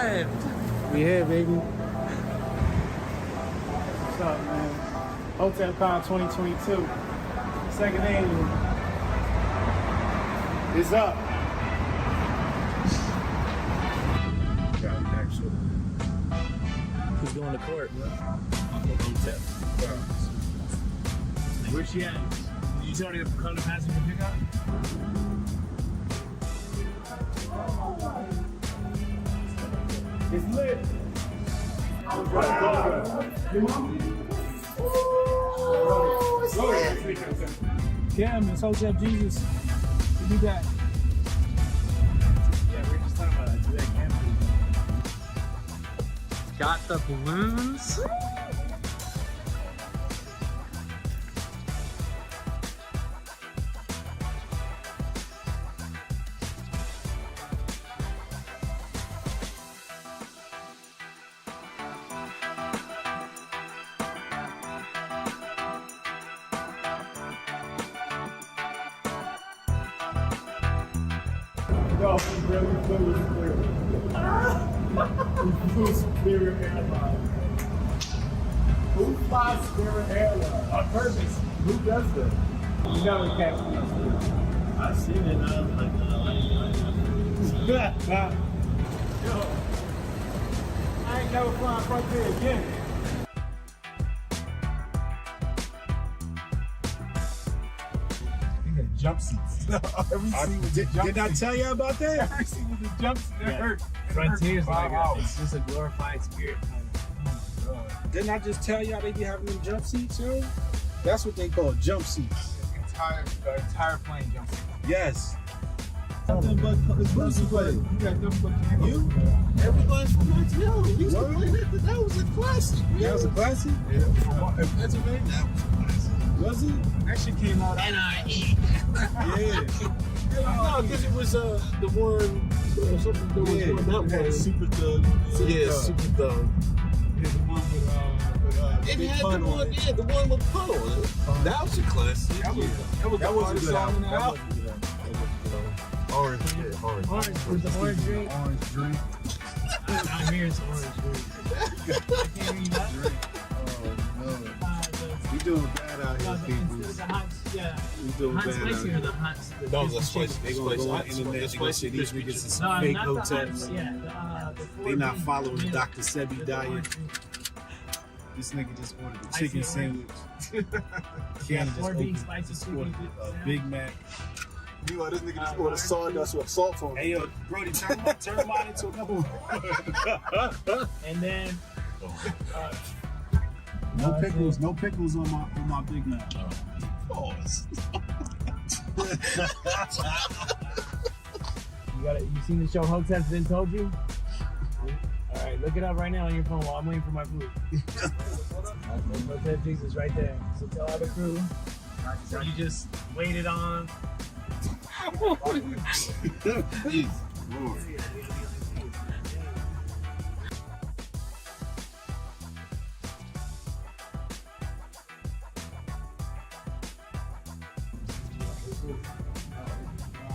live. We here, baby. What's up, man? HotepCon 2022. Second annual. It's up. Who's going to court? Hotep. Where's she at? Did you tell her to come to passenger pickup? It's lit. Kim, it's Hotep Jesus. We do that. Yeah, we were just talking about that today. Got the balloons. No, we really flew clear. We flew Spirit Airlines. Who flies Spirit Airlines? On purpose. Who does that? You know we can't fly. I've seen it. I was like, Yo, I ain't never flying right there again. Jump seats. Did I tell you about that? Every seat with the jump seat. It hurt. Frontier's like Wow. it's just a glorified spirit. Didn't I just tell y'all they be having them jump seats, yo? That's what they call jump seats. The entire plane jump seat. Yes. Nothing but pussy play. You got nothing but You? Everybody's from Montreal. We used to play that. That was a classic. That was a classic? Yeah. Pennsylvania? That was a classic. Was it? That shit came out. NIE. Yeah. No, because it was the one, something that was Yeah. one, that one. Super Thug. Yeah, Super Thug. Yeah, the one with It Big had Pun the on one, it. yeah, the one with Pun on it. That was a classic. That was the hardest song in the album. Orange, yeah, orange. Orange was the orange drink. Orange drink. I'm here is orange drink. I can't read that. Oh, no. We doing bad out here, people. The hot, yeah. We doing Hot bad out spicy or here. the hot? No, that's spicy. They gonna go on the internet, they gonna say these niggas is some fake not the hot, hoteps. yeah. They not following Dr. Sebi diet. This nigga just ordered a chicken sandwich. Keanu just opened, just ordered a Big Mac. You know, this nigga just ordered sawdust with salt on it. Hey yo, Brody, turn mine into another one. And then No pickles on my Big Mac. Pause. you seen the show Hotep's Been Told You? All right, look it up right now on your phone while I'm waiting for my food. Hotep Jesus right there. So tell all the crew. So you just waited on. Jeez, Lord.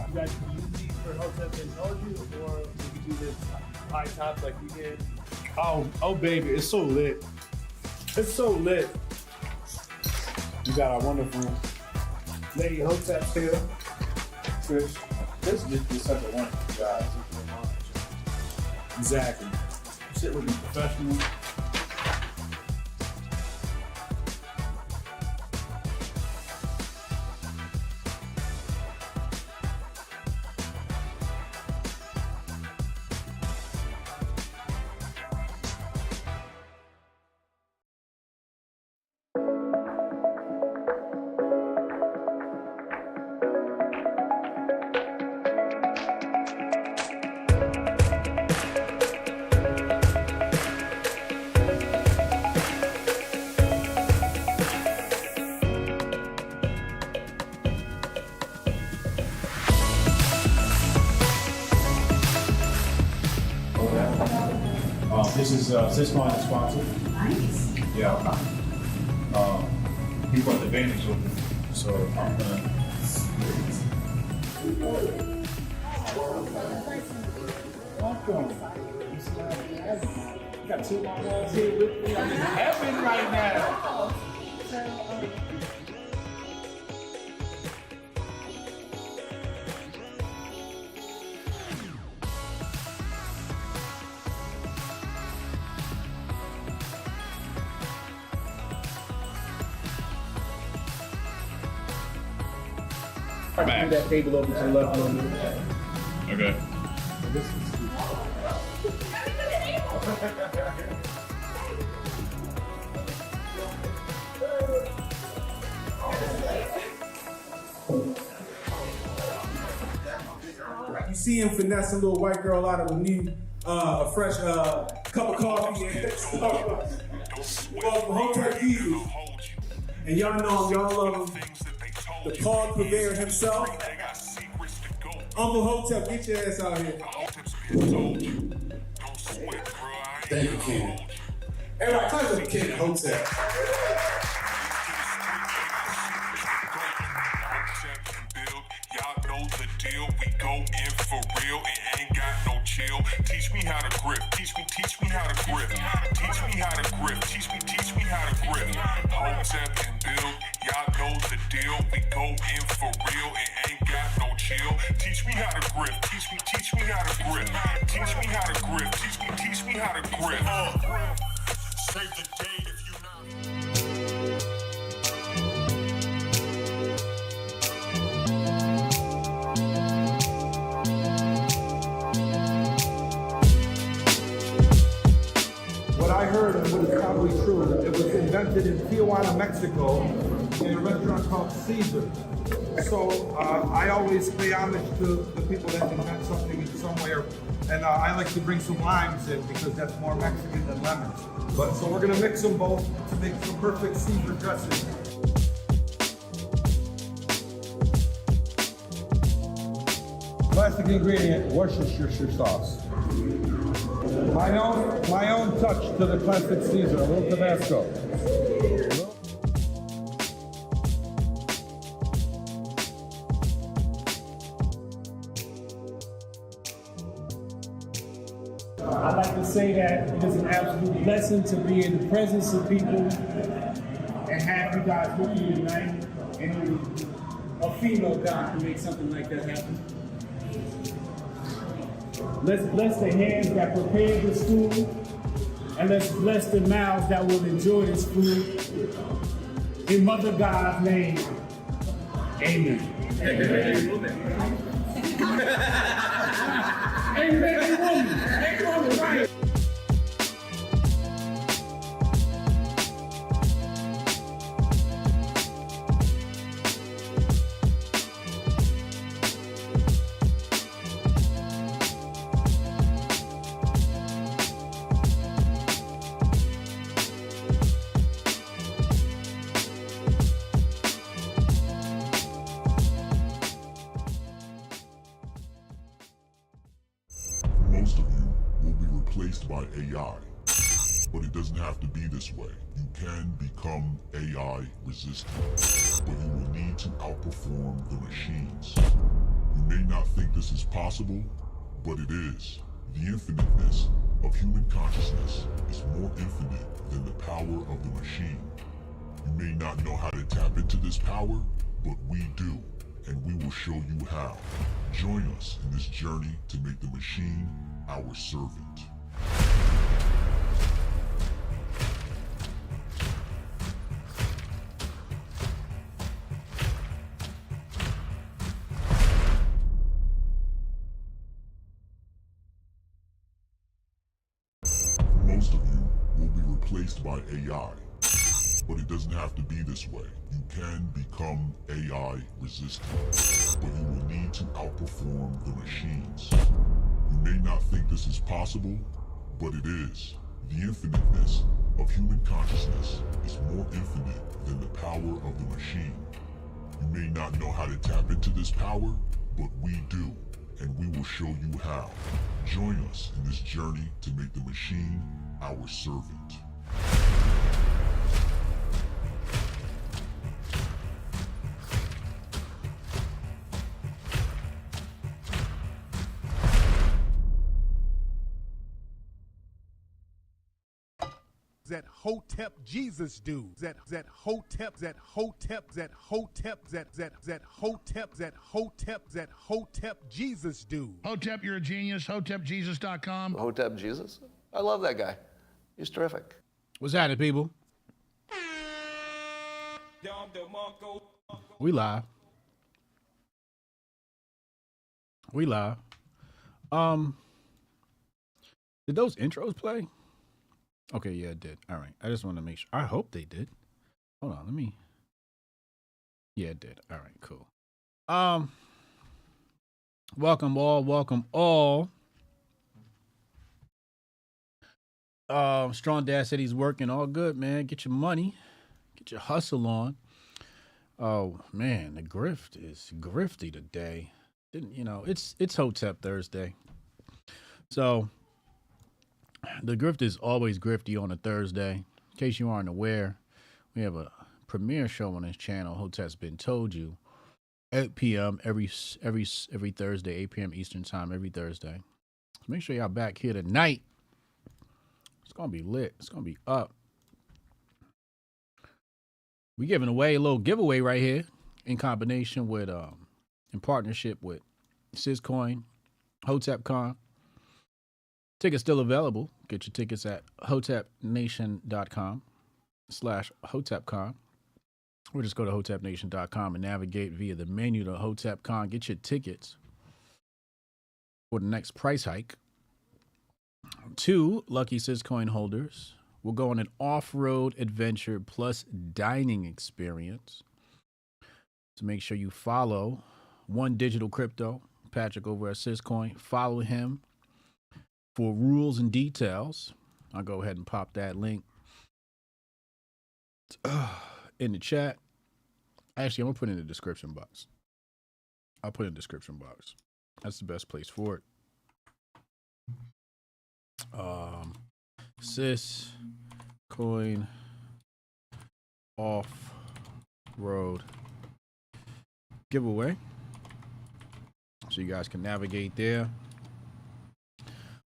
You guys can use these for Hotep Been Told You, or we could do this high tops like we did. Oh, baby, it's so lit. It's so lit. We got our wonderful Lady Hotep here. Trish. This is just such a wonderful guy. Exactly. Sit with the professional. This is Syscoin sponsor. Nice. Yeah. He brought the bandage over, so I'm gonna. Welcome. Got two my walls here with me. I'm in heaven right now. Move that table over to the left a little bit. Okay. You see him finesse a little white girl out of a fresh cup of coffee and Hotep Con. And y'all know him, y'all love him. The Paul Purveyor himself. Uncle Hotep, get your ass out here. Thank you, Ken. Everybody, clap for the Ken Hotep. Y'all know the deal. We go in for real and ain't got no chill. Teach me how to grip. Teach me how to grip. Teach me how to grip. Teach me how to grip. Hotep and build. Y'all know the deal. We go in for real and ain't got no chill. Teach me how to grip. Teach me how to grip. Teach me how to grip. Teach me how to grip. Save the date if you not. What I heard, and what is probably true, it was invented in Tijuana, Mexico, in a restaurant called Caesar. So I always pay homage to the people that invent something in somewhere, and I like to bring some limes in because that's more Mexican than lemons. But so we're gonna mix them both to make some perfect Caesar dressing. Classic ingredient, Worcestershire sauce. My own touch to the classic Caesar, a little Tabasco. I'd like to say that it is an absolute blessing to be in the presence of people and have you guys with me tonight. And only a female God can make something like that happen. Let's bless the hands that prepared this food, and let's bless the mouths that will enjoy this food. In Mother God's name, amen. Amen, woman. Amen, woman, right? Most of you will be replaced by AI, but it doesn't have to be this way. You can become AI resistant, but you will need to outperform the machines. You may not think this is possible, but it is. The infiniteness of human consciousness is more infinite than the power of the machine. You may not know how to tap into this power, but we do, and we will show you how. Join us in this journey to make the machine our servant. Most of you will be replaced by AI, but it doesn't have to be this way. You can become AI resistant, but you will need to outperform the machines. You may not think this is possible, but it is. The infiniteness of human consciousness is more infinite than the power of the machine. You may not know how to tap into this power, but we do, and we will show you how. Join us in this journey to make the machine our servant. that Hotep Jesus do. That Hotep that Hotep that Hotep that Hotep Jesus do. Hotep, you're a genius. HotepJesus.com. Hotep Jesus? I love that guy. He's terrific. What's happening, people? We live. We live. Did those intros play? Okay, yeah, it did. All right. I just want to make sure. I hope they did. Hold on, let me. Yeah, it did. All right, cool. Welcome all. Strong Dad said he's working. All good, man. Get your money. Get your hustle on. Oh man, the grift is grifty today. It's Hotep Thursday. So the grift is always grifty on a Thursday. In case you aren't aware, we have a premiere show on this channel, Hotep's Been Told You, 8 p.m. every Thursday, 8 p.m. Eastern time every Thursday. So make sure y'all back here tonight. It's gonna be lit. It's gonna be up. We giving away a little giveaway right here in combination with in partnership with Syscoin, Hotep Con. Tickets still available. Get your tickets at hotepnation.com/HotepCon. Or just go to hotepnation.com and navigate via the menu to Hotep Con. Get your tickets for the next price hike. 2 lucky Syscoin holders will go on an off-road adventure plus dining experience. So make sure you follow One Digital Crypto, Patrick over at Syscoin. Follow him for rules and details. I'll go ahead and pop that link in the chat. Actually, I'm going to put it in the description box. I'll put it in the description box. That's the best place for it. Syscoin off-road giveaway. So you guys can navigate there.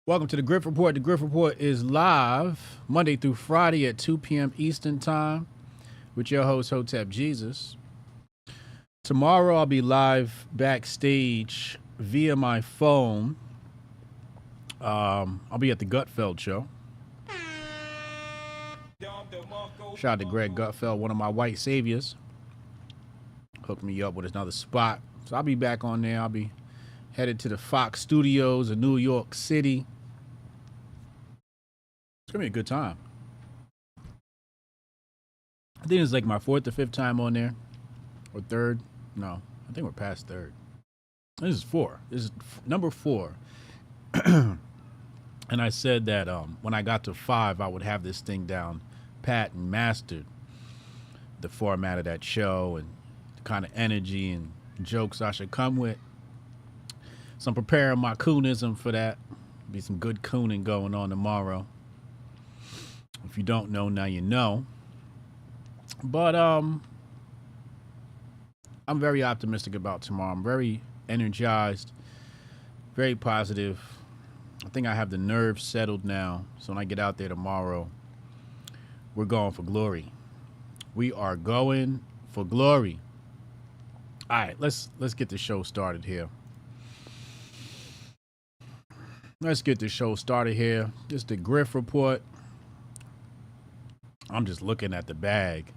Welcome to the Grift Report. The Grift Report is live Monday through Friday at 2 p.m. Eastern Time with your host, Hotep Jesus. Tomorrow I'll be live backstage via my phone. I'll be at the Gutfeld show. Shout out to Greg Gutfeld, one of my white saviors. Hooked me up with another spot. So I'll be back on there. I'll be headed to the Foxx studios in New York City. It's going to be a good time. I think it's like my 4th or 5th time on there. Or 3rd. No, I think we're past 3rd. This is 4. This is number 4. And I said that when I got to 5, I would have this thing down pat and mastered. The format of that show and the kind of energy and jokes I should come with. So I'm preparing my coonism for that. Be some good cooning going on tomorrow. If you don't know, now you know. But I'm very optimistic about tomorrow. I'm very energized, very positive. I think I have the nerves settled now. So when I get out there tomorrow, we're going for glory. We are going for glory. All right, let's get the show started here. Let's get the show started here. This is the Grift Report. I'm just looking at the bag.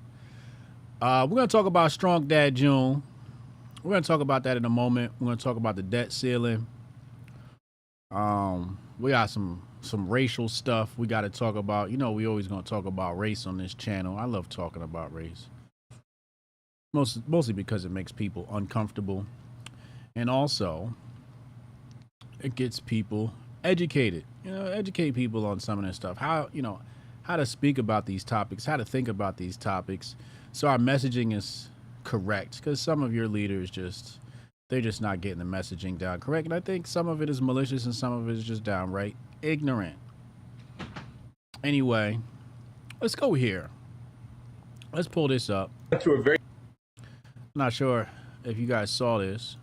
We're going to talk about Strong Dad June. We're going to talk about that in a moment. We're going to talk about the debt ceiling. We got some racial stuff we got to talk about. You know, we always going to talk about race on this channel. I love talking about race. Mostly because it makes people uncomfortable. And also, it gets people educated. You know, educate people on some of this stuff. How to speak about these topics, how to think about these topics. So our messaging is correct. Because some of your leaders they're just not getting the messaging down correct. And I think some of it is malicious and some of it is just downright ignorant. Anyway, let's go here. Let's pull this up. I'm not sure if you guys saw this,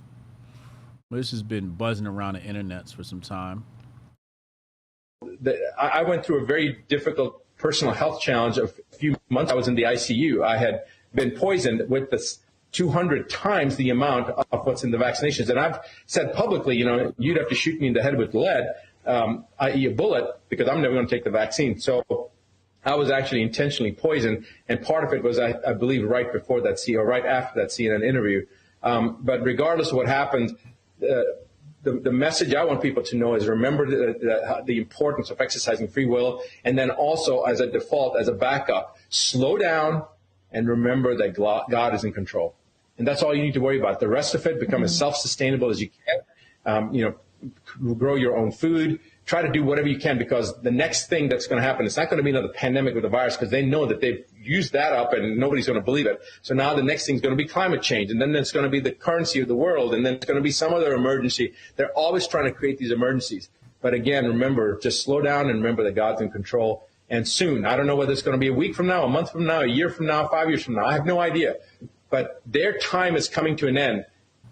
but this has been buzzing around the internets for some time. I went through a very difficult personal health challenge a few months. I was in the ICU. I had been poisoned with this 200 times the amount of what's in the vaccinations. And I've said publicly, you'd have to shoot me in the head with lead, i.e. a bullet, because I'm never going to take the vaccine. So I was actually intentionally poisoned. And part of it was, I believe, right before that or right after that CNN interview. But regardless of what happened, the message I want people to know is remember the importance of exercising free will. And then also, as a default, as a backup, slow down and remember that God is in control. And that's all you need to worry about. The rest of it, become as self-sustainable as you can. Grow your own food. Try to do whatever you can, because the next thing that's going to happen, it's not going to be another pandemic with a virus, because they know that they've used that up and nobody's going to believe it. So now the next thing is going to be climate change, and then it's going to be the currency of the world, and then it's going to be some other emergency. They're always trying to create these emergencies. But again, remember, just slow down and remember that God's in control. And soon, I don't know whether it's going to be a week from now, a month from now, a year from now, 5 years from now. I have no idea. But their time is coming to an end.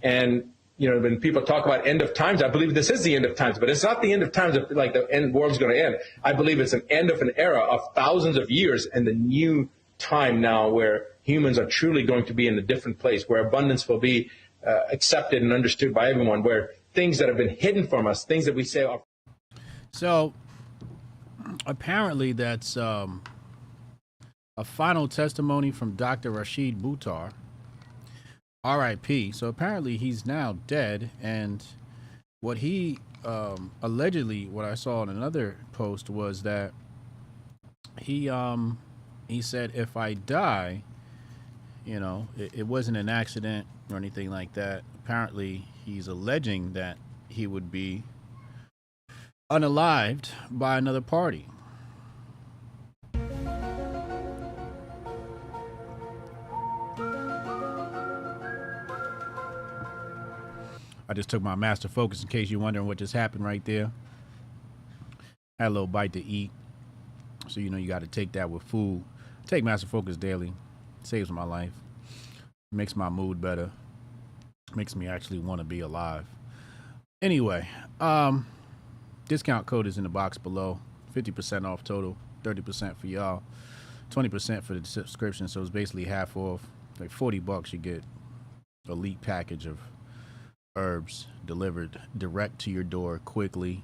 And when people talk about end of times, I believe this is the end of times, but it's not the end of times of like the end world's going to end. I believe it's an end of an era of thousands of years, and the new time now where humans are truly going to be in a different place, where abundance will be accepted and understood by everyone, where things that have been hidden from us, things that we say are. So apparently that's a final testimony from Dr. Rashid Buttar. R.I.P. So apparently he's now dead, and what he allegedly, what I saw in another post was that he said, if I die, it wasn't an accident or anything like that. Apparently he's alleging that he would be unalived by another party. I just took my master focus in case you're wondering what just happened right there. Had a little bite to eat. So you got to take that with food. Take master focus daily. Saves my life. Makes my mood better. Makes me actually want to be alive. Anyway, discount code is in the box below. 50% off total. 30% for y'all. 20% for the subscription. So it's basically half off. Like $40 you get elite package of herbs delivered direct to your door quickly,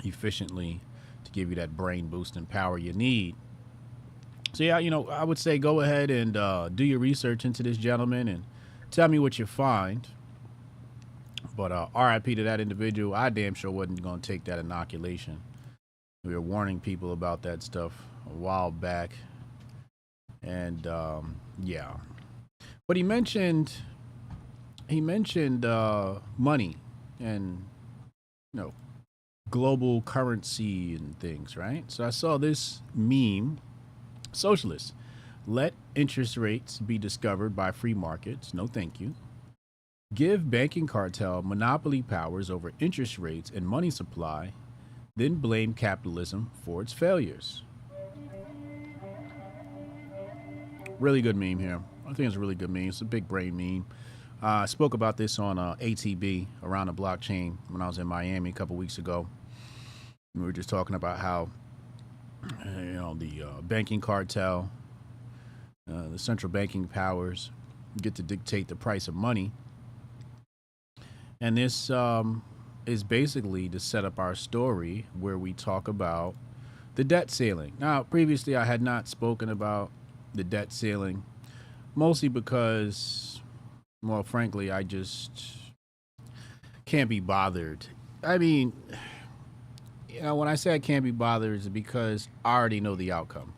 efficiently, to give you that brain boost and power you need. So yeah, I would say go ahead and do your research into this gentleman and tell me what you find. But RIP to that individual. I damn sure wasn't going to take that inoculation. We were warning people about that stuff a while back. And yeah. But he mentioned money and global currency and things, right? So I saw this meme. Socialists, let interest rates be discovered by free markets. No, thank you. Give banking cartel monopoly powers over interest rates and money supply, then blame capitalism for its failures. Really good meme here. I think it's a really good meme. It's a big brain meme. I spoke about this on ATB, Around the Blockchain, when I was in Miami a couple weeks ago. We were just talking about how the banking cartel, the central banking powers get to dictate the price of money. And this is basically to set up our story where we talk about the debt ceiling. Now, previously I had not spoken about the debt ceiling, mostly because, well, frankly, I just can't be bothered. I mean, when I say I can't be bothered, it's because I already know the outcome.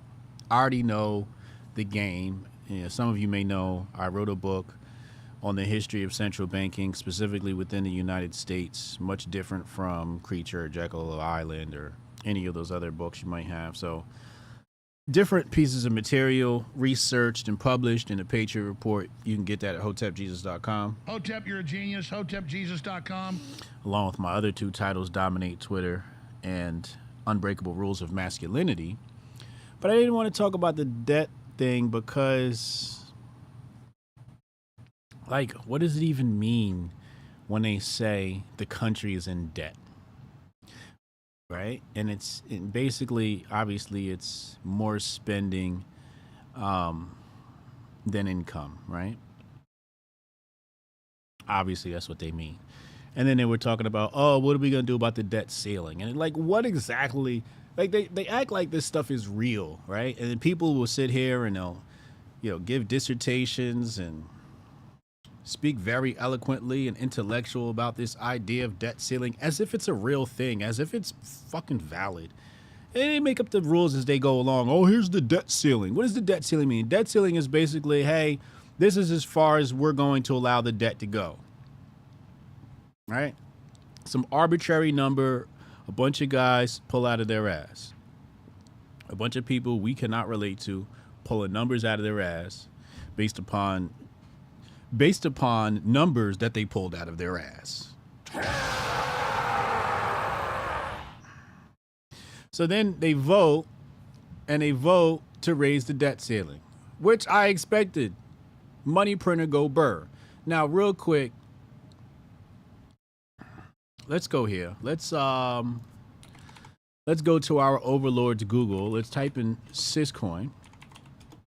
I already know the game. Some of you may know I wrote a book on the history of central banking, specifically within the United States, much different from Creature or Jekyll Island or any of those other books you might have. So different pieces of material researched and published in the Patriot Report. You can get that at HotepJesus.com. Hotep, you're a genius. HotepJesus.com. Along with my other two titles, Dominate Twitter and Unbreakable Rules of Masculinity. But I didn't want to talk about the debt thing because, what does it even mean when they say the country is in debt? right? And basically, obviously, it's more spending than income, right? Obviously, that's what they mean. And then they were talking about, oh, what are we going to do about the debt ceiling? And like, what exactly? Like, they act like this stuff is real, right? And then people will sit here and they'll, give dissertations and speak very eloquently and intellectual about this idea of debt ceiling as if it's a real thing, as if it's fucking valid. And they make up the rules as they go along. Oh, here's the debt ceiling. What does the debt ceiling mean? Debt ceiling is basically, hey, this is as far as we're going to allow the debt to go. Right? Some arbitrary number, a bunch of guys pull out of their ass. A bunch of people we cannot relate to pulling numbers out of their ass based upon numbers that they pulled out of their ass. So then they vote, and they vote to raise the debt ceiling, which I expected. Money printer go burr. Now, real quick, let's go here. Let's go to our overlords Google. Let's type in Syscoin.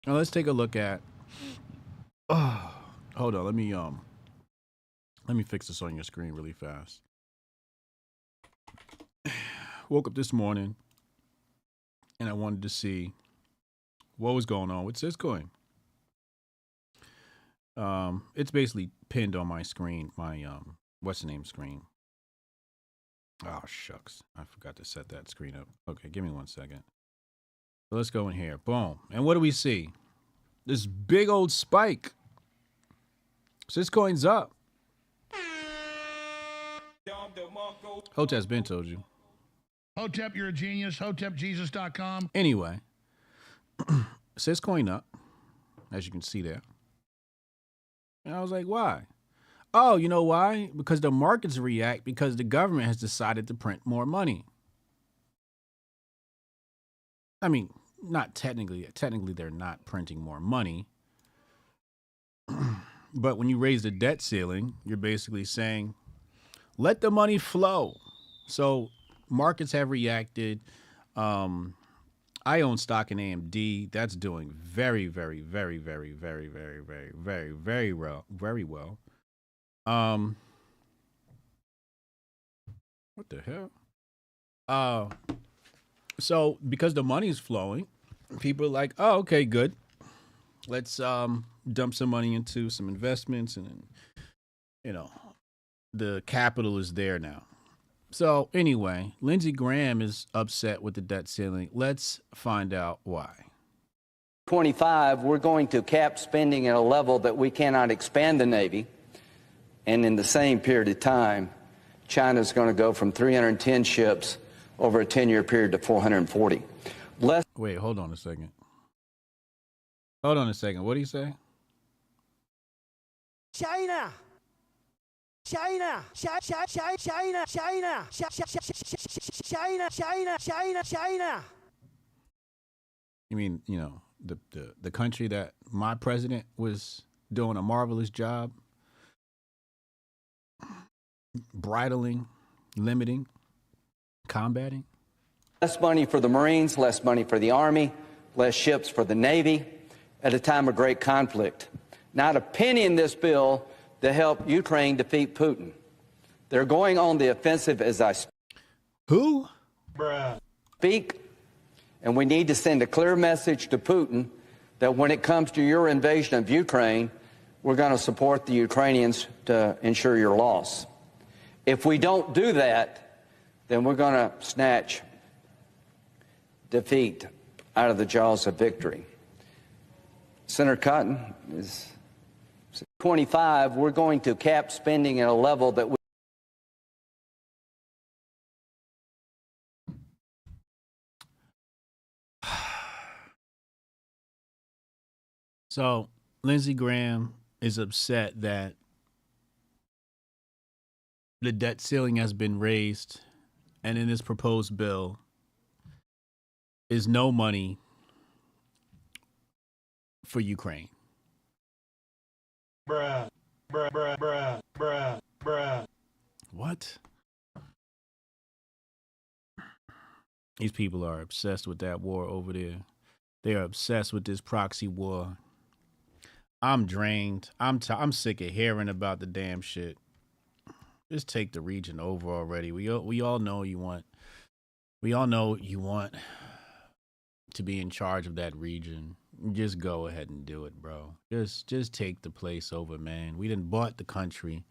Now let's take a look at. Hold on. Let me fix this on your screen really fast. Woke up this morning and I wanted to see what was going on with Syscoin. It's basically pinned on my screen, my what's the name screen. Oh shucks, I forgot to set that screen up. Okay, give me 1 second. So let's go in here. Boom. And what do we see? This big old spike. Syscoin's up. Hotep's been told you. Hotep, you're a genius. HotepJesus.com. Anyway, Syscoin up, as you can see there. And I was like, why? Oh, you know why? Because the markets react because the government has decided to print more money. I mean, not technically. Technically, they're not printing more money. But when you raise the debt ceiling, you're basically saying, let the money flow. So markets have reacted. I own stock in AMD. That's doing very, very, very, very, very, very, very, very, very well. Very well. What the hell? So because the money's flowing, people are like, oh, okay, good. Let's dump some money into some investments, and the capital is there now. So anyway, Lindsey Graham is upset with the debt ceiling. Let's find out why. 25, we're going to cap spending at a level that we cannot expand the Navy. And in the same period of time, China's going to go from 310 ships over a 10-year period to 440. Wait, hold on a second. Hold on a second. What do you say? China. China, China, China, China, China, China, China, China, China. You mean, the country that my president was doing a marvelous job bridling, limiting, combating? Less money for the Marines, less money for the Army, less ships for the Navy at a time of great conflict. Not a penny in this bill to help Ukraine defeat Putin. They're going on the offensive as I speak. Who? Speak, and we need to send a clear message to Putin that when it comes to your invasion of Ukraine, we're going to support the Ukrainians to ensure your loss. If we don't do that, then we're going to snatch defeat out of the jaws of victory. Senator Cotton is 25, we're going to cap spending at a level that we... So Lindsey Graham is upset that the debt ceiling has been raised, and in this proposed bill is no money for Ukraine. Bruh, bruh, bruh, bruh, bruh, bruh. What? These people are obsessed with that war over there. They are obsessed with this proxy war. I'm drained. I'm sick of hearing about the damn shit. Just take the region over already. We all know you want. We all know you want to be in charge of that region. Just go ahead and do it, bro. Just take the place over, man. We done bought the country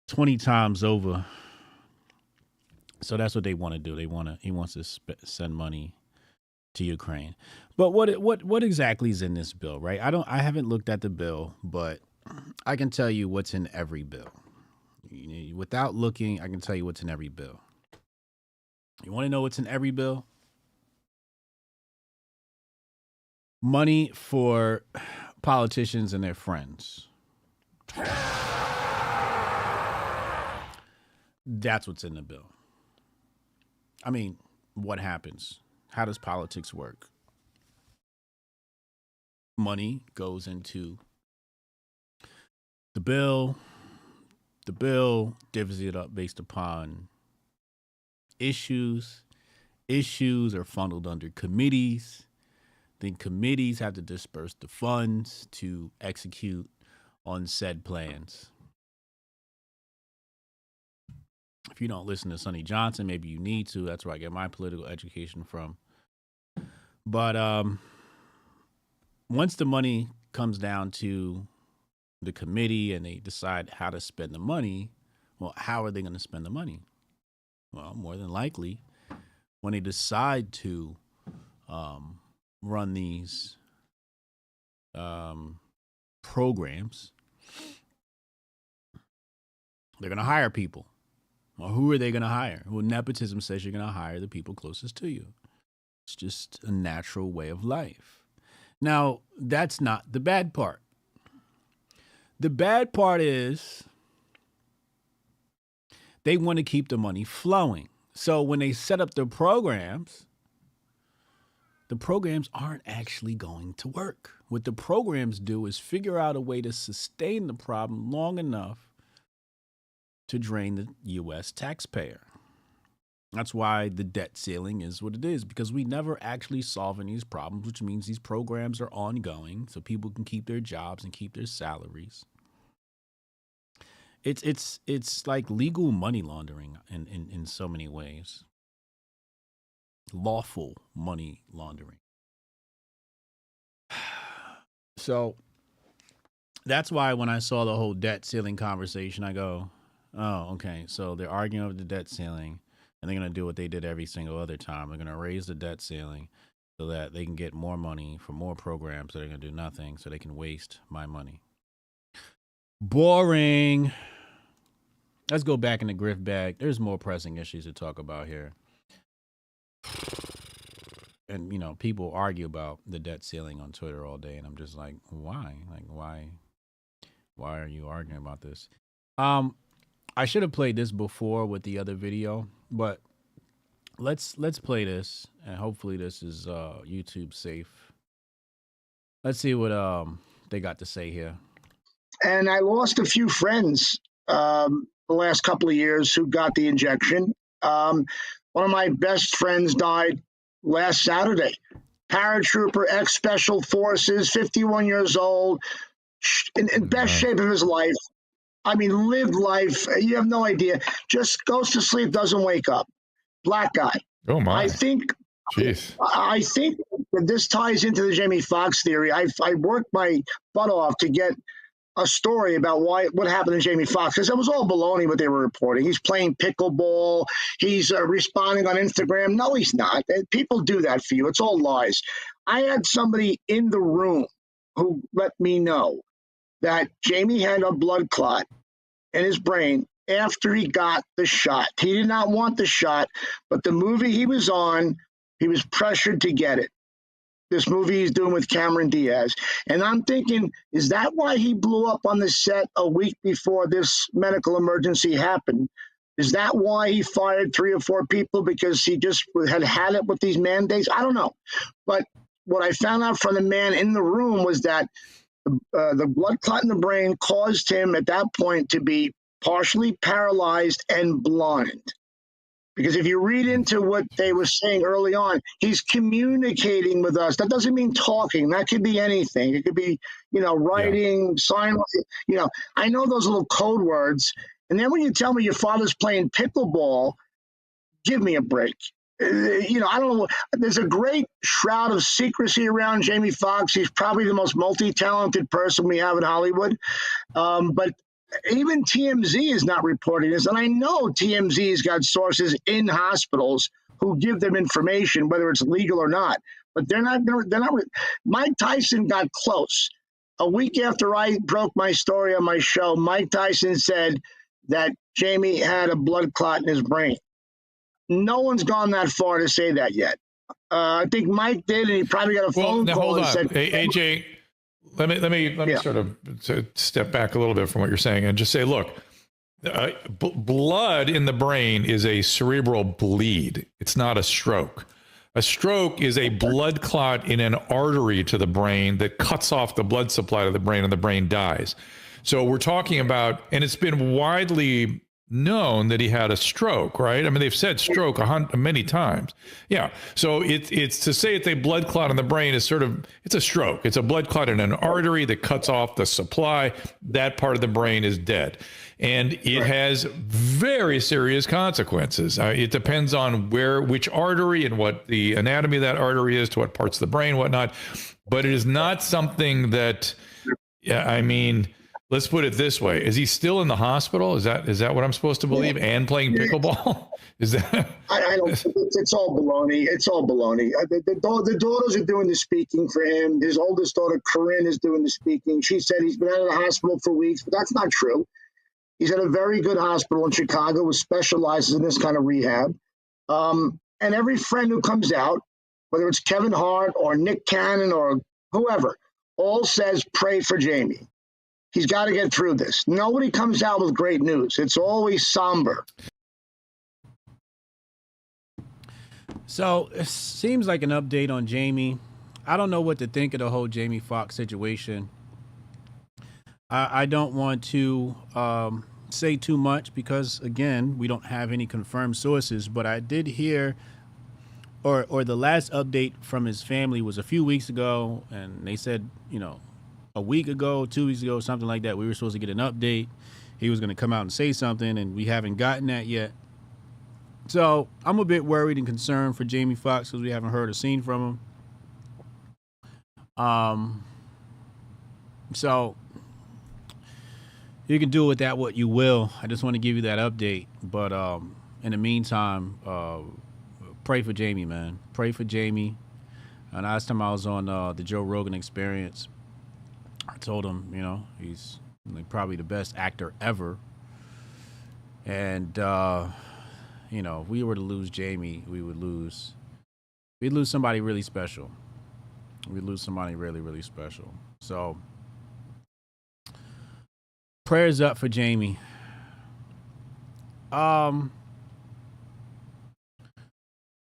20 times over. So that's what they want to do. He wants to send money to Ukraine. But what exactly is in this bill, right? I haven't looked at the bill, but I can tell you what's in every bill. Without looking, I can tell you what's in every bill. You want to know what's in every bill? Money for politicians and their friends. That's what's in the bill. I mean, what happens? How does politics work? Money goes into the bill. The bill divvies it up based upon issues. Issues are funneled under committees. Then committees have to disperse the funds to execute on said plans. If you don't listen to Sonny Johnson, maybe you need to. That's where I get my political education from. But once the money comes down to the committee and they decide how to spend the money, well, how are they going to spend the money? Well, more than likely, when they decide to run these programs, they're going to hire people. Well, who are they going to hire? Well, nepotism says you're going to hire the people closest to you. It's just a natural way of life. Now, that's not the bad part. The bad part is they want to keep the money flowing. So when they set up the programs aren't actually going to work. What the programs do is figure out a way to sustain the problem long enough to drain the U.S. taxpayer. That's why the debt ceiling is what it is, because we never actually solve any of these problems, which means these programs are ongoing so people can keep their jobs and keep their salaries. It's like legal money laundering in so many ways. Lawful money laundering. So that's why when I saw the whole debt ceiling conversation, I go, oh, okay, so they're arguing over the debt ceiling, and they're going to do what they did every single other time. They're going to raise the debt ceiling so that they can get more money for more programs that are going to do nothing, so they can waste my money. Boring. Let's go back in the Grift bag. There's more pressing issues to talk about here. And, you know, people argue about the debt ceiling on Twitter all day, and I'm just like, why? Like, why are you arguing about this? I should have played this before with the other video, but let's play this, and hopefully this is YouTube safe. Let's see what they got to say here. And I lost a few friends the last couple of years who got the injection. One of my best friends died last Saturday. Paratrooper, ex-Special Forces, 51 years old, in best shape of his life. I mean, lived life. You have no idea. Just goes to sleep, doesn't wake up. Black guy. Oh, my. I think that this ties into the Jamie Foxx theory. I worked my butt off to get a story about what happened to Jamie Foxx, because it was all baloney what they were reporting. He's playing pickleball. He's responding on Instagram. No, he's not. People do that for you. It's all lies. I had somebody in the room who let me know that Jamie had a blood clot in his brain after he got the shot. He did not want the shot, but the movie he was on, he was pressured to get it. This movie he's doing with Cameron Diaz. And I'm thinking, is that why he blew up on the set a week before this medical emergency happened? Is that why he fired 3 or 4 people, because he just had it with these mandates? I don't know. But what I found out from the man in the room was that the blood clot in the brain caused him at that point to be partially paralyzed and blind. Because if you read into what they were saying early on, he's communicating with us. That doesn't mean talking. That could be anything. It could be, writing, sign. I know those little code words. And then when you tell me your father's playing pickleball, give me a break. I don't know. There's a great shroud of secrecy around Jamie Foxx. He's probably the most multi-talented person we have in Hollywood. But even TMZ is not reporting this. And I know TMZ's got sources in hospitals who give them information, whether it's legal or not. But they're not. Mike Tyson got close. A week after I broke my story on my show, Mike Tyson said that Jamie had a blood clot in his brain. No one's gone that far to say that yet. I think Mike did, and he probably got a phone call. Hold and on, said, AJ. Let me sort of step back a little bit from what you're saying and just say, look, blood in the brain is a cerebral bleed. It's not a stroke. A stroke is a blood clot in an artery to the brain that cuts off the blood supply to the brain, and the brain dies. So we're talking about, and it's been widely known that he had a stroke, right? I mean, they've said stroke many times. Yeah. So it's to say it's a blood clot in the brain is it's a stroke. It's a blood clot in an artery that cuts off the supply. That part of the brain is dead. And it has very serious consequences. It depends on which artery and what the anatomy of that artery is, to what parts of the brain, whatnot. But it is not something that, let's put it this way. Is he still in the hospital? Is that what I'm supposed to believe? And playing pickleball? Is that? I don't. It's all baloney. It's all baloney. The daughters are doing the speaking for him. His oldest daughter, Corinne, is doing the speaking. She said he's been out of the hospital for weeks, but that's not true. He's at a very good hospital in Chicago, which specializes in this kind of rehab. And every friend who comes out, whether it's Kevin Hart or Nick Cannon or whoever, all says pray for Jamie. He's got to get through this. Nobody comes out with great news. It's always somber. So it seems like an update on Jamie. I don't know what to think of the whole Jamie Foxx situation. I don't want to say too much because, again, we don't have any confirmed sources. But I did hear, or the last update from his family was a few weeks ago, and they said, a week ago, 2 weeks ago, something like that, we were supposed to get an update. He was going to come out and say something, and we haven't gotten that yet. So I'm a bit worried and concerned for Jamie Foxx because we haven't heard or seen from him. So you can do with that what you will. I just want to give you that update. But in the meantime, pray for Jamie, man. Pray for Jamie. And last time I was on the Joe Rogan Experience, I told him, he's probably the best actor ever. And, if we were to lose Jamie, we'd lose somebody really special. We'd lose somebody really, really special. So prayers up for Jamie.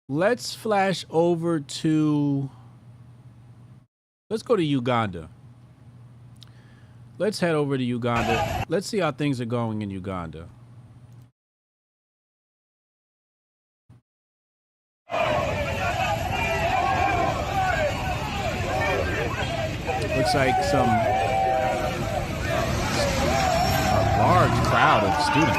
Let's flash over to, let's go to Uganda. Let's head over to Uganda. Let's see how things are going in Uganda. Looks like a large crowd of students.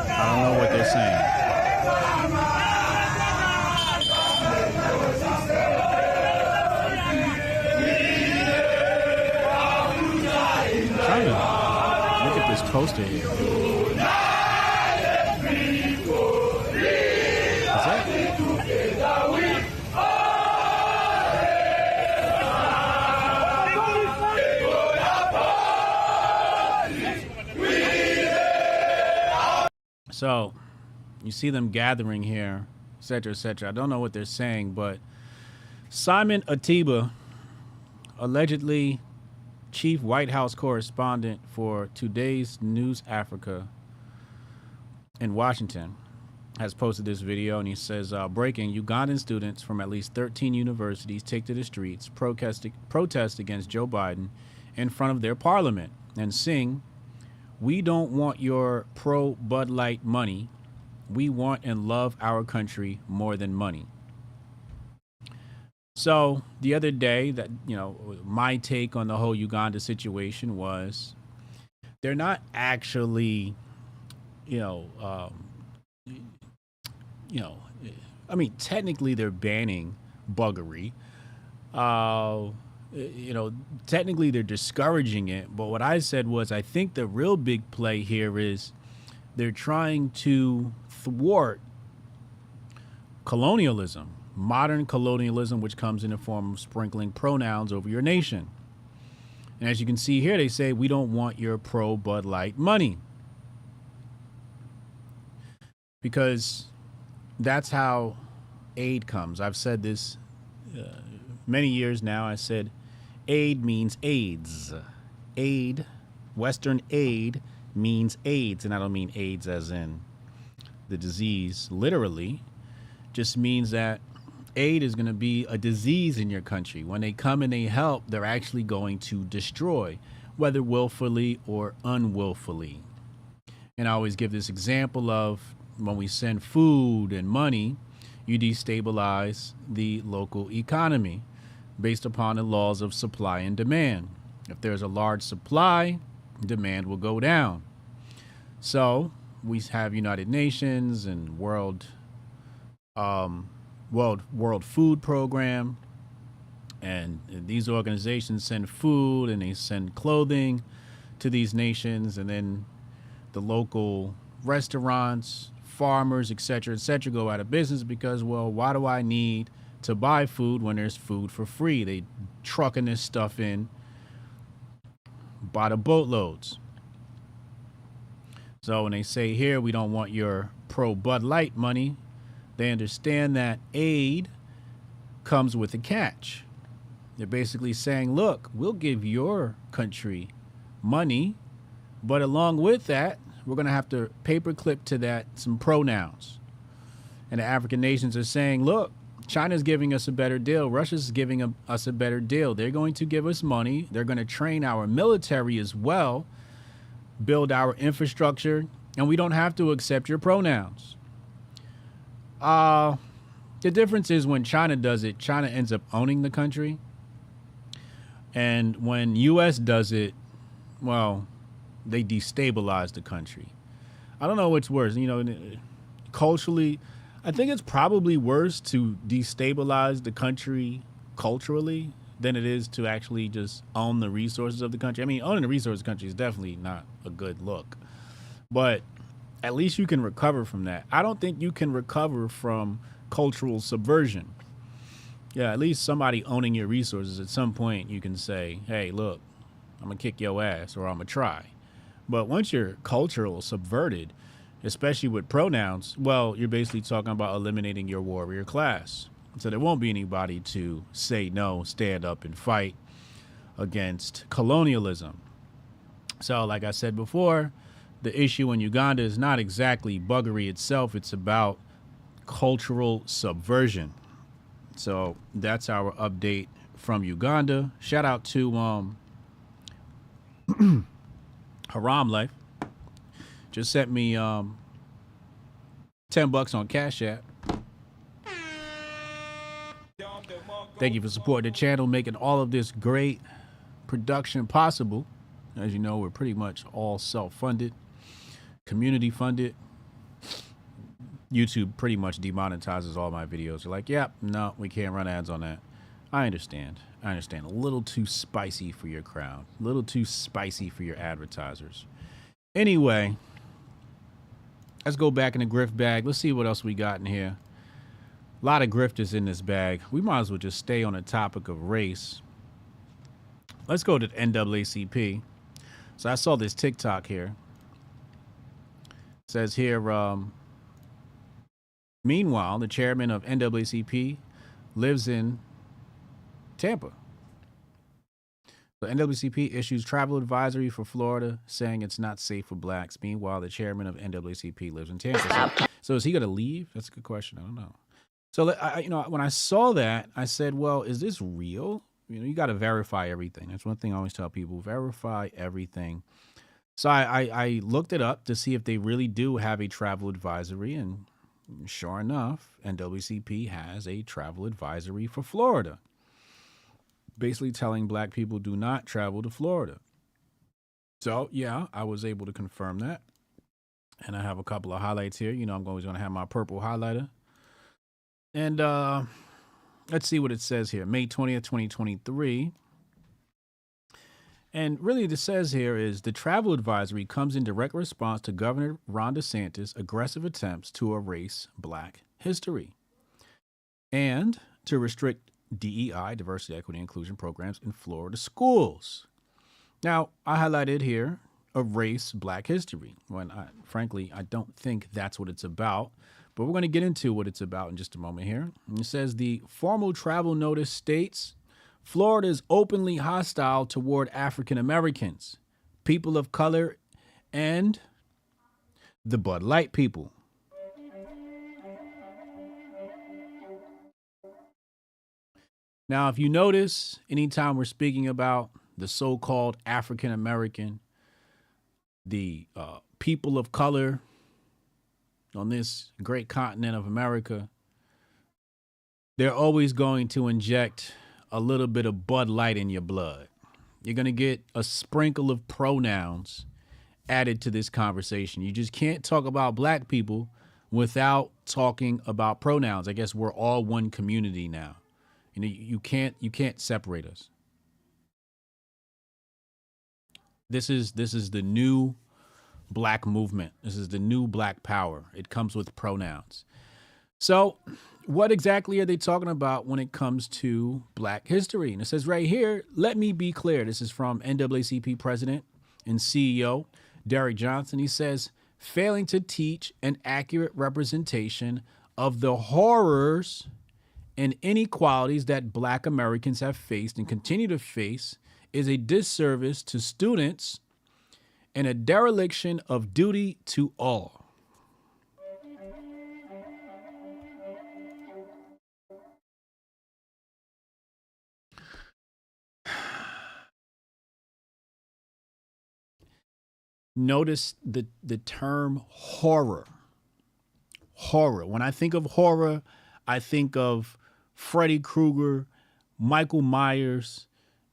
I don't know what they're saying. Look at this poster here. What's that? So, you see them gathering here, etc., etc. I don't know what they're saying, but Simon Atiba, allegedly chief White House correspondent for Today's News Africa in Washington, has posted this video, and he says, breaking, Ugandan students from at least 13 universities take to the streets, protest against Joe Biden in front of their parliament and sing, "We don't want your pro-Bud Light money. We want and love our country more than money." So the other day, that, you know, my take on the whole Uganda situation was they're not actually, I mean, technically they're banning buggery. Technically they're discouraging it. But what I said was, I think the real big play here is they're trying to thwart colonialism, modern colonialism, which comes in the form of sprinkling pronouns over your nation. And as you can see here, they say, "We don't want your pro-Bud Light money." Because that's how aid comes. I've said this many years now. I said aid means AIDS. Aid, Western aid, means AIDS. And I don't mean AIDS as in the disease literally. Just means that aid is going to be a disease in your country. When they come and they help, they're actually going to destroy, whether willfully or unwillfully. And I always give this example of when we send food and money, you destabilize the local economy based upon the laws of supply and demand. If there's a large supply, demand will go down. So we have United Nations and World Food Program, and these organizations send food and they send clothing to these nations, and then the local restaurants, farmers, etc., go out of business because, well, why do I need to buy food when there's food for free? They trucking this stuff in by the boatloads. So when they say here, "We don't want your pro-Bud Light money," they understand that aid comes with a catch. They're basically saying, look, we'll give your country money, but along with that, we're going to have to paperclip to that some pronouns. And the African nations are saying, look, China's giving us a better deal. Russia's giving us a better deal. They're going to give us money. They're going to train our military as well, build our infrastructure, and we don't have to accept your pronouns. The difference is when China does it, China ends up owning the country. And when U.S. does it, well, they destabilize the country. I don't know what's worse. Culturally, I think it's probably worse to destabilize the country culturally than it is to actually just own the resources of the country. I mean, owning the resources of the country is definitely not a good look. But at least you can recover from that. I don't think you can recover from cultural subversion. Yeah, at least somebody owning your resources, at some point you can say, hey, look, I'm going to kick your ass, or I'm going to try. But once you're cultural subverted, especially with pronouns, well, you're basically talking about eliminating your warrior class. So there won't be anybody to say no, stand up and fight against colonialism. So like I said before, the issue in Uganda is not exactly buggery itself. It's about cultural subversion. So that's our update from Uganda. Shout out to Haram Life. Just sent me $10 on Cash App. Thank you for supporting the channel, making all of this great production possible. As you know, we're pretty much all self-funded, community funded. YouTube pretty much demonetizes all my videos. They're like, yep, no, we can't run ads on that. I understand. I understand. A little too spicy for your crowd. A little too spicy for your advertisers. Anyway, let's go back in the grift bag. Let's see what else we got in here. A lot of grifters in this bag. We might as well just stay on the topic of race. Let's go to the NAACP. So I saw this TikTok here. It says here, meanwhile, the chairman of NAACP lives in Tampa. The NAACP issues travel advisory for Florida, saying it's not safe for blacks. Meanwhile, the chairman of NAACP lives in Tampa. So is he going to leave? That's a good question. I don't know. So when I saw that, I said, well, is this real? You got to verify everything. That's one thing I always tell people: verify everything. So I looked it up to see if they really do have a travel advisory, and sure enough, NAACP has a travel advisory for Florida, basically telling black people do not travel to Florida. So yeah, I was able to confirm that, and I have a couple of highlights here. I'm always going to have my purple highlighter, and let's see what it says here. May 20th, 2023. And really, what it says here is the travel advisory comes in direct response to Governor Ron DeSantis' aggressive attempts to erase black history and to restrict DEI, diversity, equity, inclusion programs in Florida schools. Now, I highlighted here erase black history when frankly, I don't think that's what it's about, but we're going to get into what it's about in just a moment here. And it says the formal travel notice states Florida is openly hostile toward African Americans, people of color, and the Bud Light people. Now, if you notice, anytime we're speaking about the so-called African American, the people of color on this great continent of America, they're always going to inject a little bit of Bud Light in your blood. You're going to get a sprinkle of pronouns added to this conversation. You just can't talk about black people without talking about pronouns. I guess we're all one community now. You can't separate us. This is the new black movement. This is the new black power. It comes with pronouns. So what exactly are they talking about when it comes to black history? And it says right here, let me be clear. This is from NAACP president and CEO Derek Johnson. He says, failing to teach an accurate representation of the horrors and inequalities that black Americans have faced and continue to face is a disservice to students and a dereliction of duty to all. Notice the term horror. Horror. When I think of horror, I think of Freddy Krueger, Michael Myers,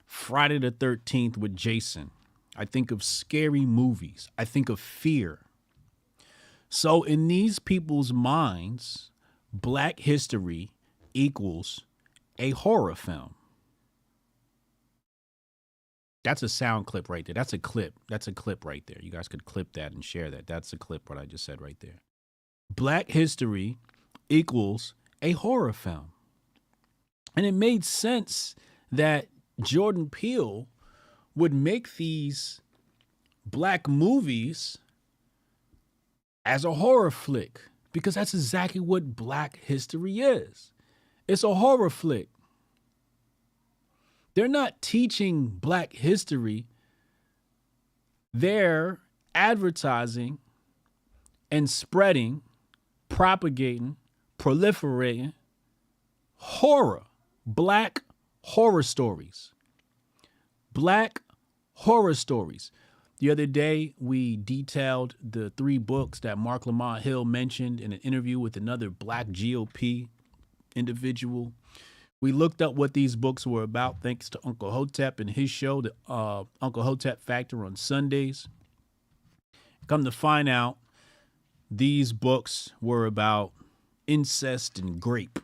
Friday the 13th with Jason. I think of scary movies. I think of fear. So in these people's minds, black history equals a horror film. That's a sound clip right there. That's a clip. That's a clip right there. You guys could clip that and share that. That's a clip, what I just said right there. Black history equals a horror film. And it made sense that Jordan Peele would make these black movies as a horror flick, because that's exactly what black history is. It's a horror flick. They're not teaching black history. They're advertising and spreading, propagating, proliferating horror, black horror stories. Black horror stories. The other day, we detailed the 3 books that Mark Lamont Hill mentioned in an interview with another black GOP individual. We looked up what these books were about, thanks to Uncle Hotep and his show, the Uncle Hotep Factor on Sundays. Come to find out, these books were about incest and grape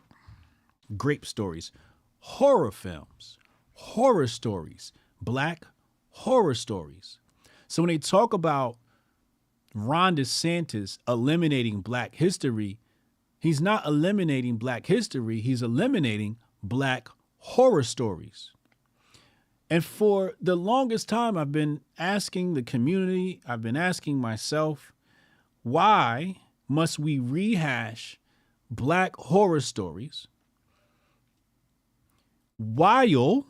stories, horror films, horror stories, black horror stories. So when they talk about Ron DeSantis eliminating black history, he's not eliminating black history, he's eliminating black horror stories. And for the longest time, I've been asking the community, I've been asking myself, why must we rehash black horror stories while,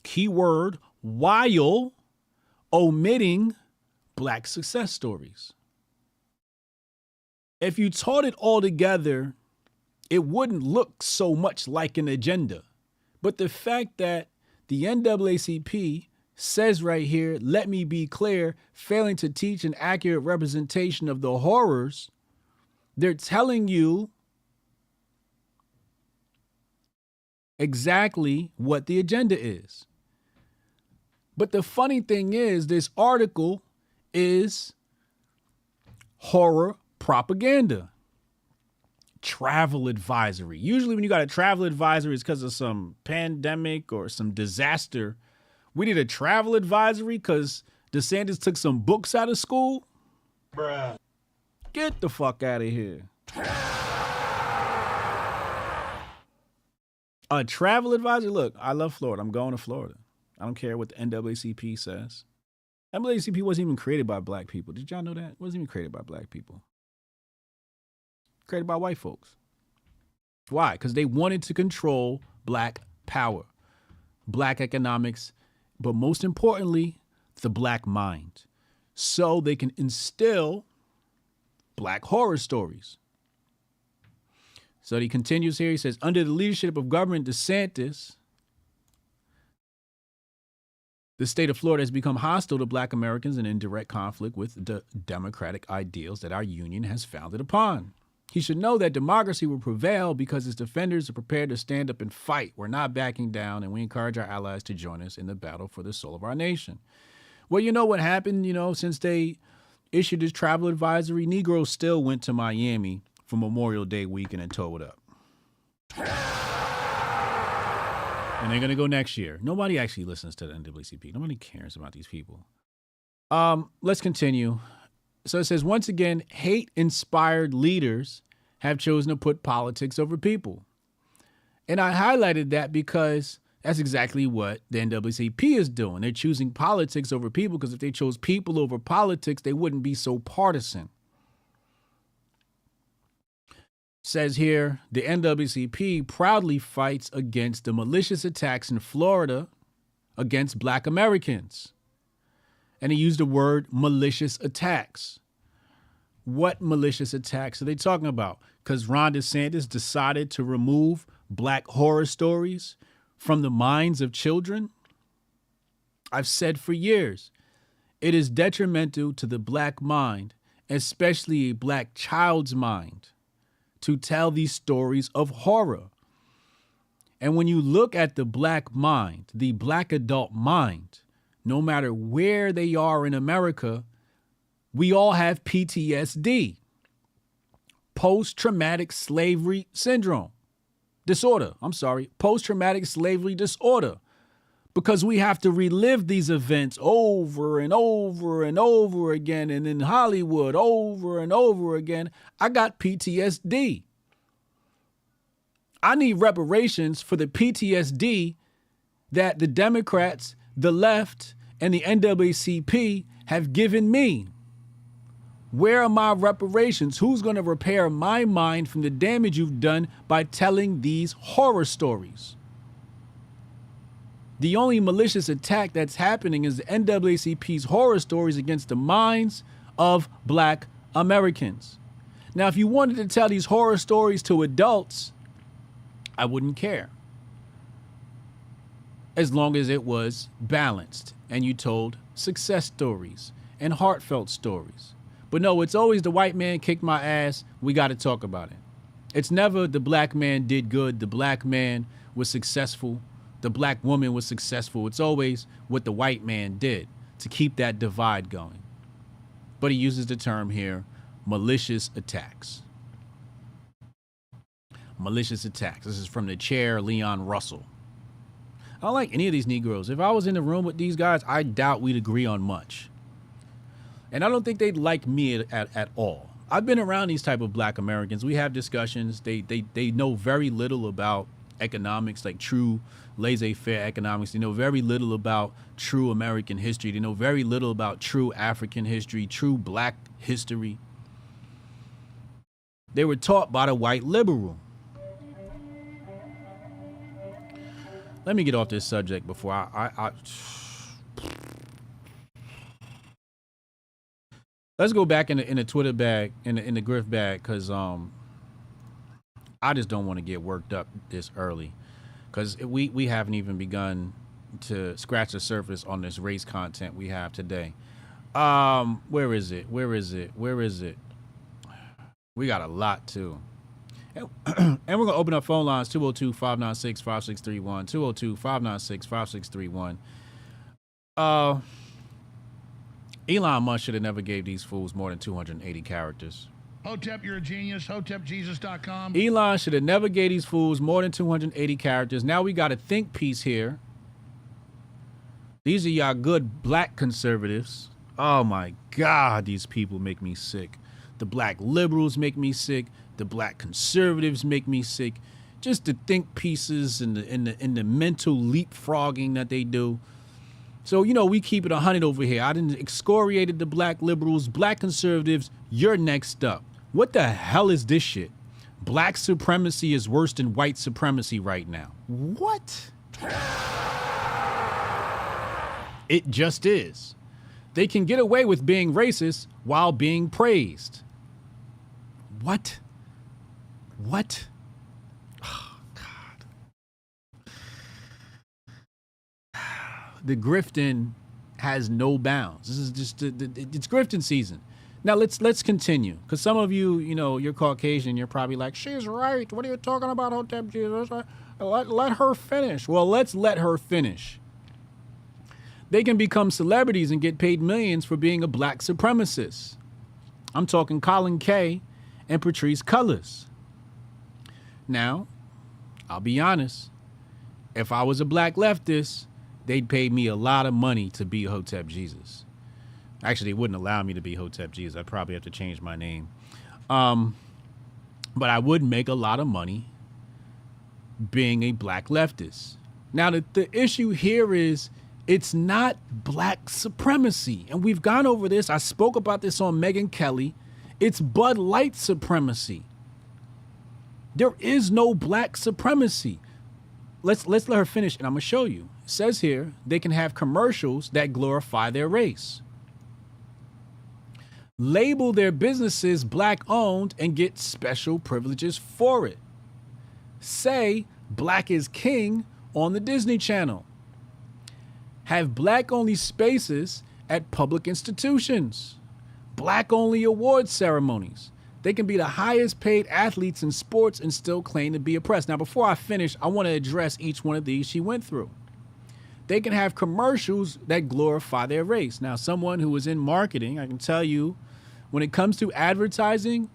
keyword, while omitting black success stories? If you taught it all together, it wouldn't look so much like an agenda. But the fact that the NAACP says right here, let me be clear, failing to teach an accurate representation of the horrors, they're telling you exactly what the agenda is. But the funny thing is, this article is horror propaganda. Travel advisory. Usually when you got a travel advisory, it's because of some pandemic or some disaster. We need a travel advisory because DeSantis took some books out of school. Bruh. Get the fuck out of here. A travel advisory? Look, I love Florida. I'm going to Florida. I don't care what the NAACP says. NAACP wasn't even created by black people. Did y'all know that? It wasn't even created by black people. Created by white folks. Why? Because they wanted to control black power, black economics, but most importantly, the black mind. So they can instill black horror stories. So he continues here. He says, under the leadership of Governor DeSantis, the state of Florida has become hostile to black Americans and in direct conflict with the democratic ideals that our union has founded upon. He should know that democracy will prevail because its defenders are prepared to stand up and fight. We're not backing down, and we encourage our allies to join us in the battle for the soul of our nation. Well, you know what happened, since they issued this travel advisory? Negroes still went to Miami for Memorial Day weekend and tore it up. And they're going to go next year. Nobody actually listens to the NAACP. Nobody cares about these people. Let's continue. So it says, once again, hate-inspired leaders have chosen to put politics over people. And I highlighted that because that's exactly what the NAACP is doing. They're choosing politics over people because if they chose people over politics, they wouldn't be so partisan. Says here, the NAACP proudly fights against the malicious attacks in Florida against black Americans. And he used the word malicious attacks. What malicious attacks are they talking about? Because Ron DeSantis decided to remove black horror stories from the minds of children? I've said for years, it is detrimental to the black mind, especially a black child's mind, to tell these stories of horror. And when you look at the black mind, the black adult mind, no matter where they are in America, we all have PTSD, post-traumatic slavery post-traumatic slavery disorder, because we have to relive these events over and over and over again, and in Hollywood over and over again. I got PTSD. I need reparations for the PTSD that the Democrats, the left, and the NAACP have given me. Where are my reparations? Who's going to repair my mind from the damage you've done by telling these horror stories? The only malicious attack that's happening is the NAACP's horror stories against the minds of black Americans. Now, if you wanted to tell these horror stories to adults, I wouldn't care, as long as it was balanced and you told success stories and heartfelt stories. But no, it's always the white man kicked my ass. We got to talk about it. It's never the black man did good. The black man was successful. The black woman was successful. It's always what the white man did to keep that divide going. But he uses the term here, malicious attacks. Malicious attacks. This is from the chair, Leon Russell. I don't like any of these Negroes. If I was in the room with these guys, I doubt we'd agree on much. And I don't think they'd like me at all. I've been around these type of black Americans. We have discussions. They know very little about economics, like true laissez-faire economics. They know very little about true American history. They know very little about true African history, true black history. They were taught by the white liberal. Let me get off this subject before I Let's go back in the Twitter bag, in the Grift bag, because I just don't want to get worked up this early, because we haven't even begun to scratch the surface on this race content we have today. Where is it? We got a lot too. And we're going to open up phone lines, 202-596-5631, 202-596-5631. Elon Musk should have never gave these fools more than 280 characters. Hotep, you're a genius. HotepJesus.com. Elon should have never gave these fools more than 280 characters. Now we got a think piece here. These are y'all good black conservatives. Oh my God, these people make me sick. The black liberals make me sick. The black conservatives make me sick. Just the think pieces and the mental leapfrogging that they do. So, you know, we keep it 100 over here. I didn't excoriated the black liberals, black conservatives. You're next up. What the hell is this shit? Black supremacy is worse than white supremacy right now. What? It just is. They can get away with being racist while being praised. What? Oh, God. The grifting has no bounds. This is just it's grifting season. Now let's continue, because some of you, you know, you're Caucasian. You're probably like, she's right. What are you talking about, Hotep Jesus? Let her finish. Well, let's let her finish. They can become celebrities and get paid millions for being a black supremacist. I'm talking Colin Kaye and Patrisse Cullors. Now, I'll be honest. If I was a black leftist, they'd pay me a lot of money to be Hotep Jesus. Actually, they wouldn't allow me to be Hotep Jesus. I'd probably have to change my name. But I would make a lot of money being a black leftist. Now, the issue here is it's not black supremacy. And we've gone over this. I spoke about this on Megyn Kelly. It's Bud Light supremacy. There is no black supremacy. Let's let her finish, and I'm going to show you. It says here they can have commercials that glorify their race. Label their businesses black-owned and get special privileges for it. Say black is king on the Disney Channel. Have black-only spaces at public institutions. Black-only award ceremonies. They can be the highest paid athletes in sports and still claim to be oppressed. Now, before I finish, I want to address each one of these she went through. They can have commercials that glorify their race. Now, someone who is in marketing, I can tell you, when it comes to advertising,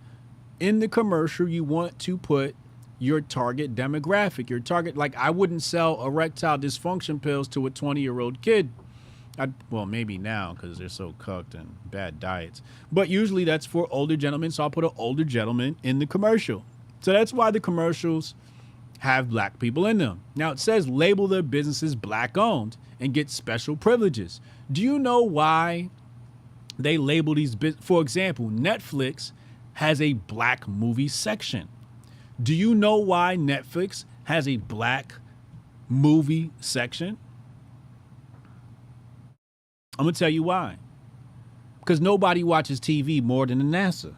in the commercial, you want to put your target demographic, your target. Like, I wouldn't sell erectile dysfunction pills to a 20-year-old kid. Well, maybe now because they're so cooked and bad diets. But usually that's for older gentlemen, so I'll put an older gentleman in the commercial. So that's why the commercials have black people in them. Now, it says label their businesses black-owned and get special privileges. Do you know why they label these for example, Netflix has a black movie section. Do you know why Netflix has a black movie section? I'm going to tell you why. Because nobody watches TV more than the NASA.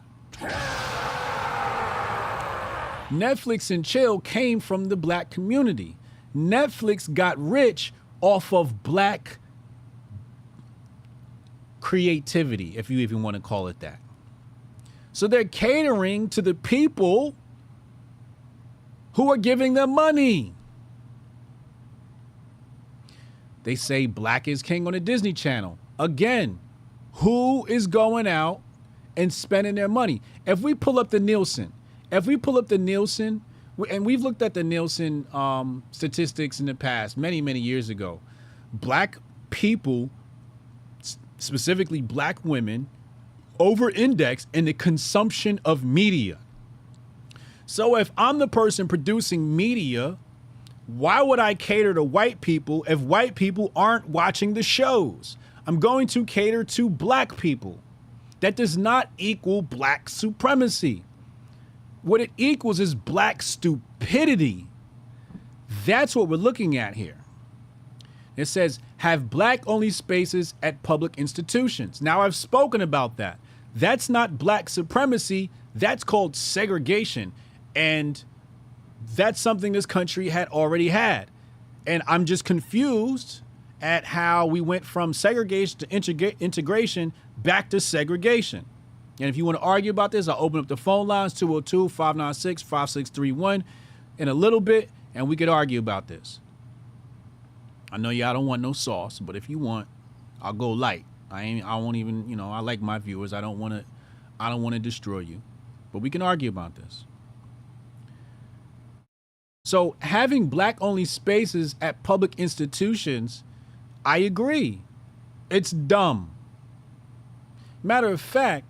Netflix and chill came from the black community. Netflix got rich off of black creativity, if you even want to call it that. So they're catering to the people who are giving them money. They say black is king on the Disney Channel. Again, who is going out and spending their money? If we pull up the Nielsen, and we've looked at the Nielsen statistics in the past, many, many years ago, black people, specifically black women, over-index in the consumption of media. So if I'm the person producing media, why would I cater to white people if white people aren't watching the shows? I'm going to cater to black people. That does not equal black supremacy. What it equals is black stupidity. That's what we're looking at here. It says, have black-only spaces at public institutions. Now, I've spoken about that. That's not black supremacy. That's called segregation. And that's something this country had already had. And I'm just confused at how we went from segregation to integration back to segregation. And if you want to argue about this, I'll open up the phone lines, 202-596-5631 in a little bit, and we could argue about this. I know y'all don't want no sauce, but if you want, I'll go light. I won't even, you know, I like my viewers. I don't want to destroy you, but we can argue about this. So having black only spaces at public institutions, I agree. It's dumb. Matter of fact,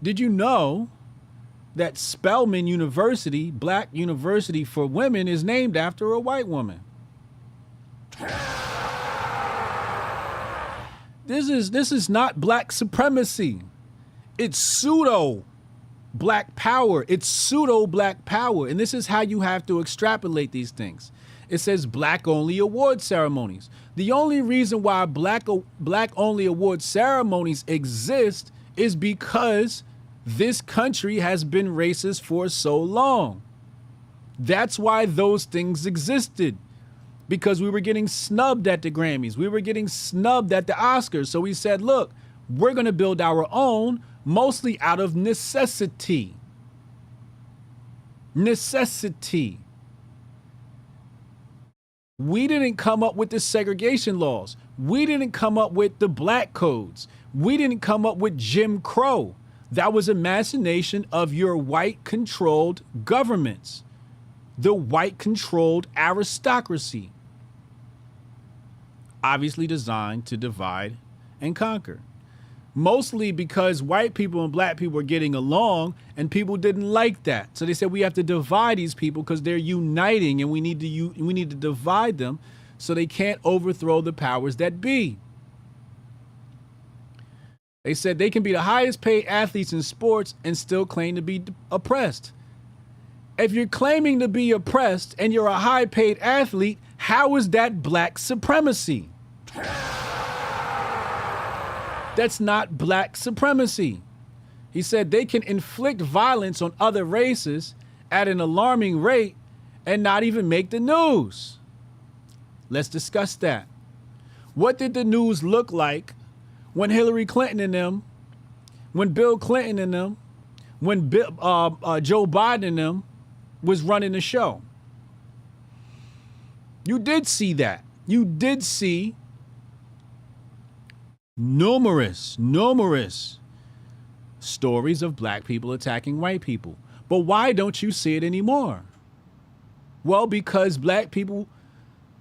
did you know that Spelman University, black university for women, is named after a white woman? This is not black supremacy. It's pseudo black power. It's pseudo black power. And this is how you have to extrapolate these things. It says black only award ceremonies. The only reason why black only award ceremonies exist is because this country has been racist for so long. That's why those things existed. Because we were getting snubbed at the Grammys. We were getting snubbed at the Oscars. So we said, look, we're going to build our own, mostly out of necessity. Necessity. We didn't come up with the segregation laws. We didn't come up with the black codes. We didn't come up with Jim Crow. That was a machination of your white-controlled governments. The white-controlled aristocracy. Obviously designed to divide and conquer. Mostly because white people and black people were getting along and people didn't like that. So they said we have to divide these people because they're uniting and we need to divide them so they can't overthrow the powers that be. They said they can be the highest paid athletes in sports and still claim to be oppressed. If you're claiming to be oppressed and you're a high paid athlete, how is that black supremacy? That's not black supremacy. He said they can inflict violence on other races at an alarming rate and not even make the news. Let's discuss that. What did the news look like when Hillary Clinton and them, when Bill Clinton and them, when Joe Biden and them was running the show? You did see that. You did see numerous stories of black people attacking white people. But why don't you see it anymore? Well, because black people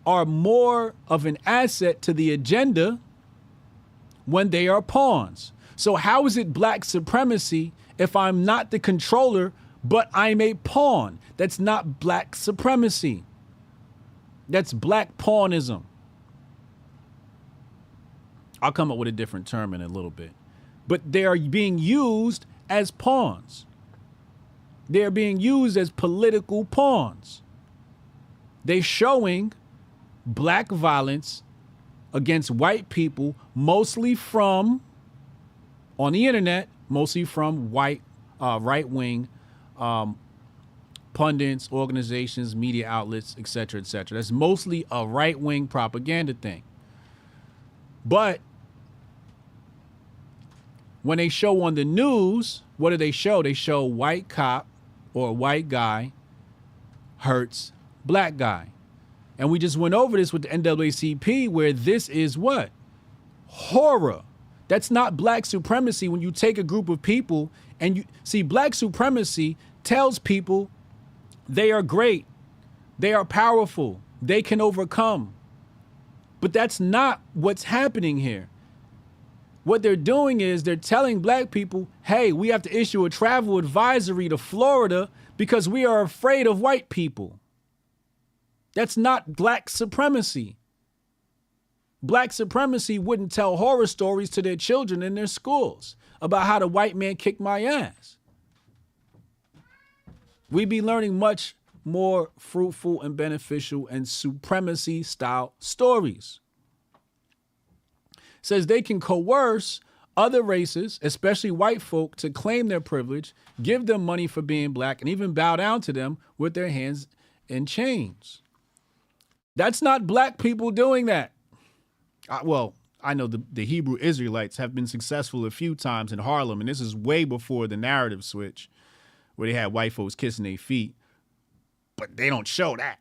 are more of an asset to the agenda when they are pawns. So how is it black supremacy if I'm not the controller, but I'm a pawn? That's not black supremacy. That's black pawnism. I'll come up with a different term in a little bit. But they are being used as pawns. They're being used as political pawns. They're showing black violence against white people, mostly from, on the internet, mostly from white, right-wing pundits, organizations, media outlets, etc., etc. That's mostly a right-wing propaganda thing. But when they show on the news, what do they show? They show white cop or white guy hurts black guy. And we just went over this with the NAACP, where this is what? Horror. That's not black supremacy when you take a group of people and you see black supremacy tells people they are great, they are powerful, they can overcome. But that's not what's happening here. What they're doing is they're telling black people, hey, we have to issue a travel advisory to Florida because we are afraid of white people. That's not black supremacy. Black supremacy wouldn't tell horror stories to their children in their schools about how the white man kicked my ass. We'd be learning much more fruitful and beneficial and supremacy style stories. Says they can coerce other races, especially white folk, to claim their privilege, give them money for being black, and even bow down to them with their hands in chains. That's not black people doing that. Well, I know the Hebrew Israelites have been successful a few times in Harlem, and this is way before the narrative switch, where they had white folks kissing their feet. But they don't show that.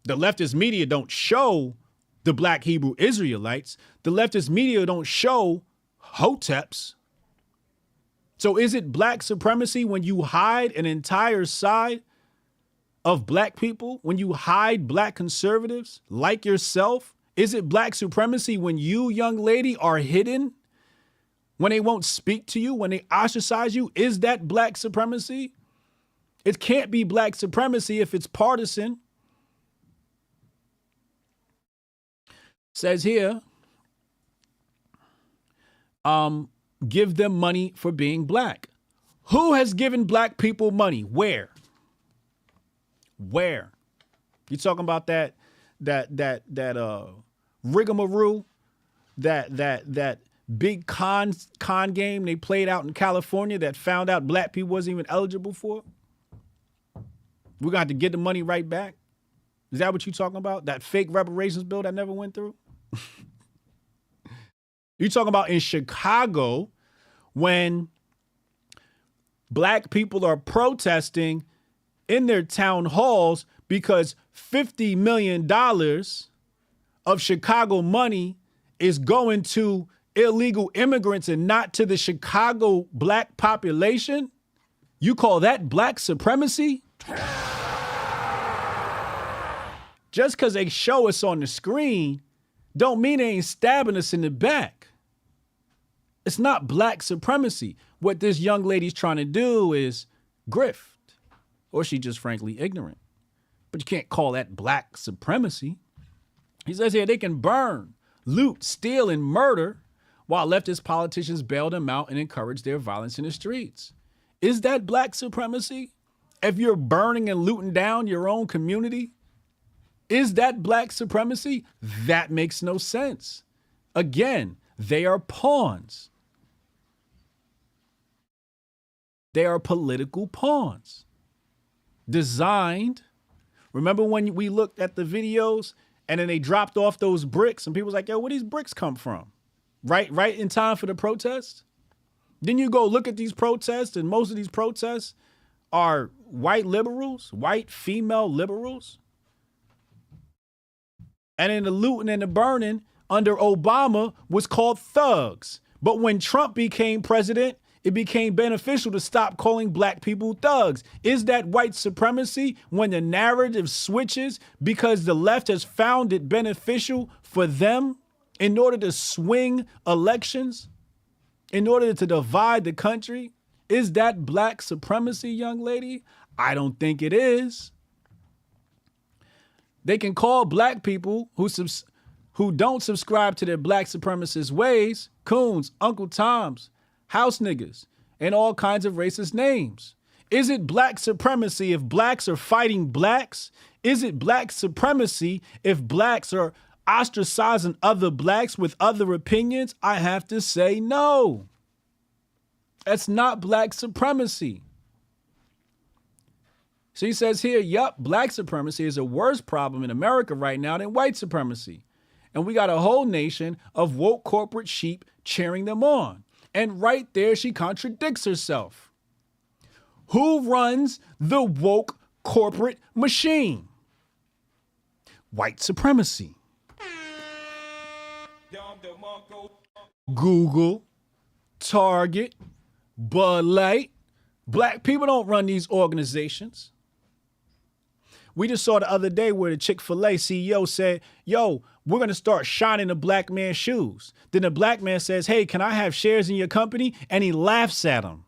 The leftist media don't show the black Hebrew Israelites. The leftist media don't show Hoteps. So is it black supremacy when you hide an entire side of black people? When you hide black conservatives like yourself? Is it black supremacy when you, young lady, are hidden? When they won't speak to you? When they ostracize you? Is that black supremacy? It can't be black supremacy if it's partisan. Says here, give them money for being black. Who has given black people money? Where? Where? You talking about that rigmarole, that big con game they played out in California that found out black people wasn't even eligible for? We're gonna have to get the money right back. Is that what you talking about? That fake reparations bill that never went through? You talking about in Chicago when black people are protesting in their town halls because $50 million of Chicago money is going to illegal immigrants and not to the Chicago black population? You call that black supremacy? Just because they show us on the screen don't mean they ain't stabbing us in the back. It's not black supremacy. What this young lady's trying to do is grift, or she just frankly ignorant. But you can't call that black supremacy. He says here they can burn, loot, steal, and murder while leftist politicians bail them out and encourage their violence in the streets. Is that black supremacy? If you're burning and looting down your own community, is that black supremacy? That makes no sense. Again, they are pawns. They are political pawns. Designed. Remember when we looked at the videos and then they dropped off those bricks and people was like, yo, where these bricks come from? Right in time for the protest? Then you go look at these protests, and most of these protests are white liberals, white female liberals. And then the looting and the burning under Obama was called thugs. But when Trump became president, it became beneficial to stop calling black people thugs. Is that white supremacy when the narrative switches because the left has found it beneficial for them in order to swing elections, in order to divide the country? Is that black supremacy, young lady? I don't think it is. They can call black people who don't subscribe to their black supremacist ways coons, Uncle Toms, house niggas, and all kinds of racist names. Is it black supremacy if blacks are fighting blacks? Is it black supremacy if blacks are ostracizing other blacks with other opinions? I have to say no. That's not black supremacy. So he says here, yup, black supremacy is a worse problem in America right now than white supremacy. And we got a whole nation of woke corporate sheep cheering them on. And right there, she contradicts herself. Who runs the woke corporate machine? White supremacy. Google, Target, Bud Light. Black people don't run these organizations. We just saw the other day where the Chick-fil-A CEO said, yo, we're going to start shining the black man's shoes. Then the black man says, hey, can I have shares in your company? And he laughs at him.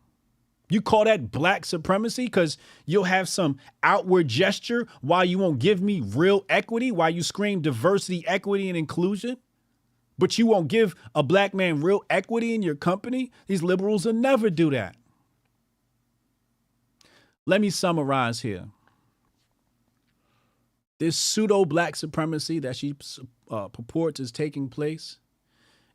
You call that black supremacy because you'll have some outward gesture while you won't give me real equity, while you scream diversity, equity, and inclusion? But you won't give a black man real equity in your company? These liberals will never do that. Let me summarize here. This pseudo-black supremacy that she purports is taking place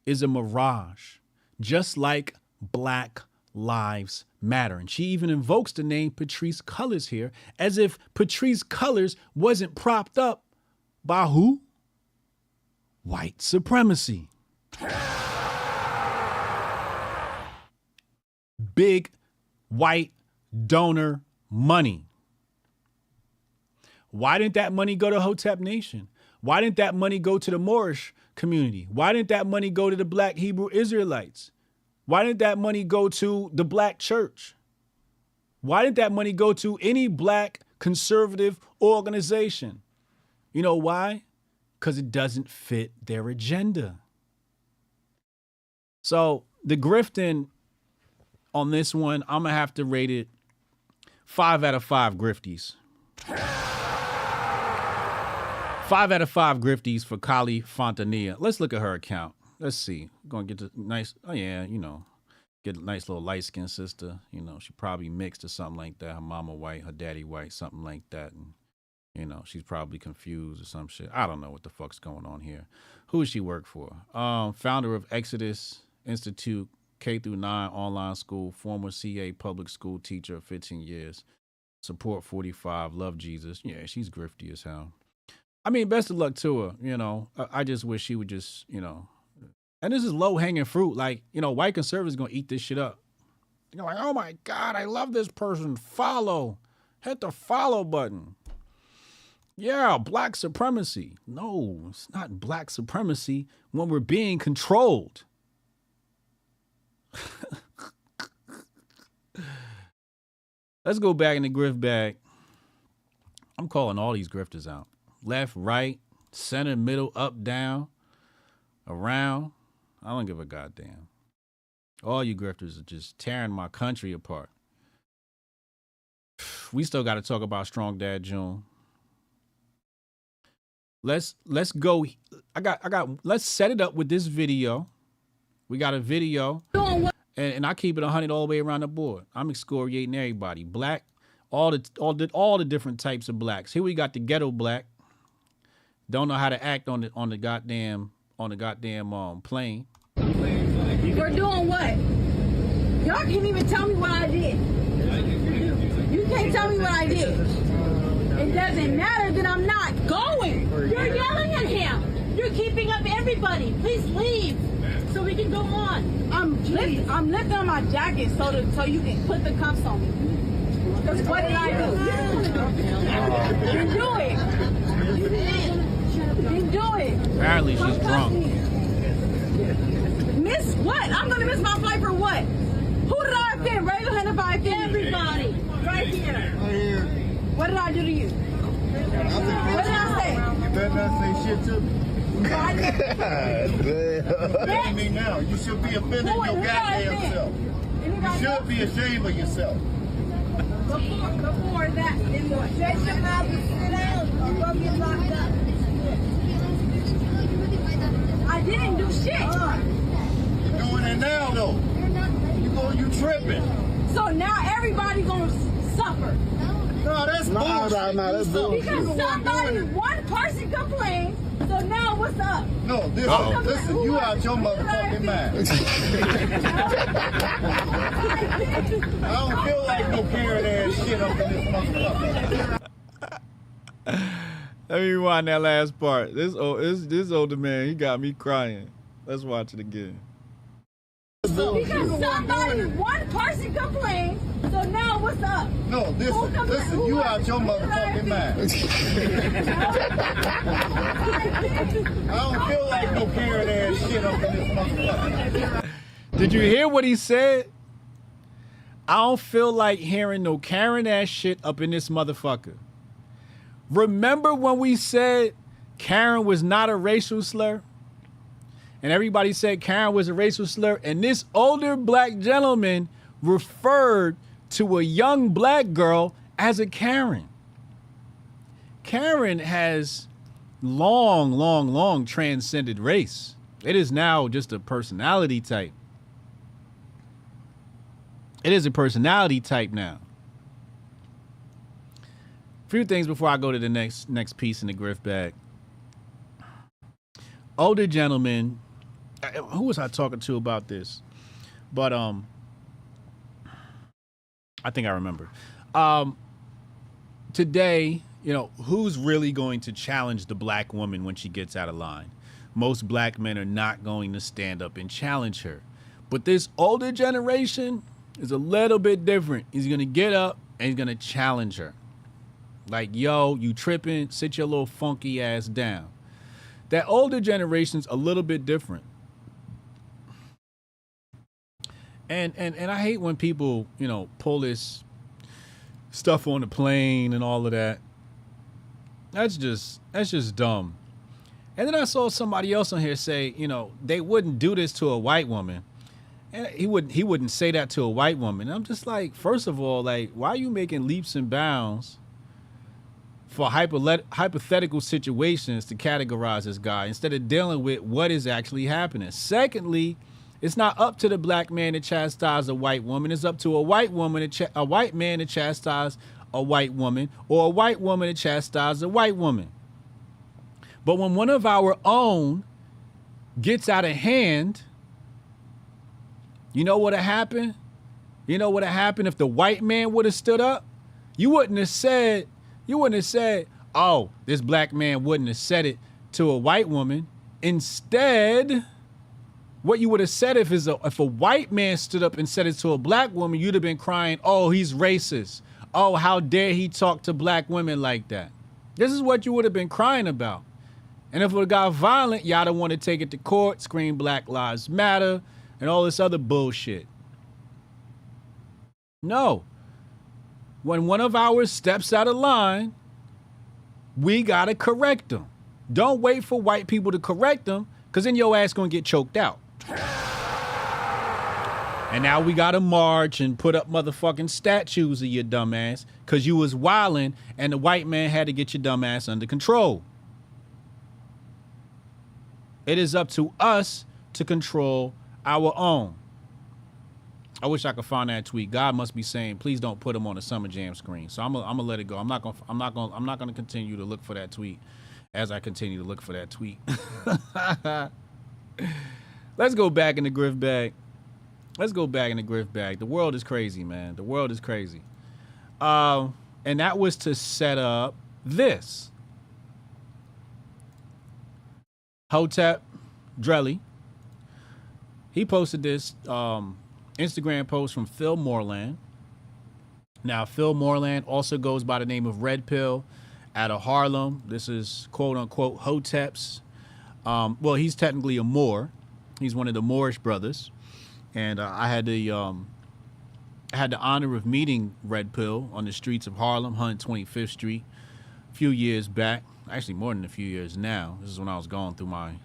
is a mirage just like Black Lives Matter. And she even invokes the name Patrisse Cullors here, as if Patrisse Cullors wasn't propped up by who? White supremacy. Big white donor money. Why didn't that money go to Hotep Nation? Why didn't that money go to the Moorish community? Why didn't that money go to the Black Hebrew Israelites? Why didn't that money go to the Black church? Why didn't that money go to any Black conservative organization? You know why? Because it doesn't fit their agenda. So the grifting on this one, I'm going to have to rate it 5 out of 5 grifties. 5 out of 5 grifties for Kali Fontanilla. Let's look at her account. Let's see. We're going to get the nice, oh yeah, you know, get a nice little light-skinned sister. You know, she probably mixed or something like that. Her mama white, her daddy white, something like that. And, you know, she's probably confused or some shit. I don't know what the fuck's going on here. Who does she work for? Founder of Exodus Institute, K-9 online school, former CA public school teacher, 15 years. Support 45, love Jesus. Yeah, she's grifty as hell. I mean, best of luck to her, you know. I just wish she would just, you know. And this is low-hanging fruit. Like, you know, white conservatives going to eat this shit up. You're like, oh, my God, I love this person. Follow. Hit the follow button. Yeah, Black supremacy. No, it's not Black supremacy when we're being controlled. Let's go back in the grift bag. I'm calling all these grifters out. Left, right, center, middle, up, down, around. I don't give a goddamn. All you grifters are just tearing my country apart. We still got to talk about Strong Dad June. Let's go. Let's set it up with this video. We got a video. And I keep it 100 all the way around the board. I'm excoriating everybody. Black, all the different types of blacks. Here we got the ghetto black. Don't know how to act on the goddamn plane. We're doing what? Y'all can't even tell me what I did. You can't tell me what I did. It doesn't matter that I'm not going. You're yelling at him. You're keeping up everybody. Please leave so we can go on. I'm lifting on my jacket so you can put the cuffs on me. Because what did I do? You do it. You do it. Apparently she's drunk. Miss what? I'm going to miss my flight for what? Who did I offend? Raise your hand if I offend everybody. Right here. What did I do to you? What did I say? You better not say shit to me. Let me now. You should be offended your goddamn self. You should be ashamed of yourself. Before that, then what? Shut your mouth and sit down. You're going to get locked up. I didn't do shit. You're doing it now, though. You tripping. So now everybody going to suffer. No, that's bullshit. No, that's bullshit. Because somebody, one person complained, so now what's up? No, listen, you out your motherfucking mind. I don't feel like no carrot ass shit up in this motherfucker. Let me rewind that last part. This older man, he got me crying. Let's watch it again. Because somebody, one person complained, so now what's up? No, listen, you out your motherfucking mind. I don't feel like no carrot ass shit up in this motherfucker. Did you hear what he said? I don't feel like hearing no Karen ass shit up in this motherfucker. Remember when we said Karen was not a racial slur? And everybody said Karen was a racial slur. And this older black gentleman referred to a young black girl as a Karen. Karen has long transcended race. It is now just a personality type. It is a personality type now. A few things before I go to the next piece in the grift bag. Older gentleman, who was I talking to about this? But I think I remember. Today, you know, who's really going to challenge the black woman when she gets out of line? Most black men are not going to stand up and challenge her. But this older generation is a little bit different. He's going to get up and he's going to challenge her. Like, yo, you tripping, sit your little funky ass down. That older generation's a little bit different. And I hate when people, you know, pull this stuff on the plane and all of that. That's just dumb. And then I saw somebody else on here say, you know, they wouldn't do this to a white woman. And he wouldn't say that to a white woman. And I'm just like, first of all, like, why are you making leaps and bounds for hypothetical situations to categorize this guy instead of dealing with what is actually happening? Secondly, it's not up to the black man to chastise a white woman. It's up to a white woman a white man to chastise a white woman, or a white woman to chastise a white woman. But when one of our own gets out of hand, you know what would have happened? You know what would have happened if the white man would have stood up? You wouldn't have said, oh, this black man wouldn't have said it to a white woman. Instead, what you would have said if a white man stood up and said it to a black woman, you'd have been crying, oh, he's racist. Oh, how dare he talk to black women like that? This is what you would have been crying about. And if it got violent, y'all don't want to take it to court, scream Black Lives Matter, and all this other bullshit. No. When one of ours steps out of line, we got to correct them. Don't wait for white people to correct them, because then your ass going to get choked out. And now we got to march and put up motherfucking statues of your dumb ass because you was wilding and the white man had to get your dumb ass under control. It is up to us to control our own. I wish I could find that tweet. God must be saying, please don't put him on the Summer Jam screen. So I'm gonna let it go. I'm not gonna continue to look for that tweet as I continue to look for that tweet. Let's go back in the Grift bag. The world is crazy, man. The world is crazy. And that was to set up this. Hotep Drelly. He posted this Instagram post from Phil Moreland. Now, Phil Moreland also goes by the name of Red Pill out of Harlem. This is quote unquote Hotep's. Well, he's technically a Moor. He's one of the Moorish brothers. And I had the honor of meeting Red Pill on the streets of Harlem, 125th Street, a few years back. Actually, more than a few years now. This is when I was going through my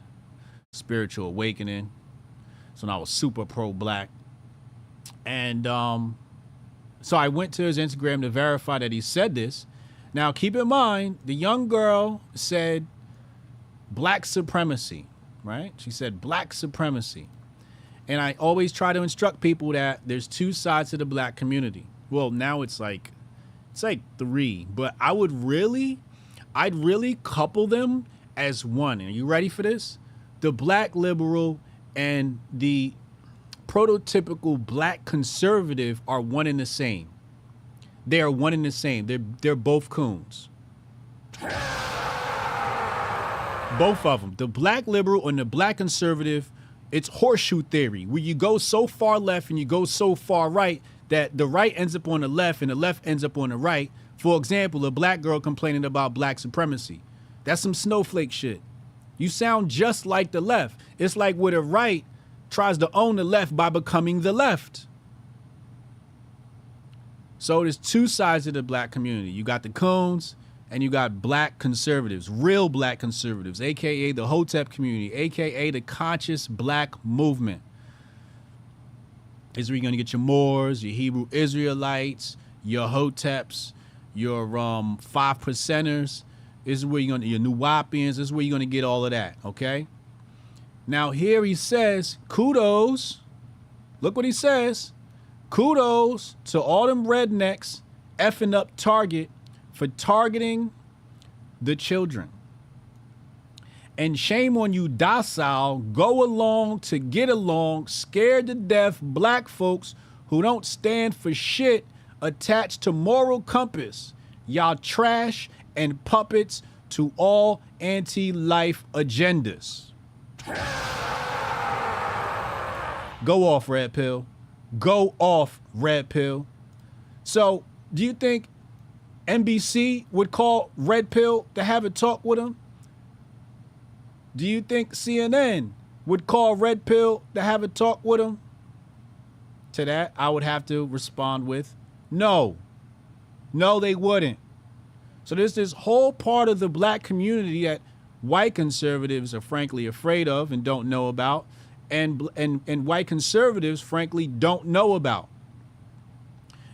spiritual awakening. It's when I was super pro-black. And so I went to his Instagram to verify that he said this. Now, keep in mind, the young girl said black supremacy, right? She said black supremacy. And I always try to instruct people that there's two sides to the black community. Well, now it's like three, but I'd really couple them as one. And are you ready for this? The black liberal and the prototypical black conservative are one and the same. They are one and the same. They're both coons. Both of them. The black liberal and the black conservative, it's horseshoe theory, where you go so far left and you go so far right that the right ends up on the left and the left ends up on the right. For example, a black girl complaining about black supremacy. That's some snowflake shit. You sound just like the left. It's like where the right tries to own the left by becoming the left. So there's two sides of the black community. You got the coons and you got black conservatives, real black conservatives, AKA the Hotep community, AKA the conscious black movement. This is where you're going to get your Moors, your Hebrew Israelites, your Hoteps, your 5%ers. This is where you're going to, your Nuwapians, this is where you're going to get all of that, okay? Now here he says, kudos, look what he says, kudos to all them rednecks effing up Target for targeting the children. And shame on you, docile, go along to get along, scared to death black folks who don't stand for shit attached to moral compass. Y'all trash and puppets to all anti-life agendas. Go off, Red Pill. Go off, Red Pill. So, do you think NBC would call Red Pill to have a talk with him? Do you think CNN would call Red Pill to have a talk with him? To that, I would have to respond with no. No, they wouldn't. So there's this whole part of the black community that white conservatives are frankly afraid of and don't know about, and white conservatives frankly don't know about.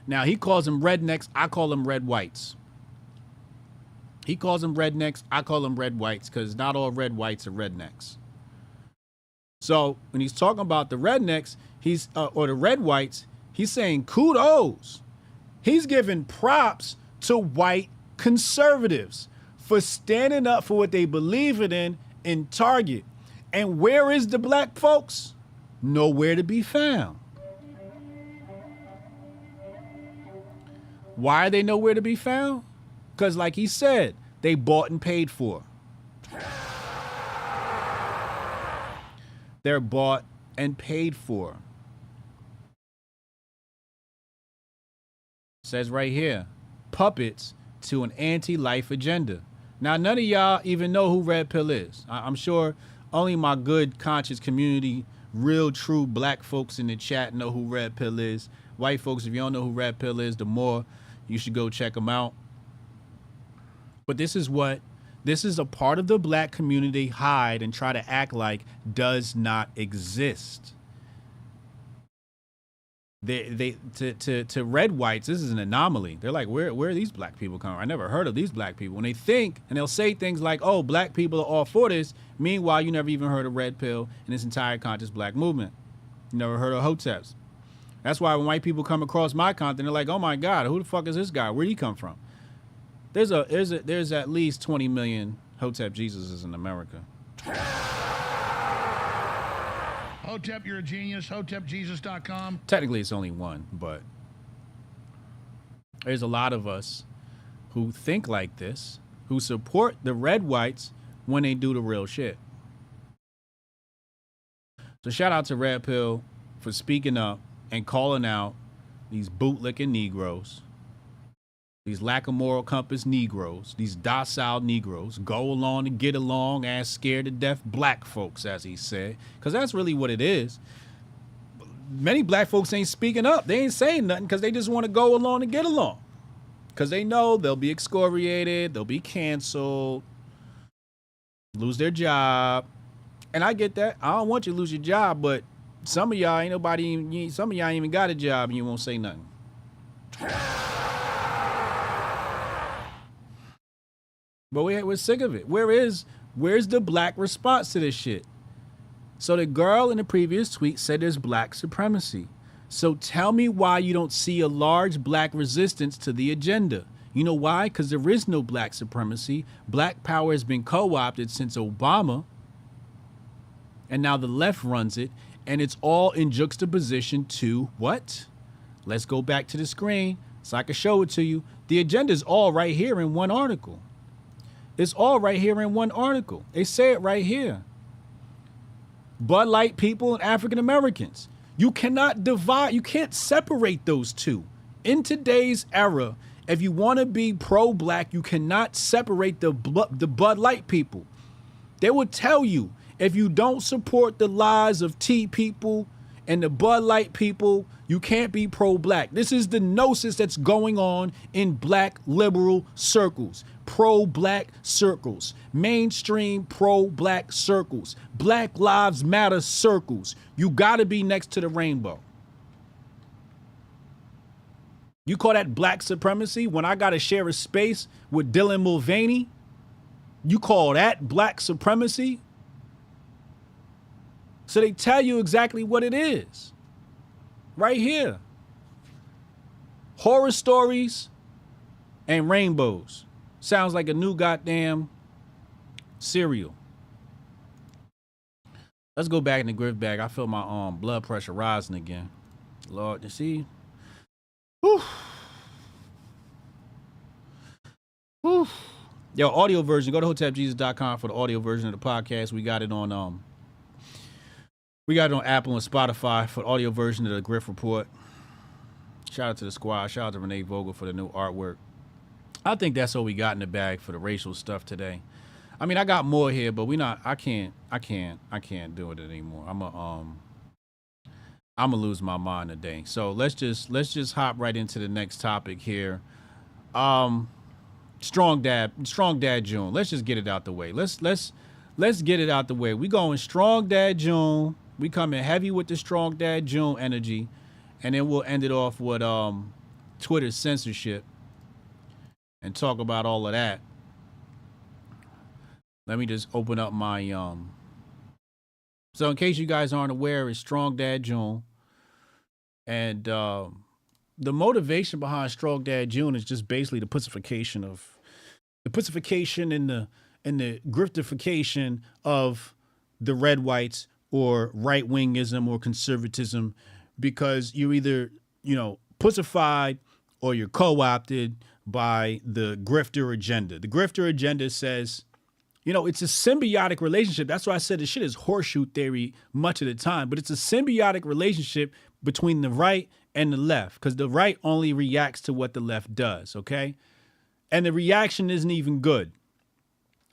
Now, he calls them rednecks, I call them red whites. He calls them rednecks, I call them red whites, because not all red whites are rednecks. So when he's talking about the rednecks, or the red whites, he's saying kudos. He's giving props to white conservatives for standing up for what they believe in Target. And where is the black folks? Nowhere to be found. Why are they nowhere to be found? Because like he said, they bought and paid for. They're bought and paid for. It says right here, puppets to an anti-life agenda. Now, none of y'all even know who Red Pill is. I'm sure only my good conscious community, real true black folks in the chat know who Red Pill is. White folks, if you don't know who Red Pill is, the more you should go check them out. But this is a part of the black community hide and try to act like does not exist. To red whites, this is an anomaly. They're like, where are these black people coming from? I never heard of these black people. When they think, and they'll say things like, oh, black people are all for this. Meanwhile, you never even heard of Red Pill and this entire conscious black movement. You never heard of Hoteps. That's why when white people come across my content, they're like, oh my God, who the fuck is this guy? Where'd he come from? There's at least 20 million Hotep Jesuses in America. Hotep, you're a genius. HotepJesus.com. Technically, it's only one, but there's a lot of us who think like this, who support the red whites when they do the real shit. So shout out to Red Pill for speaking up and calling out these bootlicking Negroes, these lack of moral compass Negroes, these docile Negroes, go along and get along as scared to death black folks, as he said, because that's really what it is. Many black folks ain't speaking up. They ain't saying nothing because they just want to go along and get along, because they know they'll be excoriated, they'll be canceled, lose their job. And I get that. I don't want you to lose your job, but some of y'all some of y'all ain't even got a job and you won't say nothing. But we're sick of it. Where's the black response to this shit? So the girl in the previous tweet said there's black supremacy. So tell me why you don't see a large black resistance to the agenda. You know why? Because there is no black supremacy. Black power has been co-opted since Obama. And now the left runs it. And it's all in juxtaposition to what? Let's go back to the screen so I can show it to you. The agenda is all right here in one article. It's all right here in one article. They say it right here. Bud Light people and African Americans. You cannot divide, you can't separate those two. In today's era, if you want to be pro-black, you cannot separate the Bud Light people. They will tell you, if you don't support the lies of tea people and the Bud Light people, you can't be pro-black. This is the gnosis that's going on in black liberal circles, pro-black circles, mainstream pro-black circles, Black Lives Matter circles. You gotta be next to the rainbow. You call that black supremacy when I gotta share a space with Dylan Mulvaney? You call that black supremacy? So they tell you exactly what it is. Right here. Horror stories and rainbows. Sounds like a new goddamn cereal. Let's go back in the Grift bag. I feel my blood pressure rising again. Lord, you see? Whew. Whew. Yo, audio version. Go to HotepJesus.com for the audio version of the podcast. We got it on Apple and Spotify for the audio version of the Grift Report. Shout out to the squad. Shout out to Renee Vogel for the new artwork. I think that's all we got in the bag for the racial stuff today. I mean, I got more here, but I can't do it anymore. I'm gonna lose my mind today. So let's just hop right into the next topic here. Strong Dad June. Let's just get it out the way. Let's get it out the way. We going Strong Dad June. We coming heavy with the Strong Dad June energy, and then we'll end it off with Twitter's censorship and talk about all of that. Let me just open up my So in case you guys aren't aware, it's Strong Dad June, and the motivation behind Strong Dad June is just basically the pussification and the griftification of the red whites or right wingism or conservatism, because you're either, pussified or you're co-opted by the grifter agenda. The grifter agenda says, it's a symbiotic relationship. That's why I said the shit is horseshoe theory much of the time, but it's a symbiotic relationship between the right and the left, because the right only reacts to what the left does, okay? And the reaction isn't even good.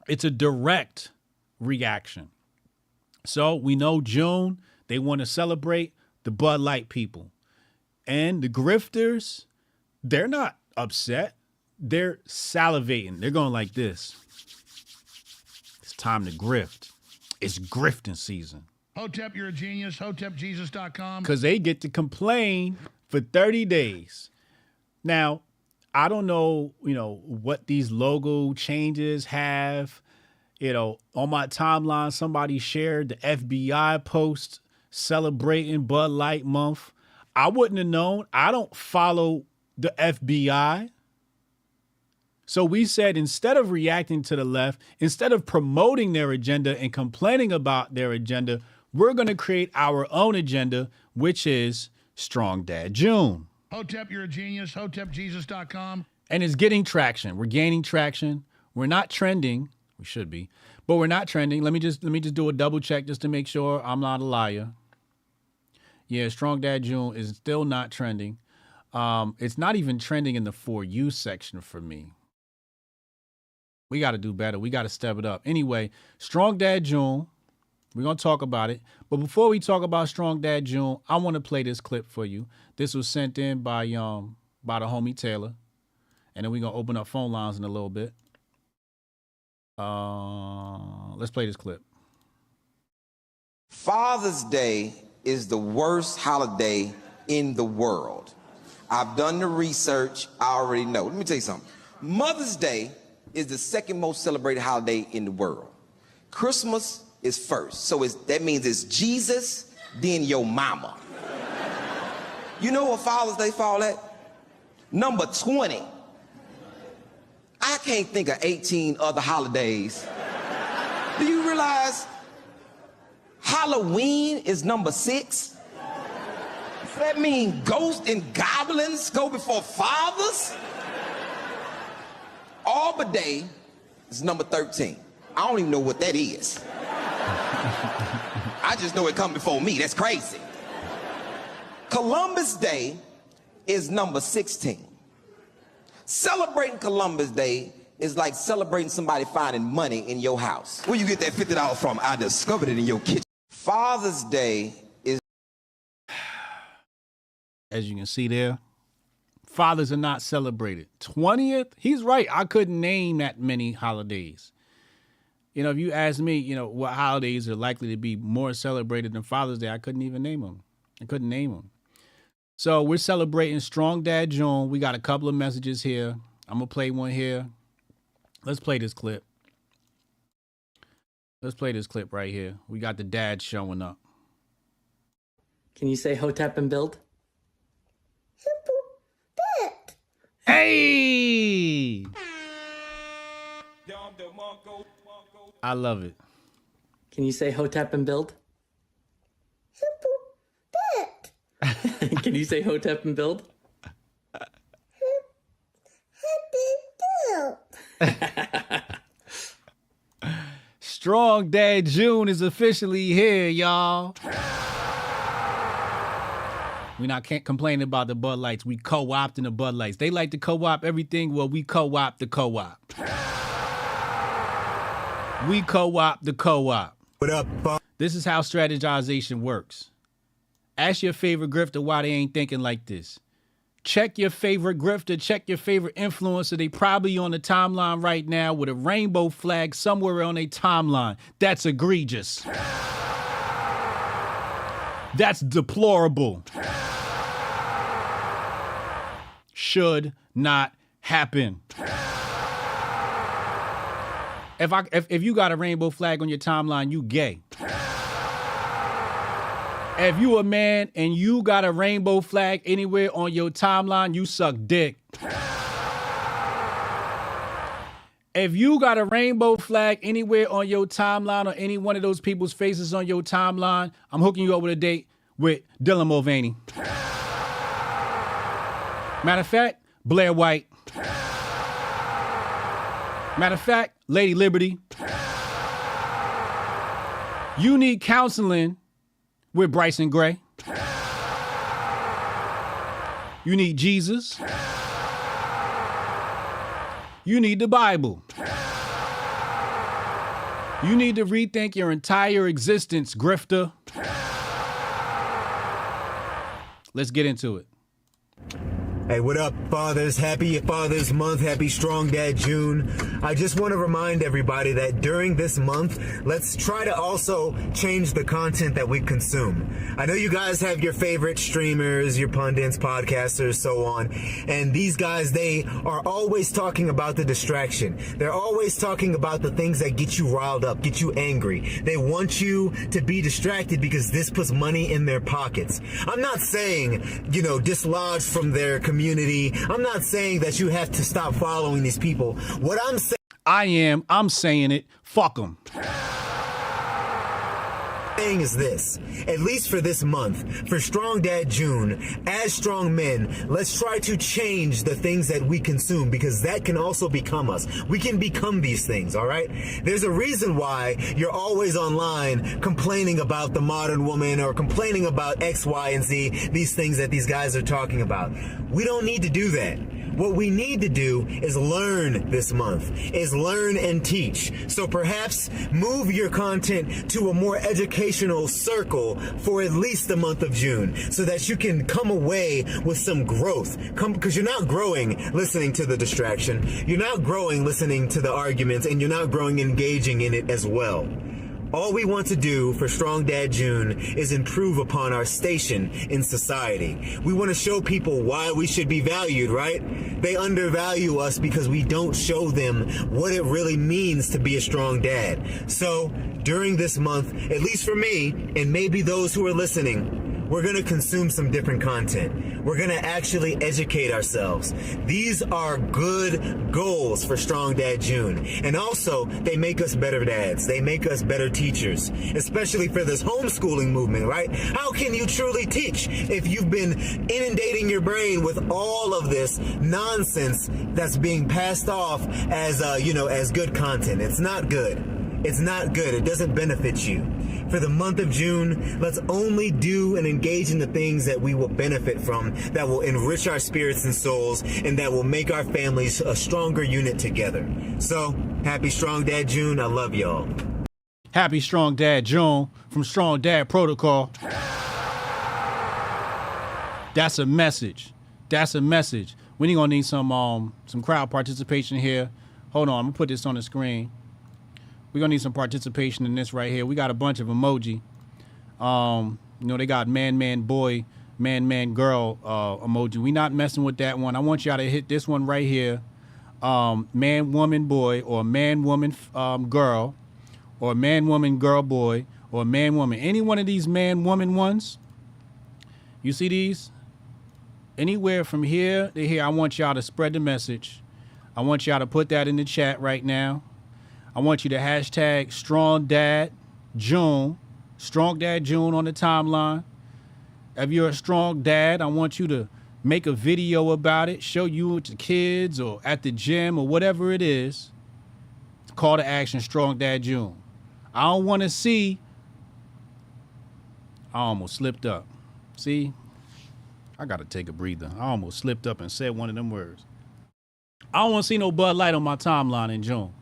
It's a direct reaction. So we know June, they want to celebrate the Bud Light people. And the grifters, they're not upset. They're salivating. They're going like this. It's time to grift. It's grifting season. Hotep, you're a genius. HotepJesus.com. Because they get to complain for 30 days. Now, I don't know, what these logo changes have. On my timeline, somebody shared the FBI post celebrating Bud Light Month. I wouldn't have known. I don't follow the FBI. So we said, instead of reacting to the left, instead of promoting their agenda and complaining about their agenda, we're going to create our own agenda, which is Strong Dad June. Hotep, you're a genius. HotepJesus.com. And it's getting traction. We're gaining traction. We're not trending. We should be, but we're not trending. Let me just do a double check just to make sure I'm not a liar. Yeah, Strong Dad June is still not trending. It's not even trending in the For You section for me. We got to do better. We got to step it up. Anyway, Strong Dad June. We're going to talk about it. But before we talk about Strong Dad June, I want to play this clip for you. This was sent in by the homie Taylor. And then we're going to open up phone lines in a little bit. Let's play this clip. Father's Day is the worst holiday in the world. I've done the research. I already know. Let me tell you something. Mother's Day is the second most celebrated holiday in the world. Christmas is first. So that means it's Jesus, then your mama. You know what Father's Day fall at? Number 20. I can't think of 18 other holidays. Do you realize Halloween is number 6? Does that mean ghosts and goblins go before fathers? Arbor Day is number 13. I don't even know what that is. I just know it come before me. That's crazy. Columbus Day is number 16. Celebrating Columbus Day is like celebrating somebody finding money in your house. Where you get that $50 from? I discovered it in your kitchen. Father's Day is... As you can see there, fathers are not celebrated. 20th? He's right. I couldn't name that many holidays. If you ask me, what holidays are likely to be more celebrated than Father's Day, I couldn't even name them. I couldn't name them. So we're celebrating Strong Dad June. We got a couple of messages here. I'm going to play one here. Let's play this clip. Let's play this clip right here. We got the dad showing up. Can you say Hotep and build? Hey! I love it. Can you say Hotep and build? Can you say Hotep and build? Strong Dad June is officially here, y'all. We not can't complain about the Bud Lights. We co-opting the Bud Lights. They like to co-op everything. Well, we co-op the co-op. We co-op the co-op. What up, Bob? This is how strategization works. Ask your favorite grifter why they ain't thinking like this. Check your favorite grifter, check your favorite influencer. They probably on the timeline right now with a rainbow flag somewhere on their timeline. That's egregious. That's deplorable. Should not happen. If you got a rainbow flag on your timeline, you gay. If you a man and you got a rainbow flag anywhere on your timeline, you suck dick. If you got a rainbow flag anywhere on your timeline or any one of those people's faces on your timeline, I'm hooking you up with a date with Dylan Mulvaney. Matter of fact, Blair White. Matter of fact, Lady Liberty. You need counseling with Bryson Gray. You need Jesus. You need the Bible. You need to rethink your entire existence, grifter. Let's get into it. Hey, what up, fathers? Happy Father's Month. Happy Strong Dad June. I just want to remind everybody that during this month, let's try to also change the content that we consume. I know you guys have your favorite streamers, your pundits, podcasters, so on. And these guys, they are always talking about the distraction. They're always talking about the things that get you riled up, get you angry. They want you to be distracted because this puts money in their pockets. I'm not saying, dislodge from their community. I'm not saying that you have to stop following these people. What I'm saying... I'm saying it. Fuck them. Saying is this, at least for this month, for Strong Dad June, as strong men, let's try to change the things that we consume because that can also become us. We can become these things, all right? There's a reason why you're always online complaining about the modern woman or complaining about X, Y, and Z, these things that these guys are talking about. We don't need to do that. What we need to do is learn this month, is learn and teach. So perhaps move your content to a more educational circle for at least the month of June so that you can come away with some growth. Because you're not growing listening to the distraction. You're not growing listening to the arguments, and you're not growing engaging in it as well. All we want to do for Strong Dad June is improve upon our station in society. We want to show people why we should be valued, right? They undervalue us because we don't show them what it really means to be a strong dad. So during this month, at least for me, and maybe those who are listening, we're going to consume some different content. We're going to actually educate ourselves. These are good goals for Strong Dad June. And also, they make us better dads. They make us better teachers, especially for this homeschooling movement, right? How can you truly teach if you've been inundating your brain with all of this nonsense that's being passed off as, as good content? It's not good. It's not good. It doesn't benefit you. For the month of June, let's only do and engage in the things that we will benefit from, that will enrich our spirits and souls, and that will make our families a stronger unit together. So, happy Strong Dad June. I love y'all. Happy Strong Dad June from Strong Dad Protocol. That's a message. That's a message. We ain't gonna need some crowd participation here. Hold on, I'm gonna put this on the screen. We're going to need some participation in this right here. We got a bunch of emoji. They got man, boy, man, girl emoji. We not messing with that one. I want y'all to hit this one right here. Man, woman, boy, or man, woman, girl, or man, woman, girl, boy, or man, woman. Any one of these man, woman ones. You see these? Anywhere from here to here, I want y'all to spread the message. I want y'all to put that in the chat right now. I want you to hashtag Strong Dad June on the timeline. If you're a strong dad, I want you to make a video about it, show you with your kids or at the gym or whatever it is. Call to action, Strong Dad June. I don't want to see. I almost slipped up. See, I got to take a breather. I almost slipped up and said one of them words. I don't want to see no Bud Light on my timeline in June.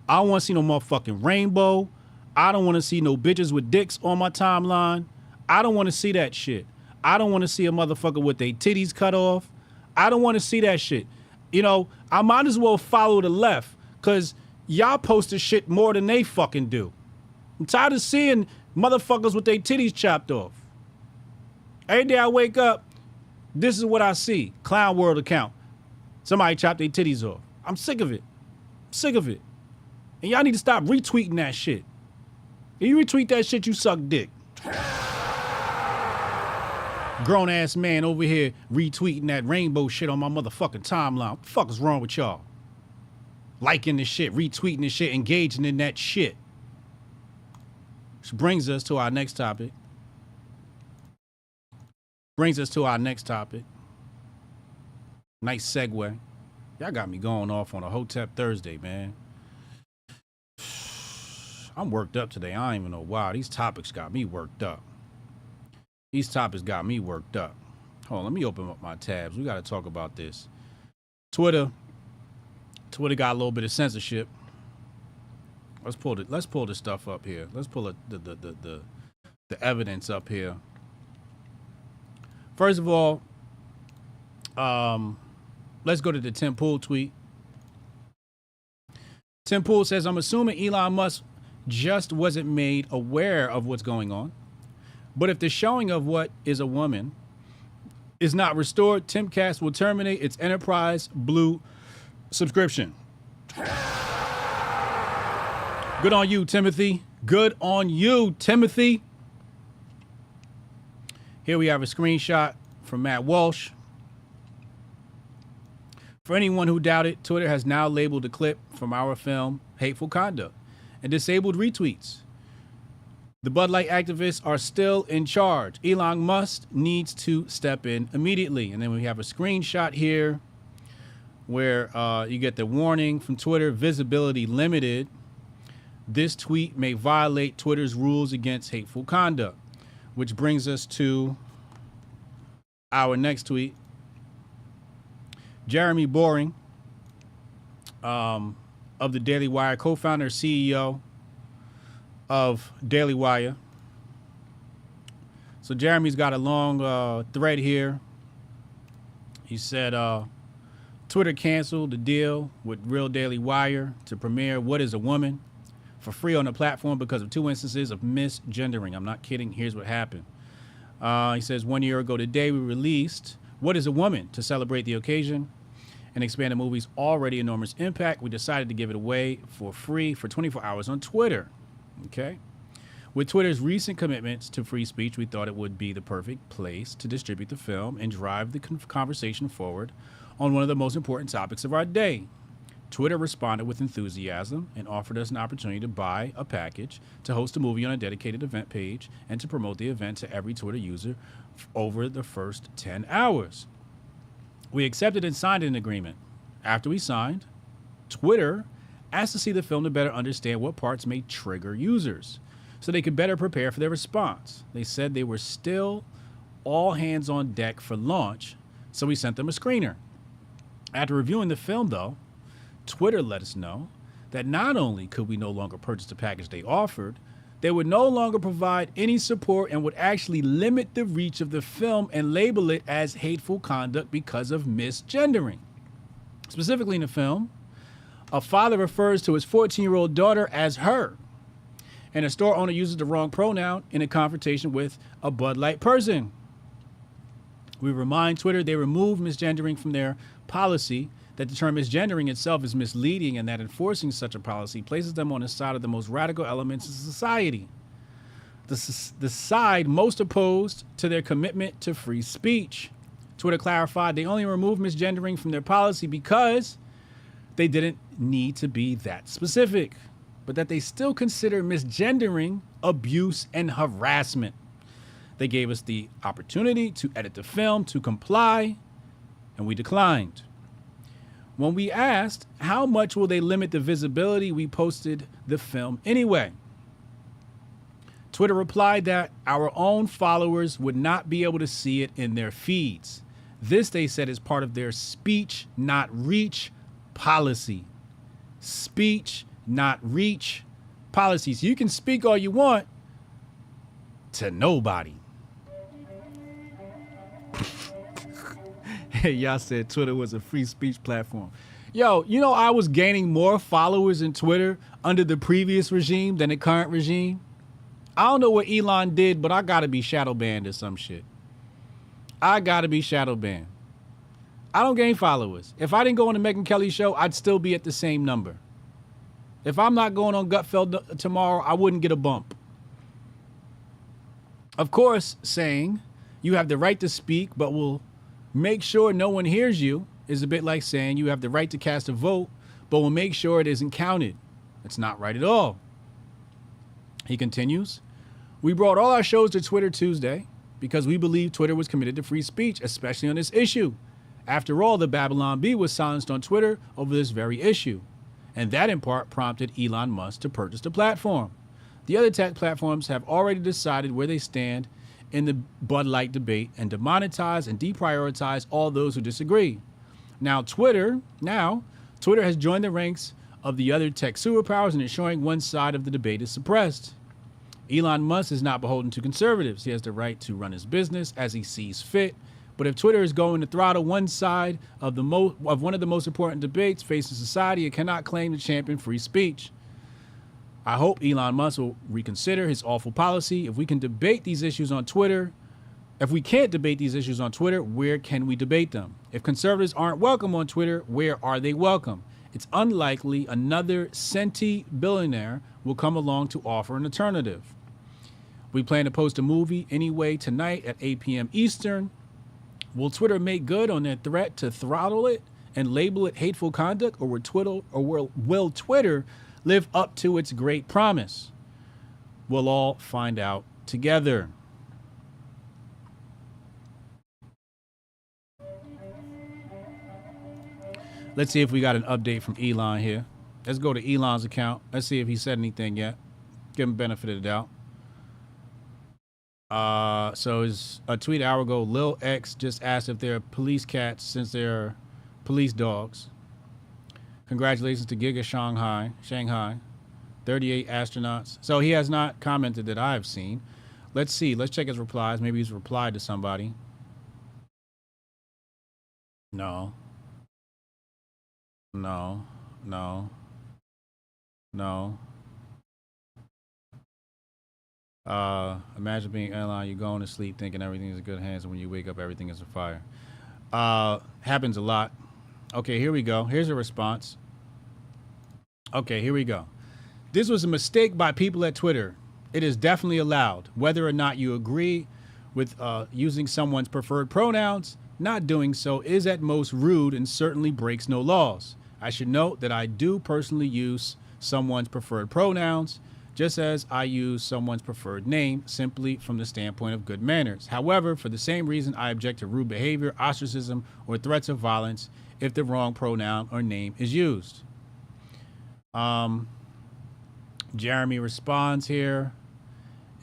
I don't want to see no motherfucking rainbow. I don't want to see no bitches with dicks on my timeline. I don't want to see that shit. I don't want to see a motherfucker with their titties cut off. I don't want to see that shit. You know, I might as well follow the left because y'all post the shit more than they fucking do. I'm tired of seeing motherfuckers with their titties chopped off. Every day I wake up, this is what I see. Clown World account. Somebody chopped their titties off. I'm sick of it. Sick of it. And y'all need to stop retweeting that shit. If you retweet that shit, you suck dick. Grown ass man over here retweeting that rainbow shit on my motherfucking timeline. What the fuck is wrong with y'all? Liking this shit, retweeting this shit, engaging in that shit. Which brings us to our next topic. Nice segue. Y'all got me going off on a Hotep Thursday, man. I'm worked up today. I don't even know why. These topics got me worked up. Hold on, let me open up my tabs. We got to talk about this. Twitter got a little bit of censorship. Let's pull the stuff up here. Let's pull the evidence up here. First of all, let's go to the Tim Pool tweet. Tim Pool says, I'm assuming Elon Musk just wasn't made aware of what's going on. But if the showing of what is a woman is not restored, Timcast will terminate its Enterprise Blue subscription. Good on you, Timothy. Good on you, Timothy. Here we have a screenshot from Matt Walsh. For anyone who doubted, Twitter has now labeled the clip from our film hateful conduct and disabled retweets. The Bud Light activists are still in charge. Elon Musk needs to step in immediately. And then we have a screenshot here where you get the warning from Twitter, visibility limited. This tweet may violate Twitter's rules against hateful conduct, which brings us to our next tweet. Jeremy Boring of the Daily Wire, co-founder, CEO of Daily Wire. So Jeremy's got a long thread here. He said Twitter canceled the deal with Real Daily Wire to premiere What is a Woman for free on the platform because of 2 instances of misgendering. I'm not kidding. Here's what happened. He says 1 year ago today we released What is a Woman to celebrate the occasion and expand the movie's already enormous impact. We decided to give it away for free for 24 hours on Twitter. Okay. With Twitter's recent commitments to free speech, we thought it would be the perfect place to distribute the film and drive the conversation forward on one of the most important topics of our day. Twitter responded with enthusiasm and offered us an opportunity to buy a package to host a movie on a dedicated event page and to promote the event to every Twitter user over the first 10 hours. We accepted and signed an agreement. After we signed, Twitter asked to see the film to better understand what parts may trigger users so they could better prepare for their response. They said they were still all hands on deck for launch, so we sent them a screener. After reviewing the film, though, Twitter let us know that not only could we no longer purchase the package they offered, they would no longer provide any support and would actually limit the reach of the film and label it as hateful conduct because of misgendering. Specifically in the film, a father refers to his 14-year-old daughter as her, and a store owner uses the wrong pronoun in a confrontation with a Bud Light person. We remind Twitter they removed misgendering from their policy, that the term misgendering itself is misleading and that enforcing such a policy places them on the side of the most radical elements of society, the side most opposed to their commitment to free speech. Twitter clarified they only removed misgendering from their policy because they didn't need to be that specific, but that they still consider misgendering abuse and harassment. They gave us the opportunity to edit the film to comply, and we declined. When we asked how much will they limit the visibility, we posted the film anyway. Twitter replied that our own followers would not be able to see it in their feeds. This, they said, is part of their speech, not reach policy. Speech, not reach policy. So you can speak all you want to nobody. Hey, y'all said Twitter was a free speech platform. Yo, you know I was gaining more followers in Twitter under the previous regime than the current regime? I don't know what Elon did, but I gotta be shadow banned or some shit. I gotta be shadow banned. I don't gain followers. If I didn't go on the Megyn Kelly show, I'd still be at the same number. If I'm not going on Gutfeld tomorrow, I wouldn't get a bump. Of course, saying you have the right to speak, but will make sure no one hears you is a bit like saying you have the right to cast a vote, but will make sure it isn't counted. It's not right at all. He continues, we brought all our shows to Twitter Tuesday because we believe Twitter was committed to free speech, especially on this issue. After all, the Babylon Bee was silenced on Twitter over this very issue. And that in part prompted Elon Musk to purchase the platform. The other tech platforms have already decided where they stand in the Bud Light debate and demonetize and deprioritize all those who disagree. Now Twitter has joined the ranks of the other tech superpowers and ensuring one side of the debate is suppressed. Elon Musk is not beholden to conservatives. He has the right to run his business as he sees fit. But if Twitter is going to throttle one side of one of the most important debates facing society, it cannot claim to champion free speech. I hope Elon Musk will reconsider his awful policy. If we can't debate these issues on Twitter, where can we debate them? If conservatives aren't welcome on Twitter, where are they welcome? It's unlikely another centi-billionaire will come along to offer an alternative. We plan to post a movie anyway tonight at 8 p.m. Eastern. Will Twitter make good on their threat to throttle it and label it hateful conduct, or will Twitter live up to its great promise? We'll all find out together. Let's see if we got an update from Elon here. Let's go to Elon's account. Let's see if he said anything yet. Give him benefit of the doubt. So is a tweet an hour ago, Lil X just asked if they're police cats since they're police dogs. Congratulations to Giga Shanghai. 38 astronauts. So he has not commented that I've seen. Let's see. Let's check his replies. Maybe he's replied to somebody. No. Imagine being airline, you're going to sleep thinking everything is in good hands, and when you wake up, everything is a fire. Happens a lot. Okay, here we go. Here's a response. Okay, here we go. This was a mistake by people at Twitter. It is definitely allowed. Whether or not you agree with using someone's preferred pronouns, not doing so is at most rude and certainly breaks no laws. I should note that I do personally use someone's preferred pronouns, just as I use someone's preferred name, simply from the standpoint of good manners. However, for the same reason, I object to rude behavior, ostracism, or threats of violence if the wrong pronoun or name is used. Jeremy responds here,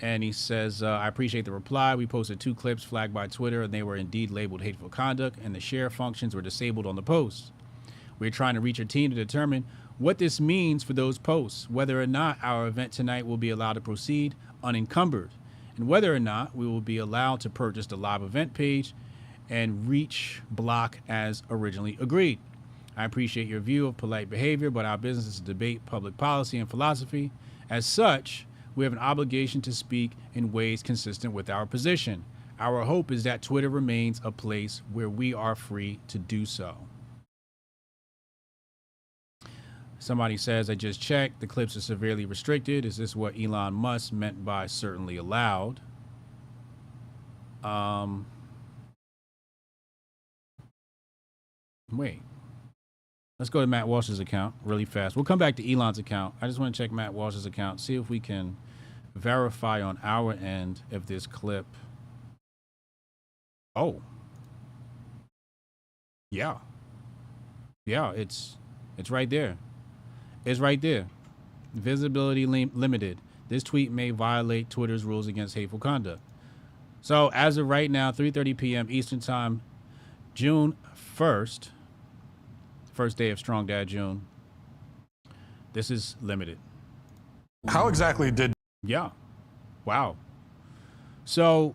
and he says, I appreciate the reply. We posted 2 clips flagged by Twitter, and they were indeed labeled hateful conduct, and the share functions were disabled on the post. We're trying to reach your team to determine what this means for those posts, whether or not our event tonight will be allowed to proceed unencumbered, and whether or not we will be allowed to purchase the live event page and reach block as originally agreed. I appreciate your view of polite behavior, but our business is to debate public policy and philosophy. As such, we have an obligation to speak in ways consistent with our position. Our hope is that Twitter remains a place where we are free to do so. Somebody says, I just checked. The clips are severely restricted. Is this what Elon Musk meant by certainly allowed? Wait. Let's go to Matt Walsh's account really fast. We'll come back to Elon's account. I just want to check Matt Walsh's account, see if we can verify on our end if this clip Oh. Yeah. Yeah, it's right there. It's right there. Visibility limited. This tweet may violate Twitter's rules against hateful conduct. So as of right now, 3:30 p.m. Eastern Time, June 1st, first day of Strong Dad June. This is limited. How exactly did... Yeah. Wow. So,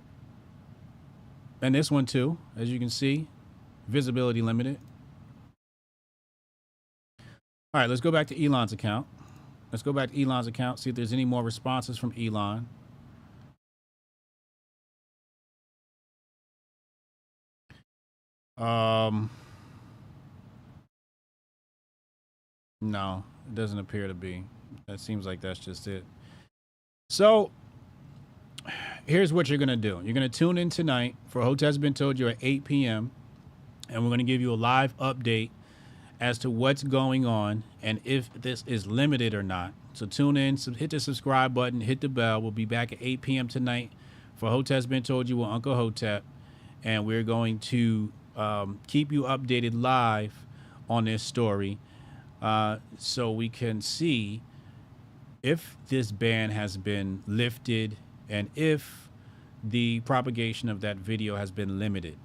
and this one too, as you can see, visibility limited. All right, let's go back to Elon's account. Let's go back to Elon's account, see if there's any more responses from Elon. No, it doesn't appear to be. That seems like that's just it. So here's what you're going to do. You're going to tune in tonight for Hotep's Been Told You at 8 p.m. And we're going to give you a live update as to what's going on and if this is limited or not. So tune in, hit the subscribe button, hit the bell. We'll be back at 8 p.m. tonight for Hotep's Been Told You with Uncle Hotep. And we're going to keep you updated live on this story so we can see if this ban has been lifted and if the propagation of that video has been limited.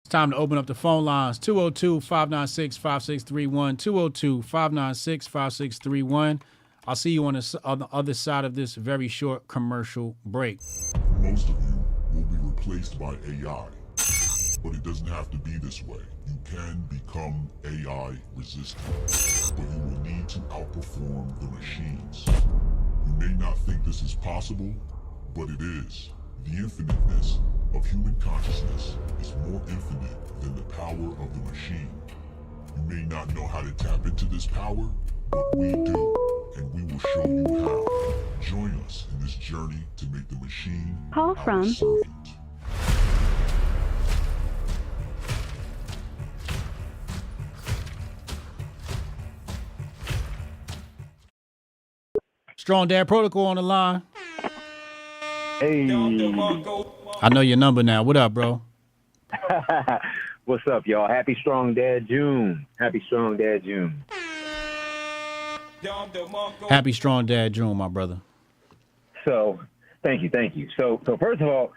It's time to open up the phone lines. 202-596-5631. 202-596-5631. I'll see you on the other side of this very short commercial break. Most of you will be replaced by AI, but it doesn't have to be this way. You can become AI resistant, but you will need to outperform the machines. You may not think this is possible, but it is. The infiniteness of human consciousness is more infinite than the power of the machine. You may not know how to tap into this power, but we do, and we will show you how. Join us in this journey to make the machine our servant. Strong Dad Protocol on the line. Hey. I know your number now. What up, bro? What's up, y'all? Happy Strong Dad June. Happy Strong Dad June. Happy Strong Dad June, my brother. So, thank you. So first of all,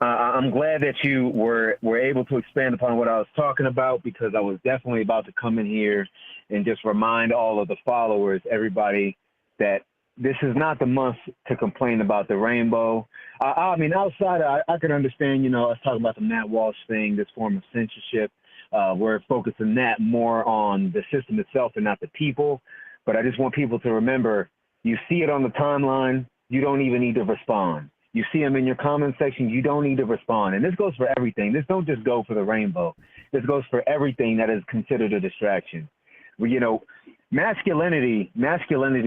I'm glad that you were able to expand upon what I was talking about, because I was definitely about to come in here and just remind all of the followers, everybody, that this is not the month to complain about the rainbow. I mean, outside, I could understand, us talking about the Matt Walsh thing, this form of censorship. We're focusing that more on the system itself and not the people. But I just want people to remember, you see it on the timeline, you don't even need to respond. You see them in your comment section, you don't need to respond. And this goes for everything. This don't just go for the rainbow. This goes for everything that is considered a distraction. Masculinity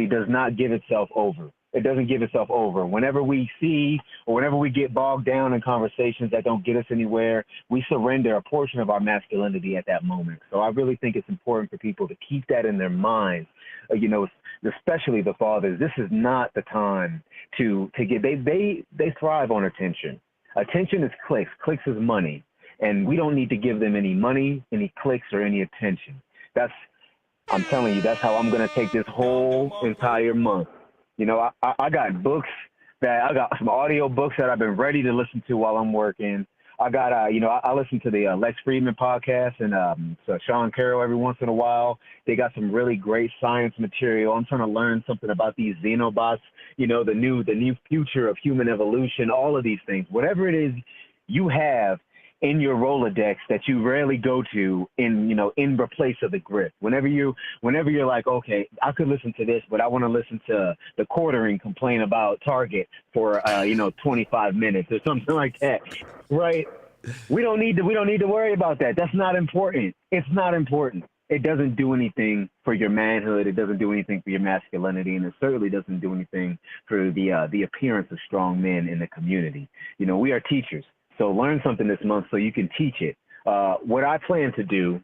does not give itself over. It doesn't give itself over. Whenever we see or whenever we get bogged down in conversations that don't get us anywhere, we surrender a portion of our masculinity at that moment. So I really think it's important for people to keep that in their minds. Especially the fathers. This is not the time to get. They thrive on attention. Attention is clicks. Clicks is money, and we don't need to give them any money, any clicks, or any attention. I'm telling you, that's how I'm going to take this whole entire month. I got books I got some audio books that I've been ready to listen to while I'm working. I got, I listen to the Lex Friedman podcast and Sean Carroll every once in a while. They got some really great science material. I'm trying to learn something about these xenobots, the new future of human evolution, all of these things. Whatever it is you have in your Rolodex that you rarely go to in replace of the Grift. Whenever you're like, okay, I could listen to this, but I want to listen to the Quartering complain about Target for 25 minutes or something like that, right? We don't need to worry about that. That's not important. It's not important. It doesn't do anything for your manhood. It doesn't do anything for your masculinity, and it certainly doesn't do anything for the appearance of strong men in the community. We are teachers. So learn something this month so you can teach it. What I plan to do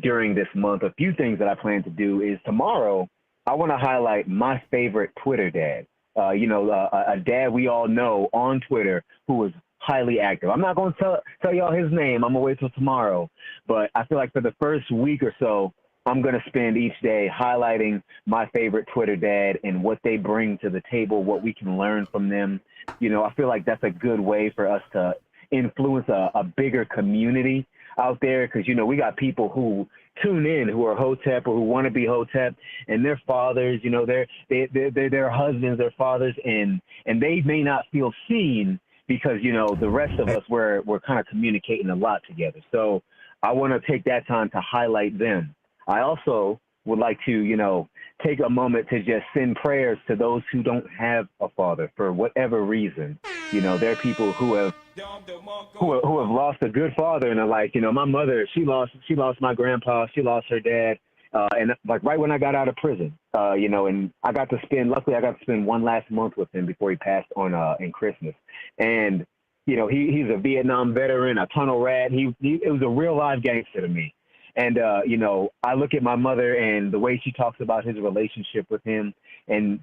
during this month, a few things that I plan to do is tomorrow, I want to highlight my favorite Twitter dad. A dad we all know on Twitter who was highly active. I'm not going to tell y'all his name. I'm going to wait till tomorrow. But I feel like for the first week or so, I'm going to spend each day highlighting my favorite Twitter dad and what they bring to the table, what we can learn from them. You know, I feel like that's a good way for us to influence a bigger community out there, because, you know, we got people who tune in who are Hotep or who want to be Hotep, and their fathers, you know, they're their husbands, their fathers, and they may not feel seen because, you know, the rest of us, we're kind of communicating a lot together. So I want to take that time to highlight them. I also would like to, you know, take a moment to just send prayers to those who don't have a father for whatever reason. You know, there are people who have lost a good father in their life. You know, my mother, she lost my grandpa, she lost her dad, and like right when I got out of prison, you know, and luckily I got to spend one last month with him before he passed on in Christmas. And, you know, he's a Vietnam veteran, a tunnel rat. It was a real live gangster to me. And, you know, I look at my mother and the way she talks about his relationship with him, and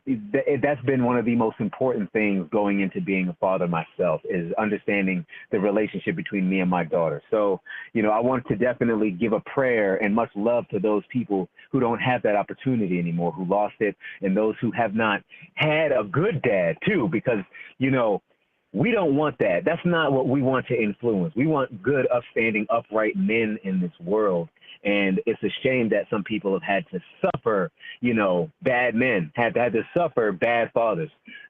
that's been one of the most important things going into being a father myself, is understanding the relationship between me and my daughter. So, you know, I want to definitely give a prayer and much love to those people who don't have that opportunity anymore, who lost it, and those who have not had a good dad, too, because, you know, we don't want that. That's not what we want to influence. We want good, upstanding, upright men in this world. And it's a shame that some people have had to suffer, you know, bad men, had to suffer bad fathers.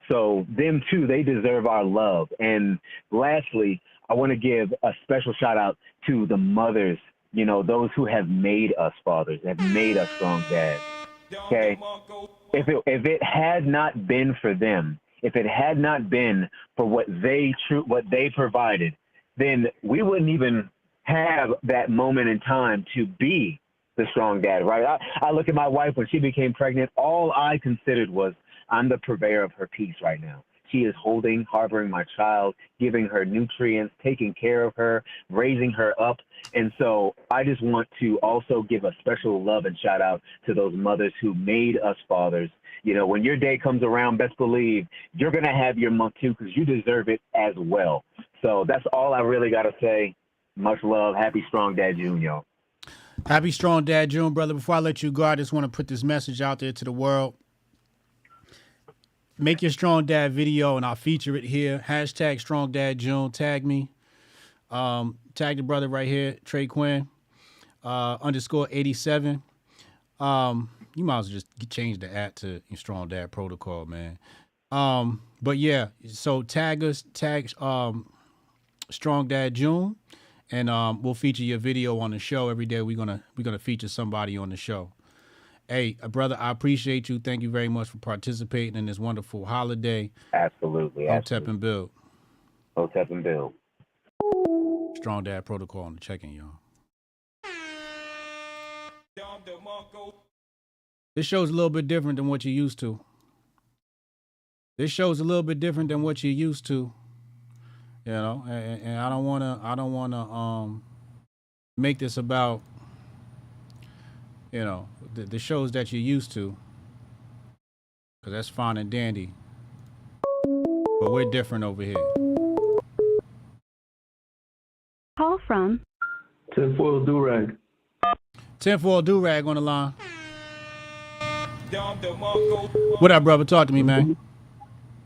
So them too, they deserve our love. And lastly, I want to give a special shout out to the mothers, you know, those who have made us fathers, have made us strong dads. Okay. If it had not been for them, if it had not been for what they provided, then we wouldn't even have that moment in time to be the strong dad, right? I look at my wife when she became pregnant. All I considered was, I'm the purveyor of her peace right now. She is harboring my child, giving her nutrients, taking care of her, raising her up. And so I just want to also give a special love and shout out to those mothers who made us fathers. You know, when your day comes around, best believe you're going to have your month too, because you deserve it as well. So that's all I really got to say. Much love. Happy Strong Dad June, y'all. Happy Strong Dad June, brother. Before I let you go, I just want to put this message out there to the world. Make your Strong Dad video, and I'll feature it here. Hashtag Strong Dad June. Tag me. Tag the brother right here, Trey Quinn, _87. You might as well just change the @ to Strong Dad Protocol, man. But yeah, so tag us, Strong Dad June, and we'll feature your video on the show every day. We're gonna feature somebody on the show. Hey, brother, I appreciate you. Thank you very much for participating in this wonderful holiday. Absolutely. Hotep and Build. Hotep and Build. Strong Dad Protocol on the check-in, y'all. This show's a little bit different than what you're used to. You know, and I don't wanna make this about, you know, the shows that you're used to, because that's fine and dandy. But we're different over here. Call from Tinfoil Durag. Tinfoil Durag on the line. What up, brother? Talk to me, man.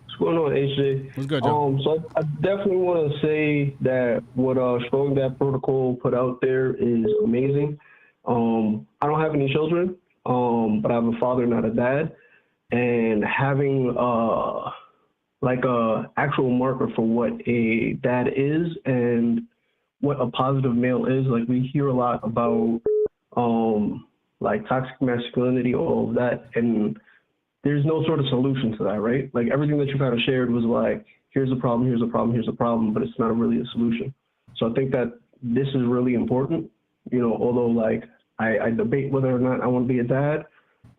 What's going on, AJ? What's good, Joe? So I definitely want to say that what Strong Dad Protocol put out there is amazing. I don't have any children, but I have a father, not a dad, and having like a actual marker for what a dad is and what a positive male is. Like, we hear a lot about like toxic masculinity, all of that, and there's no sort of solution to that, right? Like, everything that you kind of shared was like, here's a problem, here's a problem, here's a problem, but it's not really a solution. So I think that this is really important, you know, although like I debate whether or not I want to be a dad.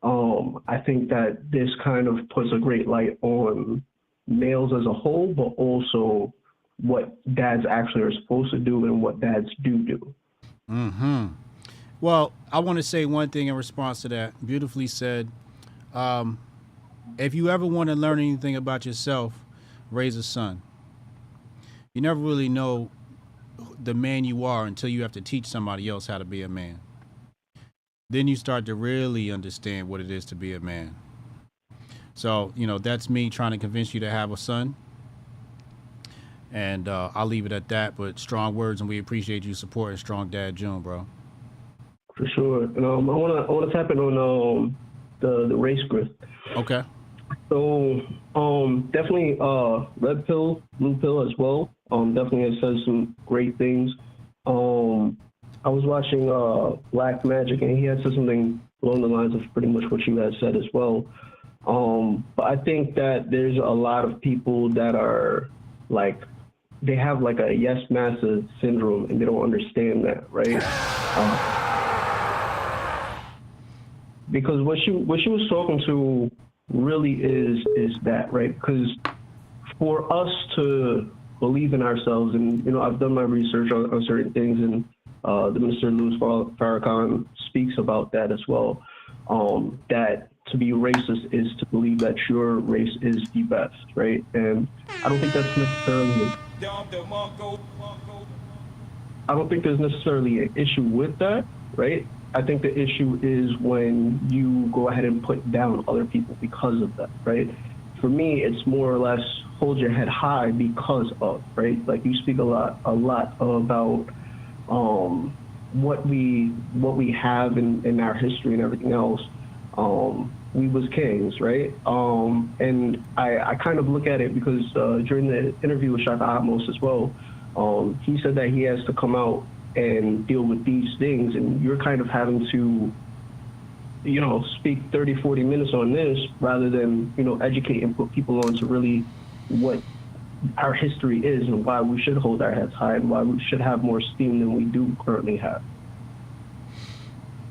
I think that this kind of puts a great light on males as a whole, but also what dads actually are supposed to do and what dads do. Mm-hmm. Well, I want to say one thing in response to that. Beautifully said. If you ever want to learn anything about yourself, raise a son. You never really know the man you are until you have to teach somebody else how to be a man. Then you start to really understand what it is to be a man. So, you know, that's me trying to convince you to have a son. And I'll leave it at that. But strong words, and we appreciate you supporting Strong Dad June, bro. For sure. And I wanna tap in on the race grift. Okay. So definitely red pill, blue pill as well. Definitely it says some great things. I was watching Black Magic, and he had said something along the lines of pretty much what you had said as well. But I think that there's a lot of people that are like, they have like a yes massa syndrome, and they don't understand that, right? Because what she was talking to really is that, right? Because for us to believe in ourselves, and you know, I've done my research on certain things, and the Minister Louis Farrakhan speaks about that as well. That to be racist is to believe that your race is the best, right? And I don't think that's necessarily. I don't think there's necessarily an issue with that, right? I think the issue is when you go ahead and put down other people because of that, right? For me, it's more or less hold your head high because of, right? Like you speak a lot about what we have in our history and everything else. We was kings, right? And I kind of look at it because during the interview with Shaka Atmos as well, he said that he has to come out and deal with these things, and you're kind of having to, you know, speak 30, 40 minutes on this rather than, you know, educate and put people on to really what our history is and why we should hold our heads high and why we should have more steam than we do currently have.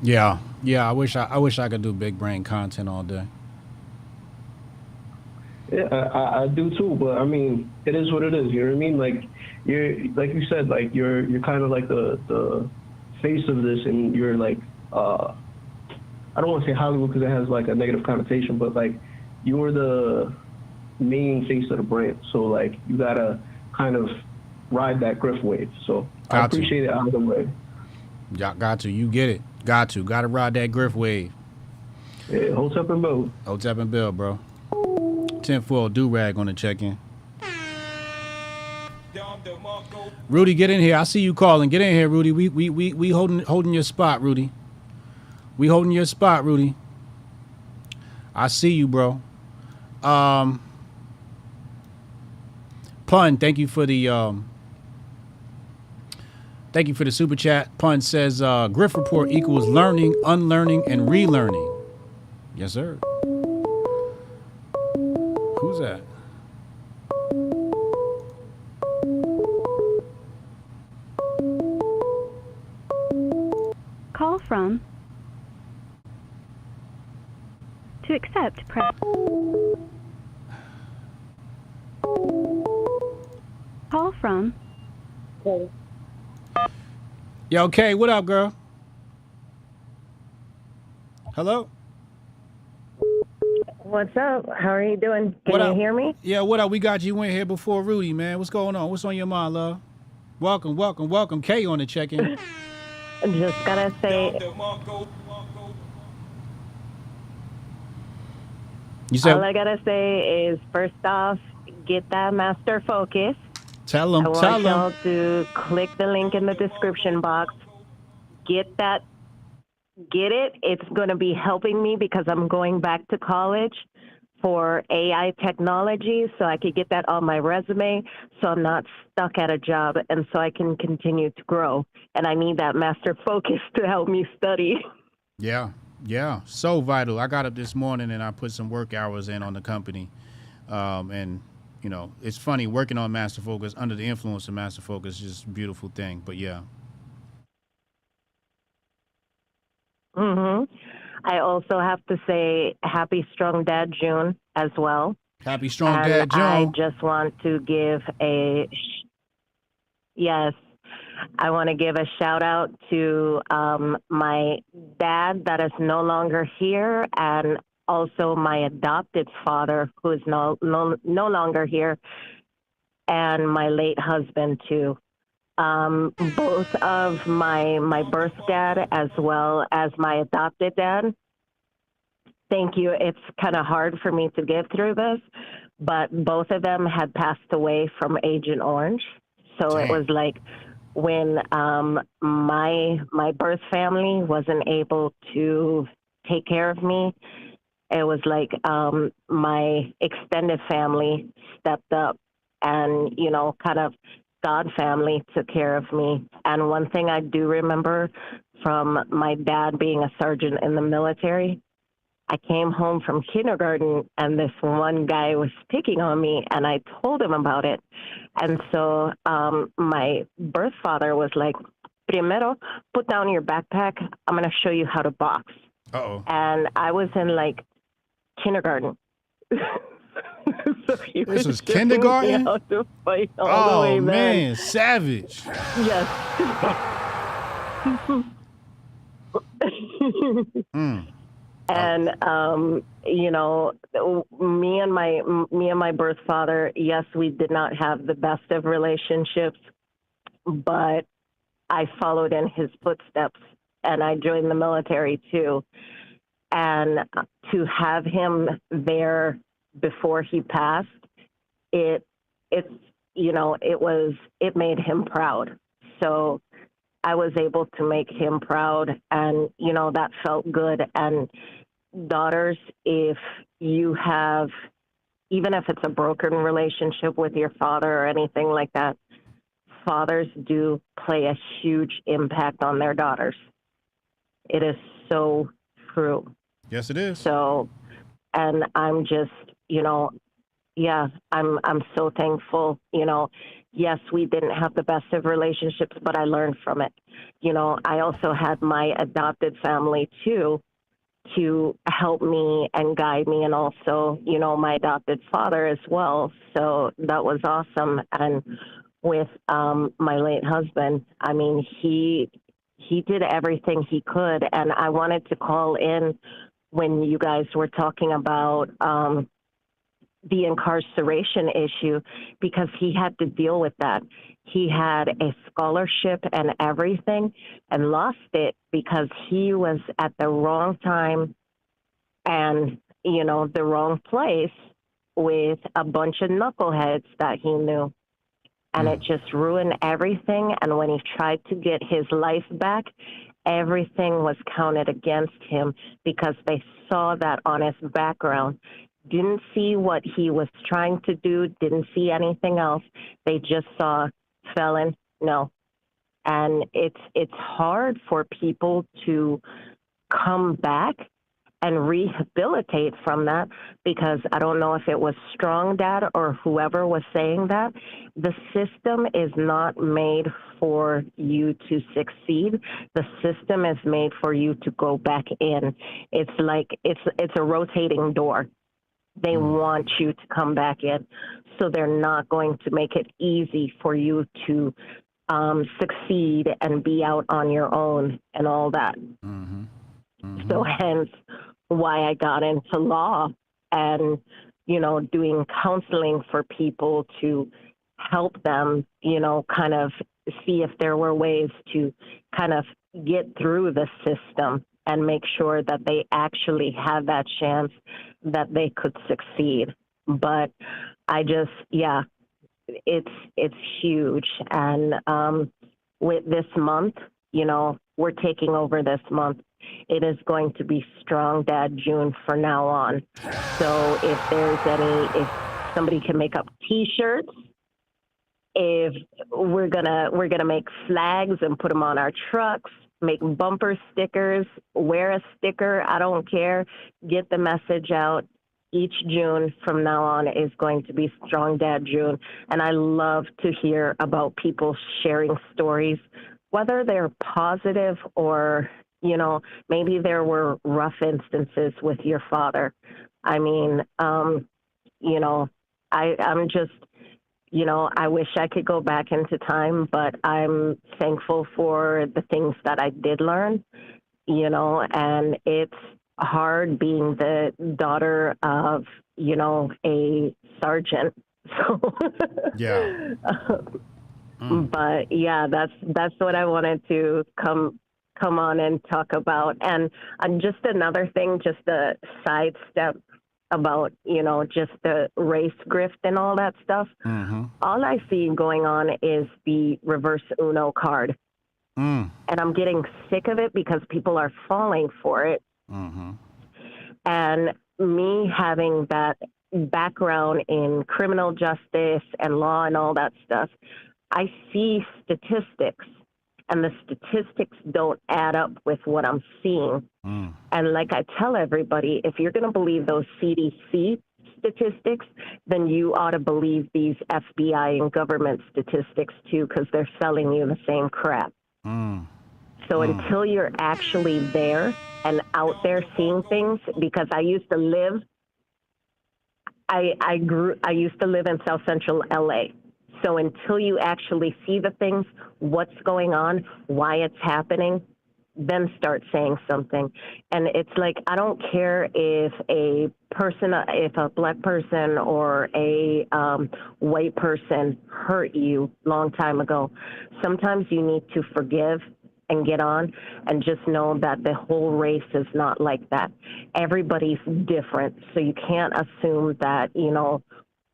Yeah. I wish I could do big brain content all day. Yeah, I do too, but I mean, it is what it is. You know what I mean? Like like you said, like you're kind of like the face of this, and you're like I don't want to say Hollywood because it has like a negative connotation, but like you're the main face of the brand. So like you gotta kind of ride that grift wave. So I appreciate it out of the way. Got to. You get it. Got to ride that grift wave. Yeah, Hotep and Bill. Hotep and Bill, bro. 10-4 do-rag on the check-in. Rudy, get in here. I see you calling. Get in here, Rudy. We holding your spot, Rudy. We holding your spot, Rudy. I see you, bro. Pun, thank you for the super chat. Pun says Grift report equals learning, unlearning, and relearning. Yes, sir. Who's that? Call from. To accept, press. Call from. Yo, Kay, what up, girl? Hello? What's up? How are you doing? Can you hear me? Yeah, what up? We got you in here before Rudy, man. What's going on? What's on your mind, love? Welcome. Kay on the check-in. Just gotta say, all I gotta say is, first off, get that master focus. Tell them. I want y'all to click the link in the description box. Get it. It's going to be helping me because I'm going back to college for AI technology, so I could get that on my resume so I'm not stuck at a job and so I can continue to grow. And I need that master focus to help me study. Yeah. So vital. I got up this morning and I put some work hours in on the company. And, you know, it's funny working on master focus under the influence of master focus is just a beautiful thing. But yeah. I also have to say happy Strong Dad June as well. Happy Strong Dad June. I just want to give I want to give a shout out to my dad that is no longer here, and also my adopted father who is no longer here. and my late husband too. Both of my birth dad as well as my adopted dad. Thank you. It's kind of hard for me to get through this, but both of them had passed away from Agent Orange. So it was like when my birth family wasn't able to take care of me, it was like my extended family stepped up and, you know, kind of God family took care of me. And one thing I do remember from my dad being a sergeant in the military, I came home from kindergarten and this one guy was picking on me and I told him about it. And so my birth father was like, primero, put down your backpack. I'm going to show you how to box. Uh-oh. And I was in like kindergarten. So this was kindergarten? To fight all the way man, savage. Yes. And you know, me and my birth father, yes, we did not have the best of relationships, but I followed in his footsteps and I joined the military too. And to have him there before he passed, it made him proud. So I was able to make him proud, and you know, that felt good. And daughters, if you have, even if it's a broken relationship with your father or anything like that, fathers do play a huge impact on their daughters. It is so true. Yes, it is. So, and I'm just, you know, yeah, I'm so thankful. You know, yes, we didn't have the best of relationships, but I learned from it. You know, I also had my adopted family too to help me and guide me, and also, you know, my adopted father as well. So that was awesome. And with my late husband, I mean, he did everything he could. And I wanted to call in when you guys were talking about the incarceration issue, because he had to deal with that. He had a scholarship and everything and lost it because he was at the wrong time and, you know, the wrong place with a bunch of knuckleheads that he knew. And it just ruined everything. And when he tried to get his life back, everything was counted against him because they saw that on his background. Didn't see what he was trying to do, didn't see anything else. They just saw felon, no. And it's hard for people to come back and rehabilitate from that, because I don't know if it was Strong Dad or whoever was saying that. The system is not made for you to succeed. The system is made for you to go back in. It's like it's a rotating door. They want you to come back in. So they're not going to make it easy for you to succeed and be out on your own and all that. So hence why I got into law and, you know, doing counseling for people to help them, you know, kind of see if there were ways to kind of get through the system and make sure that they actually had that chance that they could succeed. But I just, yeah, it's huge. And with this month, you know, we're taking over this month. It is going to be Strong Dad June from now on. So if if somebody can make up T-shirts, if we're gonna make flags and put them on our trucks, make bumper stickers, wear a sticker, I don't care. Get the message out. Each June from now on is going to be Strong Dad June. And I love to hear about people sharing stories, whether they're positive or, you know, maybe there were rough instances with your father. I mean, you know, I'm just, you know, I wish I could go back into time, but I'm thankful for the things that I did learn, you know, and it's hard being the daughter of, you know, a sergeant So Yeah. But yeah, that's what I wanted to come on and talk about. And just another thing, just a sidestep about, just the race grift and all that stuff. All I see going on is the reverse Uno card. And I'm getting sick of it because people are falling for it. And me having that background in criminal justice and law and all that stuff, I see statistics, and the statistics don't add up with what I'm seeing. And like I tell everybody, if you're going to believe those CDC statistics, then you ought to believe these FBI and government statistics too, because they're selling you the same crap. So until you're actually there and out there seeing things, because I used to live, I used to live in South Central LA. So until you actually see the things, what's going on, why it's happening, then start saying something. And it's like, I don't care if a black person or a white person hurt you long time ago. Sometimes you need to forgive and get on and just know that the whole race is not like that. Everybody's different. So you can't assume that,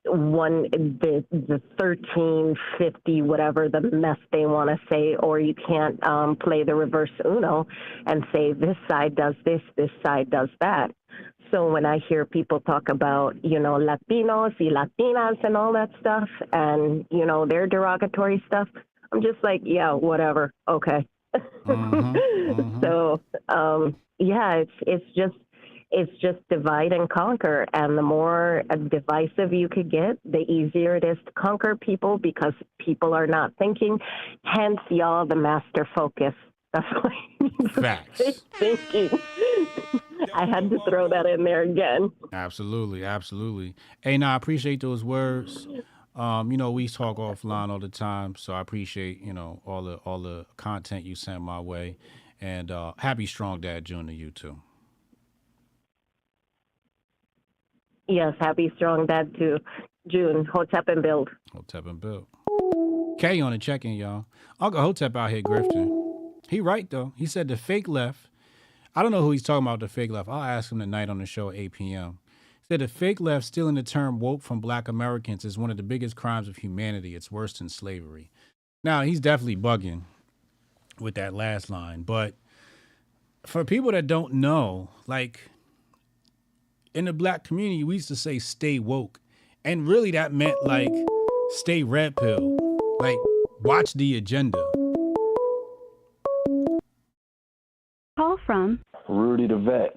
the 1350, whatever the mess they want to say, or you can't play the reverse Uno and say this side does this side does that. So when I hear people talk about, Latinos y Latinas and all that stuff and, their derogatory stuff, I'm just like, yeah, whatever. Okay. So, yeah, it's just divide and conquer. And the more divisive you could get, the easier it is to conquer people because people are not thinking. Hence, y'all, the master focus. That's why Facts. Thinking. I had to throw that in there again. Absolutely. Hey, I appreciate those words. We talk offline all the time, so I appreciate, all the content you sent my way. And happy Strong Dad June to you too. Yes, happy Strong Dad to June. Hotep and build. Hotep and build. K on the check-in, y'all. Uncle Hotep out here grifting. He right, though. He said the fake left. I don't know who he's talking about, the fake left. I'll ask him tonight on the show at 8 p.m. He said the fake left stealing the term woke from black Americans is one of the biggest crimes of humanity. It's worse than slavery. Now, he's definitely bugging with that last line. But for people that don't know, like, in the black community, we used to say stay woke. And really that meant like stay red pill. Like watch the agenda. Call from Rudy the Vet.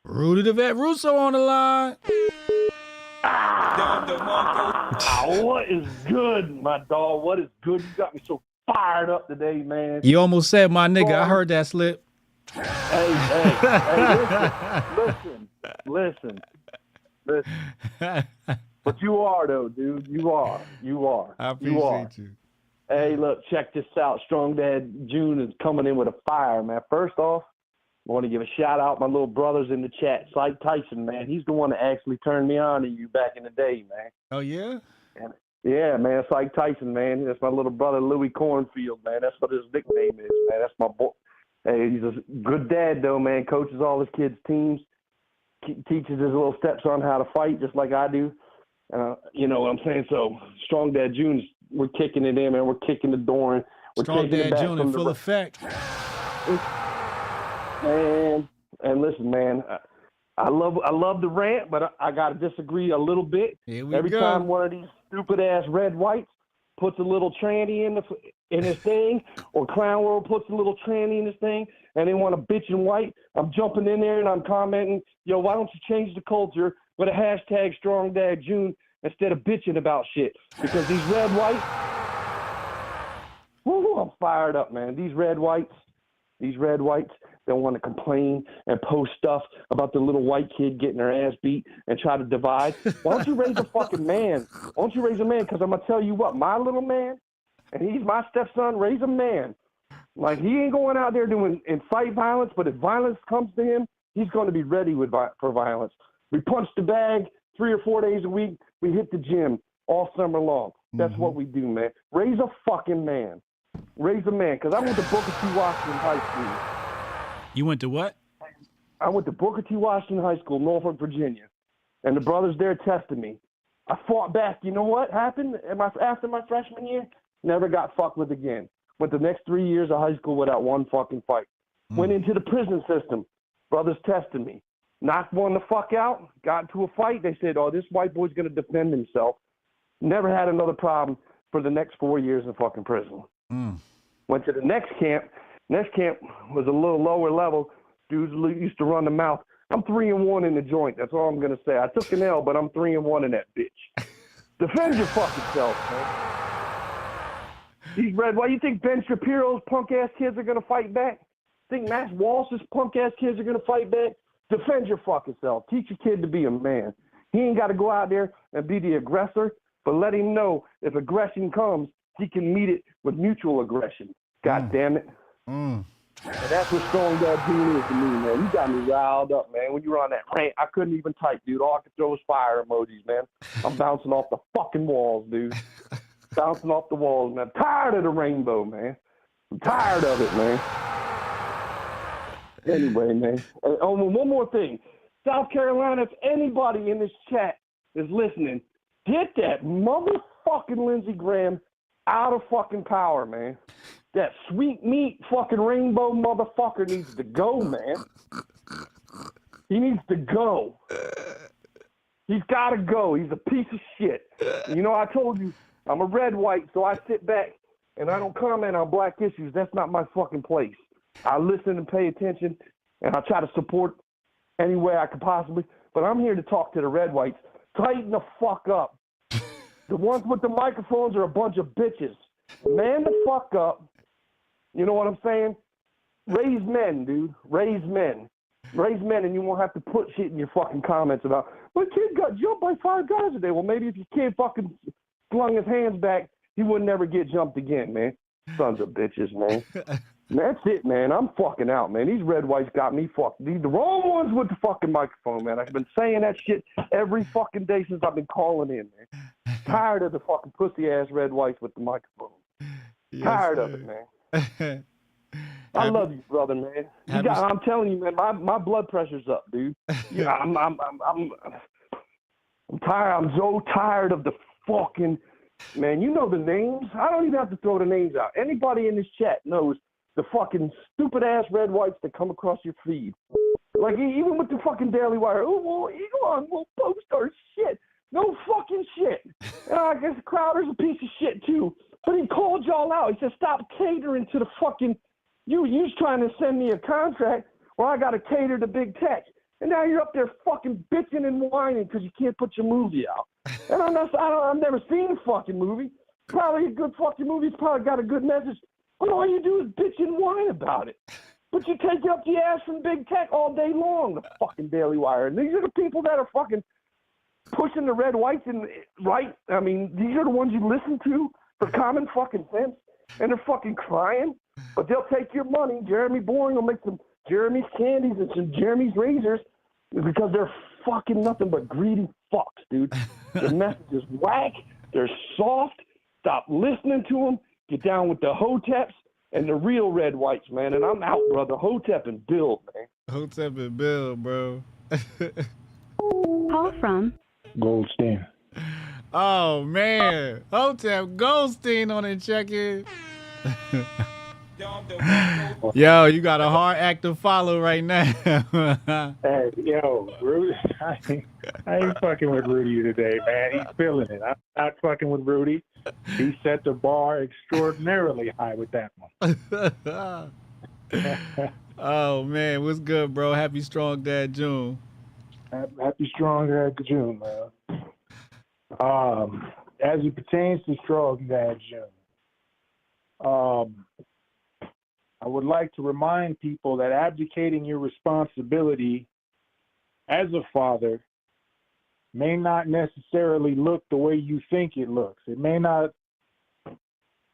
Rudy the Vet Russo on the line. What is good, my dog? What is good? You got me so fired up today, man. You almost said my nigga. I heard that slip. Hey, listen. But you are though, dude. You are. I appreciate you. Hey, look, check this out. Strong Dad June is coming in with a fire, man. First off, I want to give a shout out my little brothers in the chat. Syke Tyson, man. He's the one that actually turned me on to you back in the day, man. Oh yeah? Yeah, man. Syke Tyson, man. That's my little brother Louis Cornfield, man. That's what his nickname is, man. That's my boy. Hey, he's a good dad, though, man. Coaches all his kids' teams, teaches his little steps on how to fight, just like I do. You know what I'm saying? So, Strong Dad June, we're kicking it in, man. We're kicking the door in. We're Strong taking Dad it back June in full effect. Man, and listen, man, I love the rant, but I got to disagree a little bit. Every time one of these stupid-ass red whites puts a little tranny in his thing, or Clown World puts a little tranny in his thing, and they want to bitch and white, I'm jumping in there and I'm commenting, yo, why don't you change the culture with a hashtag Strong Dad June instead of bitching about shit? Because these red whites, I'm fired up, man. These red whites, they want to complain and post stuff about the little white kid getting her ass beat and try to divide. Why don't you raise a fucking man? Why don't you raise a man? Because I'm going to tell you what, my little man, and he's my stepson, raise a man. Like, he ain't going out there doing and fight violence, but if violence comes to him, he's going to be ready for violence. We punch the bag, 3 or 4 days a week. We hit the gym all summer long. That's what we do, man. Raise a fucking man. Raise a man. Because I went to Booker T. Washington High School. You went to what? I went to Booker T. Washington High School, Norfolk, Virginia. And the brothers there tested me. I fought back. You know what happened after my freshman year? Never got fucked with again. Went the next 3 years of high school without one fucking fight. Went into the prison system. Brothers tested me. Knocked one the fuck out. Got into a fight. They said, oh, this white boy's going to defend himself. Never had another problem for the next 4 years in fucking prison. Went to the next camp. Next camp was a little lower level. Dudes used to run the mouth. I'm 3-1 in the joint. That's all I'm going to say. I took an L, but I'm 3-1 in that bitch. Defend your fucking self, man. These red, why you think Ben Shapiro's punk-ass kids are going to fight back? Think Matt Walsh's punk-ass kids are going to fight back? Defend your fucking self. Teach your kid to be a man. He ain't got to go out there and be the aggressor, but let him know if aggression comes, he can meet it with mutual aggression. God damn it. And that's what Strong Dad June is to me, man. You got me riled up, man. When you were on that rant, I couldn't even type, dude. All I could throw was fire emojis, man. I'm bouncing off the fucking walls, dude. Bouncing off the walls, man. I'm tired of the rainbow, man. I'm tired of it, man. Anyway, man. Oh, one more thing. South Carolina, if anybody in this chat is listening, get that motherfucking Lindsey Graham out of fucking power, man. That sweet meat fucking rainbow motherfucker needs to go, man. He needs to go. He's got to go. He's a piece of shit. You know, I told you, I'm a red white, so I sit back and I don't comment on black issues. That's not my fucking place. I listen and pay attention, and I try to support any way I could possibly. But I'm here to talk to the red whites. Tighten the fuck up. The ones with the microphones are a bunch of bitches. Man the fuck up. You know what I'm saying? Raise men, dude. Raise men. Raise men, and you won't have to put shit in your fucking comments about, my kid got jumped by 5 guys today. Well, maybe if your kid fucking flung his hands back, he would never get jumped again, man. Sons of bitches, man. That's it, man. I'm fucking out, man. These red whites got me fucked. These the wrong ones with the fucking microphone, man. I've been saying that shit every fucking day since I've been calling in, man. Tired of the fucking pussy-ass red whites with the microphone. Yes, tired of it, man. I love you, brother, man. I'm telling you, man, my blood pressure's up, dude. Yeah, I'm tired. I'm so tired of the fucking, man, you know the names. I don't even have to throw the names out. Anybody in this chat knows the fucking stupid-ass red whites that come across your feed. Like, even with the fucking Daily Wire, oh, well, Elon will post our shit. No fucking shit. And I guess Crowder's a piece of shit, too. But he called y'all out. He said, stop catering to the fucking, you's trying to send me a contract where I got to cater to big tech. And now you're up there fucking bitching and whining because you can't put your movie out. And I've never seen a fucking movie. Probably a good fucking movie. It's probably got a good message. But all you do is bitch and whine about it. But you take it up the ass from big tech all day long, the fucking Daily Wire. And these are the people that are fucking pushing the red whites and right. I mean, these are the ones you listen to for common fucking sense. And they're fucking crying. But they'll take your money. Jeremy Boring will make some Jeremy's candies and some Jeremy's razors because they're fucking nothing but greedy fucks, dude. The message is whack. They're soft. Stop listening to them. Get down with the Hoteps and the real red whites, man. And I'm out, brother. Hotep and Bill, man. Hotep and Bill, bro. Call from Goldstein. Oh, man. Hotep Goldstein on it, check in. Yo, you got a hard act to follow right now. Hey, yo, Rudy, I ain't fucking with Rudy today, man. He's feeling it. I'm not fucking with Rudy. He set the bar extraordinarily high with that one. Oh, man. What's good, bro? Happy Strong Dad June. Happy Strong Dad June, man. As it pertains to Strong Dad June, I would like to remind people that abdicating your responsibility as a father may not necessarily look the way you think it looks. It may not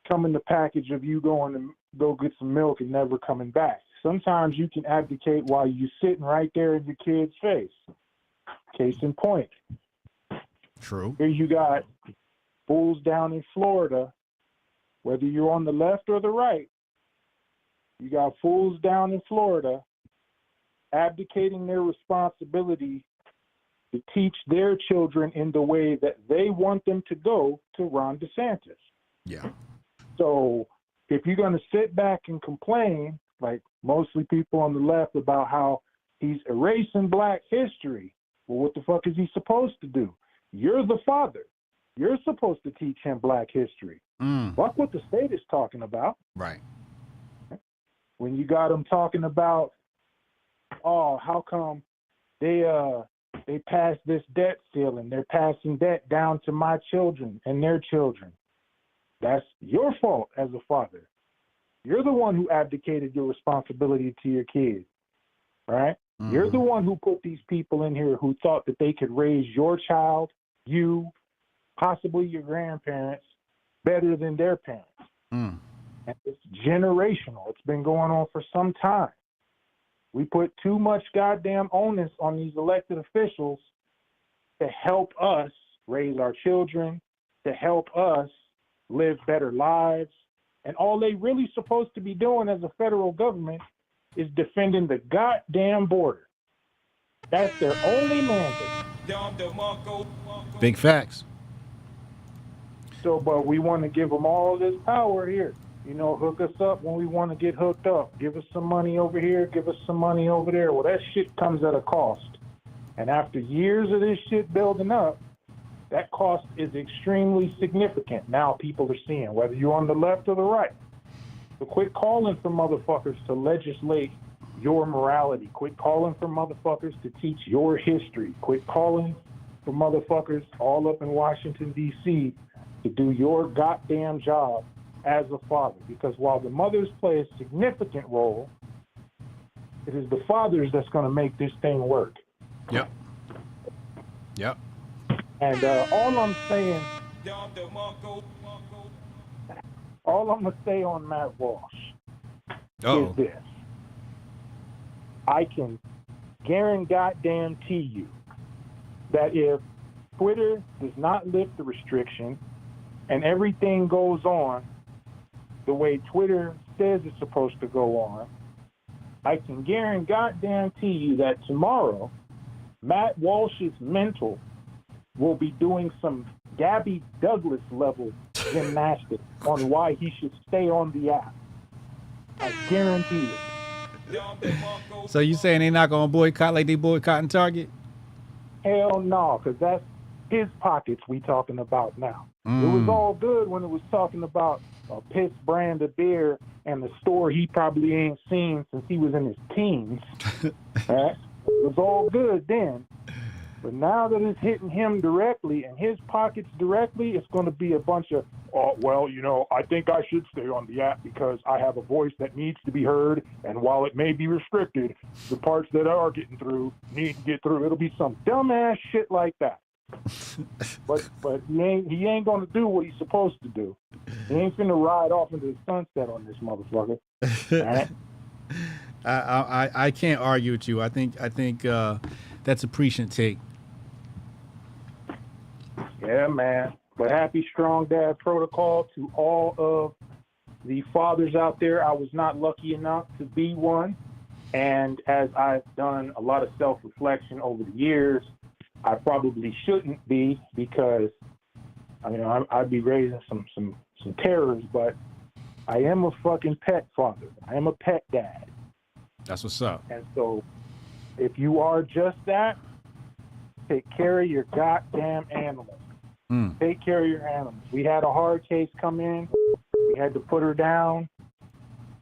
come in the package of you going to go get some milk and never coming back. Sometimes you can abdicate while you're sitting right there in your kid's face. Case in point, True. Here you got fools down in Florida, whether you're on the left or the right, you got fools down in Florida abdicating their responsibility to teach their children in the way that they want them to go to Ron DeSantis. Yeah. So if you're going to sit back and complain, like mostly people on the left, about how he's erasing black history, well, what the fuck is he supposed to do? You're the father. You're supposed to teach him black history. Fuck what the state is talking about. Right. When you got them talking about, oh, how come they passed this debt ceiling? They're passing debt down to my children and their children. That's your fault as a father. You're the one who abdicated your responsibility to your kids, right? You're the one who put these people in here who thought that they could raise your child, you, possibly your grandparents, better than their parents. And it's generational. It's been going on for some time. We put too much goddamn onus on these elected officials to help us raise our children, to help us live better lives. And all they really supposed to be doing as a federal government is defending the goddamn border. That's their only mandate. Big facts. So, but we want to give them all this power here. You know, hook us up when we want to get hooked up. Give us some money over here, give us some money over there. Well, that shit comes at a cost. And after years of this shit building up, that cost is extremely significant. Now people are seeing, whether you're on the left or the right. So quit calling for motherfuckers to legislate your morality. Quit calling for motherfuckers to teach your history. Quit calling for motherfuckers all up in Washington, D.C. to do your goddamn job as a father. Because while the mothers play a significant role, it is the fathers that's going to make this thing work. Yep. Yep. And all I'm going to say on Matt Walsh is this. I can guarantee you that if Twitter does not lift the restriction and everything goes on the way Twitter says it's supposed to go on, I can guarantee you that tomorrow Matt Walsh's mental will be doing some Gabby Douglas level gymnastics on why he should stay on the app. I guarantee it. So you saying they not gonna boycott like they boycotting Target? Hell no, because that's his pockets we talking about now. It was all good when it was talking about a piss brand of beer and the store he probably ain't seen since he was in his teens. Right? It was all good then. But now that it's hitting him directly and his pockets directly, it's going to be a bunch of, oh, well, you know, I think I should stay on the app because I have a voice that needs to be heard. And while it may be restricted, the parts that are getting through need to get through. It'll be some dumbass shit like that. but he ain't going to do what he's supposed to do. He ain't finna ride off into the sunset on this motherfucker. All right? I can't argue with you. I think that's a prescient take. Yeah, man. But happy Strong Dad Protocol to all of the fathers out there. I was not lucky enough to be one. And as I've done a lot of self-reflection over the years, I probably shouldn't be because, I mean, I'd be raising some terrors, but I am a fucking pet father. I am a pet dad. That's what's up. And so if you are just that, take care of your goddamn animals. Take care of your animals. We had a hard case come in. We had to put her down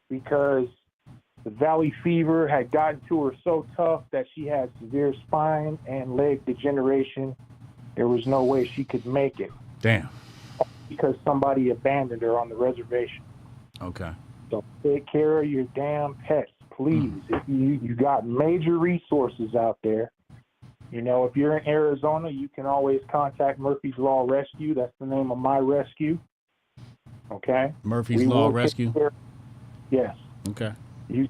because the valley fever had gotten to her so tough that she had severe spine and leg degeneration. There was no way she could make it. Damn. Because somebody abandoned her on the reservation. Okay. So take care of your damn pets, please. If you got major resources out there. You know, if you're in Arizona, you can always contact Murphy's Law Rescue. That's the name of my rescue. Okay? Murphy's Law Rescue? Yes. Okay. We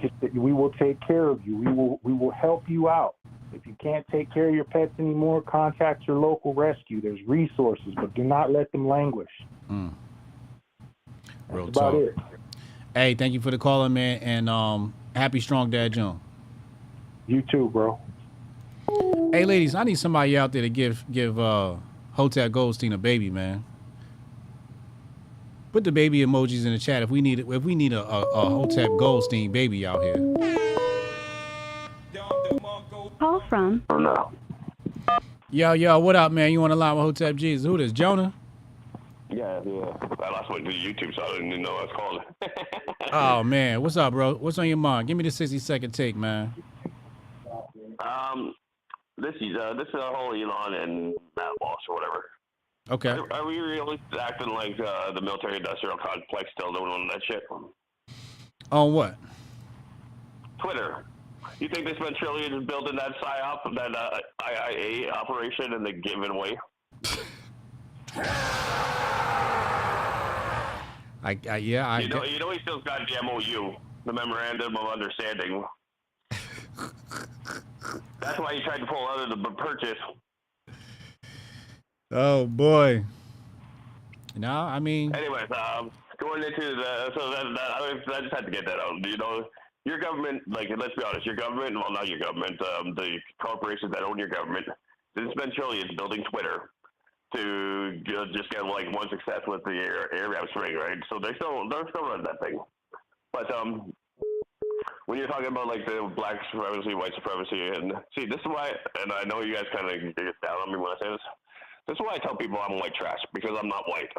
will take care of you. We will help you out. If you can't take care of your pets anymore, contact your local rescue. There's resources, but do not let them languish. Real That's about talk. it. Hey, thank you for the call, man, and happy Strong Dad June. You too, bro. Hey, ladies, I need somebody out there to give Hotep Goldstein a baby, man. Put the baby emojis in the chat if we need a Hotep Goldstein baby out here. Call from. Oh, no. Yo, what up, man? You on the line with Hotep Jesus? Who this? Jonah? Yeah. I lost went to YouTube, so I didn't even know what I was calling. Oh man, what's up, bro? What's on your mind? Give me the 60-second take, man. This is a whole Elon and Matt Walsh or whatever. Okay. Are we really acting like the military-industrial complex still doing that shit? On what? Twitter. You think they spent trillions building that PSYOP, that IIA operation, and they give it away? You know he still's got the MOU, the Memorandum of Understanding. That's why he tried to pull out of the purchase. Oh boy. No, I mean. Anyways, going into I just had to get that out. You know, your government, like, let's be honest, your government, well, not your government, the corporations that own your government, didn't spend trillions building Twitter to just get like one success with the Arab Spring, right? So they're still running that thing. But when you're talking about like the black supremacy, white supremacy, and see, this is why, and I know you guys kind of get down on me when I say this. This is why I tell people I'm white trash, because I'm not white.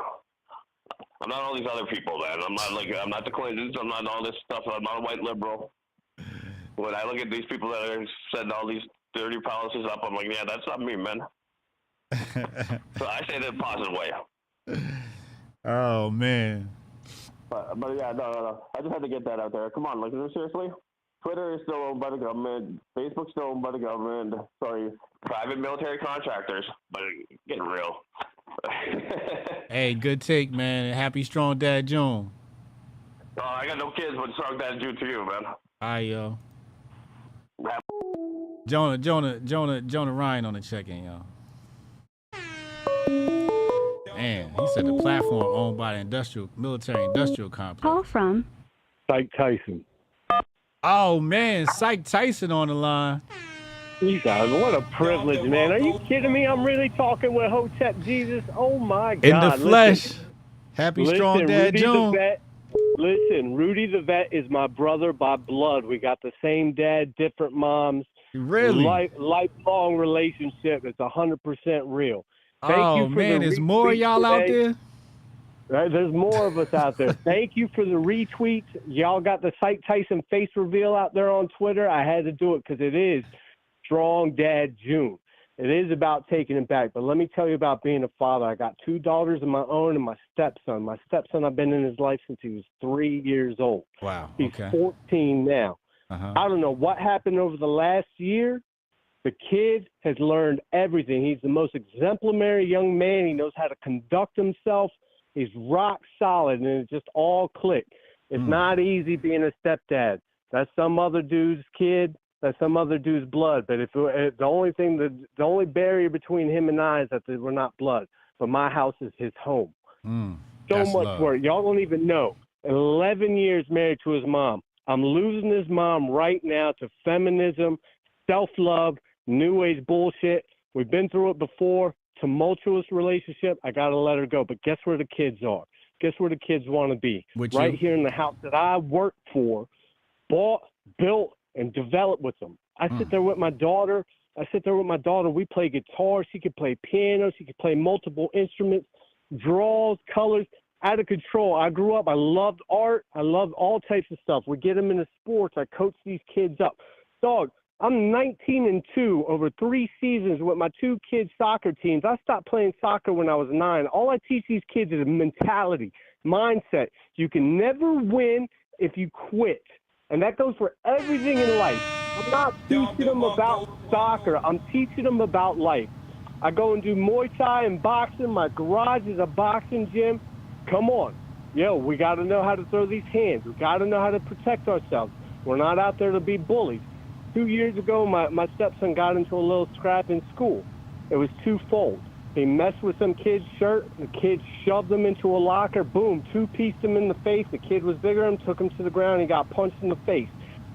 I'm not all these other people, man. I'm not the Clintons. I'm not all this stuff. I'm not a white liberal. When I look at these people that are setting all these dirty policies up, I'm like, yeah, that's not me, man. So I say it in a positive way. Oh man. But yeah, no. I just had to get that out there. Come on, like, seriously? Twitter is still owned by the government. Facebook's still owned by the government. Sorry, private military contractors. But getting real. Hey, good take, man. Happy Strong Dad June. Oh, I got no kids, but strong dad June to you, man. Hi, yo. Jonah Ryan on the check-in, y'all. Man, he said the platform owned by the military-industrial complex. Call from. Mike Tyson. Oh man, Psych Tyson on the line. You guys, what a privilege, man. Are you kidding me? I'm really talking with Hotep Jesus. Oh my God. In the flesh. Listen, Happy Strong Dad June. Listen, Rudy the Vet is my brother by blood. We got the same dad, different moms. Really? Lifelong relationship. It's 100% real. Thank you for man, there's more y'all out there? Right, there's more of us out there. Thank you for the retweets. Y'all got the Psych Tyson face reveal out there on Twitter. I had to do it because it is Strong Dad June. It is about taking it back. But let me tell you about being a father. I got 2 daughters of my own and my stepson. My stepson, I've been in his life since he was 3 years old. Wow. He's 14 now. I don't know what happened over the last year. The kid has learned everything. He's the most exemplary young man. He knows how to conduct himself. He's rock solid, and it just all clicked. It's not easy being a stepdad. That's some other dude's kid. That's some other dude's blood. But the only barrier between him and I is that we're not blood. But my house is his home. So much work. Y'all don't even know. 11 years married to his mom. I'm losing his mom right now to feminism, self-love, new age bullshit. We've been through it before. Tumultuous relationship. I got to let her go. But guess where the kids are? Guess where the kids want to be? Right here in the house that I worked for, bought, built, and developed with them. I sit there with my daughter. We play guitar. She could play piano. She could play multiple instruments, draws, colors, out of control. I grew up. I loved art. I loved all types of stuff. We get them into sports. I coach these kids up. Dog, I'm 19-2 over 3 seasons with my 2 kids' soccer teams. I stopped playing soccer when I was 9. All I teach these kids is mentality, mindset. You can never win if you quit. And that goes for everything in life. I'm not teaching them about soccer. I'm teaching them about life. I go and do Muay Thai and boxing. My garage is a boxing gym. Come on. Yo, we got to know how to throw these hands. We got to know how to protect ourselves. We're not out there to be bullies. 2 years ago, my stepson got into a little scrap in school. It was twofold. He messed with some kid's shirt. The kid shoved him into a locker. Boom, two-pieced him in the face. The kid was bigger than him, took him to the ground. He got punched in the face.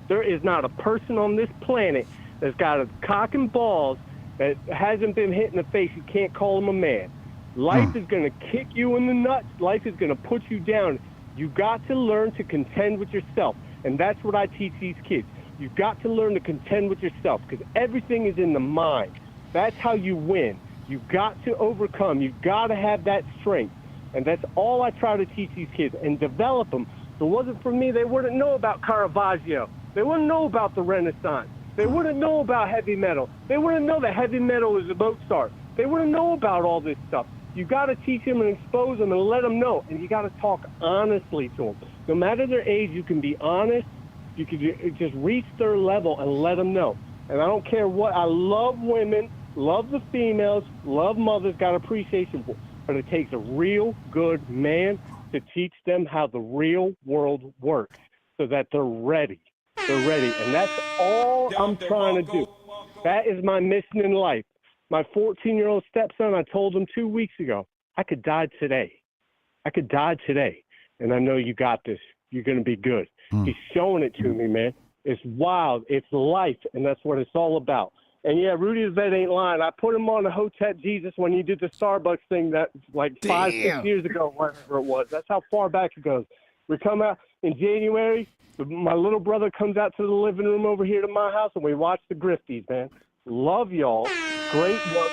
There is not a person on this planet that's got a cock and balls that hasn't been hit in the face. You can't call him a man. Life is going to kick you in the nuts. Life is going to put you down. You got to learn to contend with yourself. And that's what I teach these kids. You've got to learn to contend with yourself because everything is in the mind. That's how you win. You've got to overcome. You've got to have that strength. And that's all I try to teach these kids and develop them. If it wasn't for me, they wouldn't know about Caravaggio. They wouldn't know about the Renaissance. They wouldn't know about heavy metal. They wouldn't know that heavy metal is a Mozart. They wouldn't know about all this stuff. You got to teach them and expose them and let them know. And you got to talk honestly to them. No matter their age, you can be honest. You can just reach their level and let them know. And I don't care what. I love women, love the females, love mothers, got appreciation for. But it takes a real good man to teach them how the real world works so that they're ready. They're ready. And that's all I'm trying to do. That is my mission in life. My 14-year-old stepson, I told him 2 weeks ago, I could die today. I could die today. And I know you got this. You're going to be good. He's showing it to me, man. It's wild. It's life, and that's what it's all about. And, yeah, Rudy the Vet ain't lying. I put him on the Hotep Jesus when he did the Starbucks thing that like 5-6 years ago, whatever it was. That's how far back it goes. We come out in January. My little brother comes out to the living room over here to my house, and we watch the Grifties, man. Love y'all. Great work.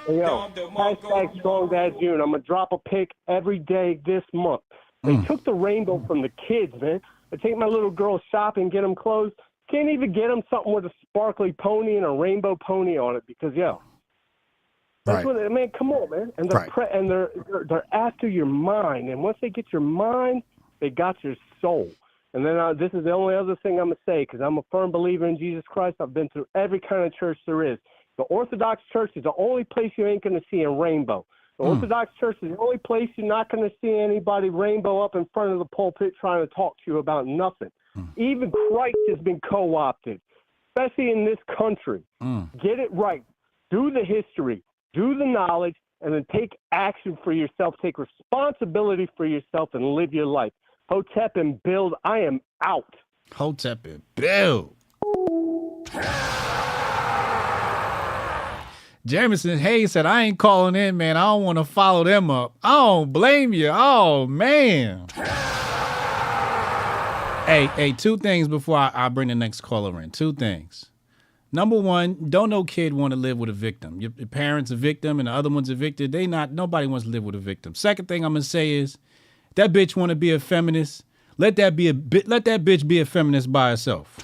And, yo, hashtag Strong Dad June. I'm going to drop a pic every day this month. They took the rainbow from the kids, man. I take my little girl shopping, get them clothes. Can't even get them something with a sparkly pony and a rainbow pony on it because, yo, that's what, man, come on, man. And they're after your mind. And once they get your mind, they got your soul. And then this is the only other thing I'm going to say because I'm a firm believer in Jesus Christ. I've been through every kind of church there is. The Orthodox Church is the only place you ain't going to see a rainbow. The Orthodox Church is the only place you're not going to see anybody rainbow up in front of the pulpit trying to talk to you about nothing. Even Christ has been co-opted, especially in this country. Get it right. Do the history. Do the knowledge. And then take action for yourself. Take responsibility for yourself and live your life. Hotep and Build, I am out. Hotep and Build. Jameson Hayes said, I ain't calling in, man. I don't want to follow them up. I don't blame you. Oh, man. Hey, two things before I bring the next caller in. Two things. Number one, don't no kid want to live with a victim. Your parents a victim and the other one's a victim. Nobody wants to live with a victim. Second thing I'm going to say is, that bitch want to be a feminist. Let that bitch be a feminist by herself.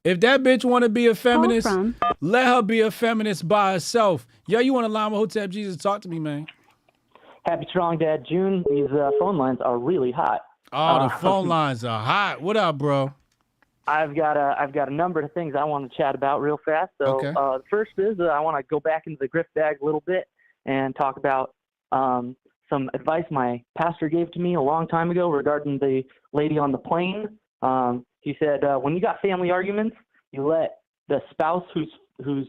If that bitch want to be a feminist, let her be a feminist by herself. Yo, you want to line with Hotep Jesus? Talk to me, man. Happy Strong Dad June. These phone lines are really hot. Oh, the phone lines are hot. What up, bro? I've got a number of things I want to chat about real fast. So okay. The first is I want to go back into the Grift bag a little bit and talk about some advice my pastor gave to me a long time ago regarding the lady on the plane. He said, when you got family arguments, you let the spouse whose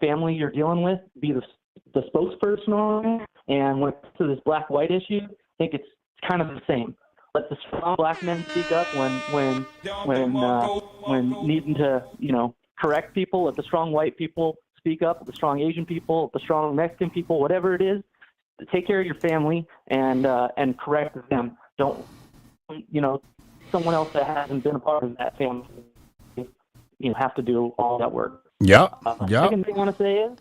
family you're dealing with be the spokesperson on it. And when it comes to this black-white issue, I think it's kind of the same. Let the strong black men speak up when needing to, correct people. Let the strong white people speak up. Let the strong Asian people, the strong Mexican people, whatever it is. Take care of your family and correct them. Don't, someone else that hasn't been a part of that family, have to do all that work. Yep. Second thing I want to say is,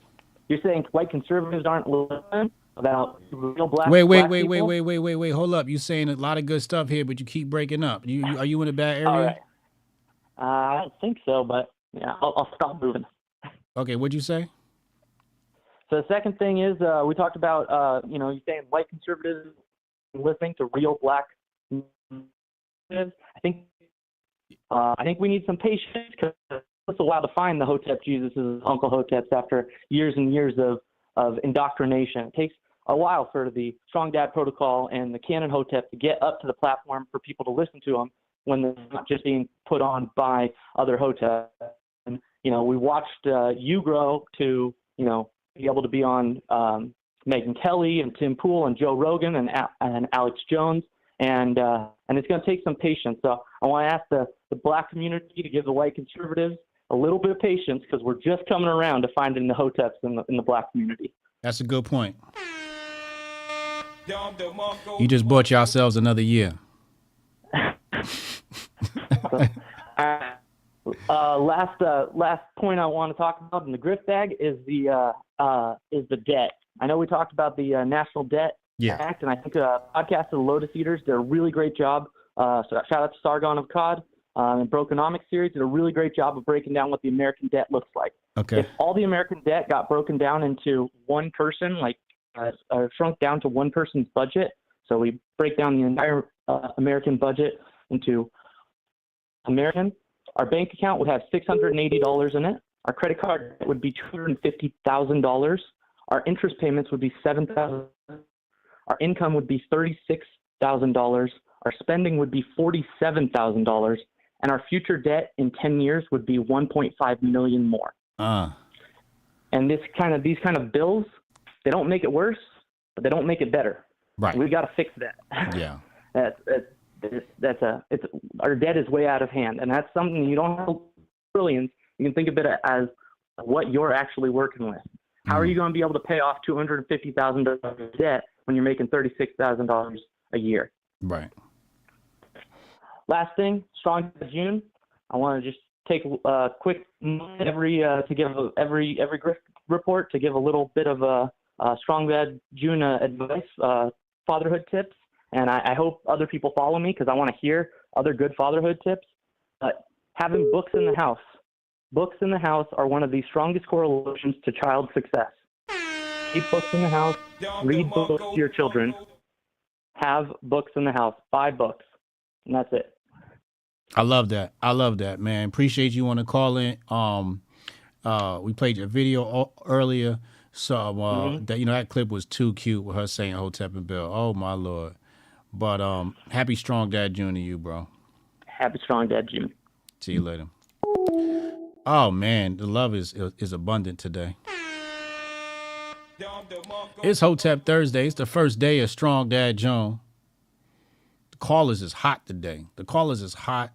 you're saying white conservatives aren't listening about real black. Wait. People? Hold up. You're saying a lot of good stuff here, but you keep breaking up. Are you in a bad area? All right. I don't think so, but yeah, I'll stop moving. Okay, what'd you say? So the second thing is we talked about, you're saying white conservatives listening to real black conservatives. I think we need some patience because it's a while to find the Hotep Jesus's Uncle Hoteps after years and years of indoctrination. It takes a while for the Strong Dad Protocol and the Canon Hotep to get up to the platform for people to listen to them. when they're not just being put on by other Hotep. And, you know, we watched you grow to, you know, be able to be on Megyn Kelly and Tim Pool and Joe Rogan and Alex Jones. And it's going to take some patience. So I want to ask the black community to give the white conservatives a little bit of patience, because we're just coming around to finding the Hoteps in the black community. That's a good point. You just bought yourselves another year. Last point I want to talk about in the Grift bag is the debt. I know we talked about the National Debt Act, and I think podcast of the Lotus Eaters did a really great job. So shout out to Sargon of Cod and Brokenomics series did a really great job of breaking down what the American debt looks like. Okay. If all the American debt got broken down into one person, like shrunk down to one person's budget, so we break down the entire American budget into American, our bank account would have $680 in it. Our credit card would be $250,000. Our interest payments would be $7,000. Our income would be $36,000. Our spending would be $47,000. And our future debt in 10 years would be $1.5 million more. And these kind of bills, they don't make it worse, but they don't make it better. Right. We got to fix that. Yeah. Our debt is way out of hand, and that's something you don't have trillions. You can think of it as what you're actually working with. How are you going to be able to pay off $250,000 of debt when you're making $36,000 a year? Right. Last thing, Strong June. I want to just take a quick moment to give every Grift report to give a little bit of a Strong Bad June advice, fatherhood tips. And I hope other people follow me, because I want to hear other good fatherhood tips. But having books in the house. Books in the house are one of the strongest correlations to child success. Keep books in the house. Read books to your children. Have books in the house. Buy books. And that's it. I love that, man. Appreciate you on the call in. We played your video earlier. So that, you know, that clip was too cute with her saying Hotep and Bill. Oh my Lord. But happy Strong Dad June to you, bro. Happy Strong Dad June. See you later. Oh man, the love is abundant today. It's Hotep Thursday. It's the first day of Strong Dad June. The callers is hot today. The callers is hot.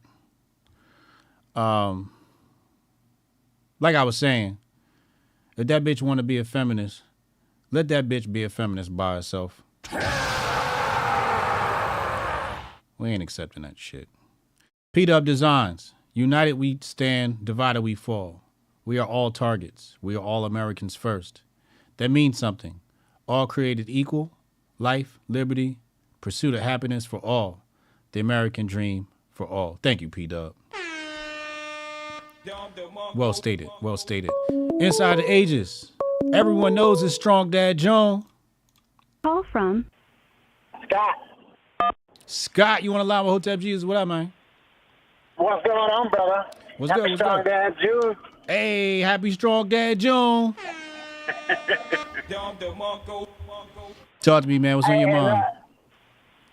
Like I was saying, if that bitch want to be a feminist, let that bitch be a feminist by herself. We ain't accepting that shit. P-Dub Designs. United we stand, divided we fall. We are all targets. We are all Americans first. That means something. All created equal. Life, liberty, pursuit of happiness for all. The American dream for all. Thank you, P-Dub. Well stated. Well stated. Inside the Ages. Everyone knows it's Strong Dad Joan. Call from Scott. Scott, you want to lie with Hotep Jesus? What up, man? What's going on, brother? What's happy good? Strong Dad June. Hey, happy Strong Dad June. Talk to me, man. What's on your mind?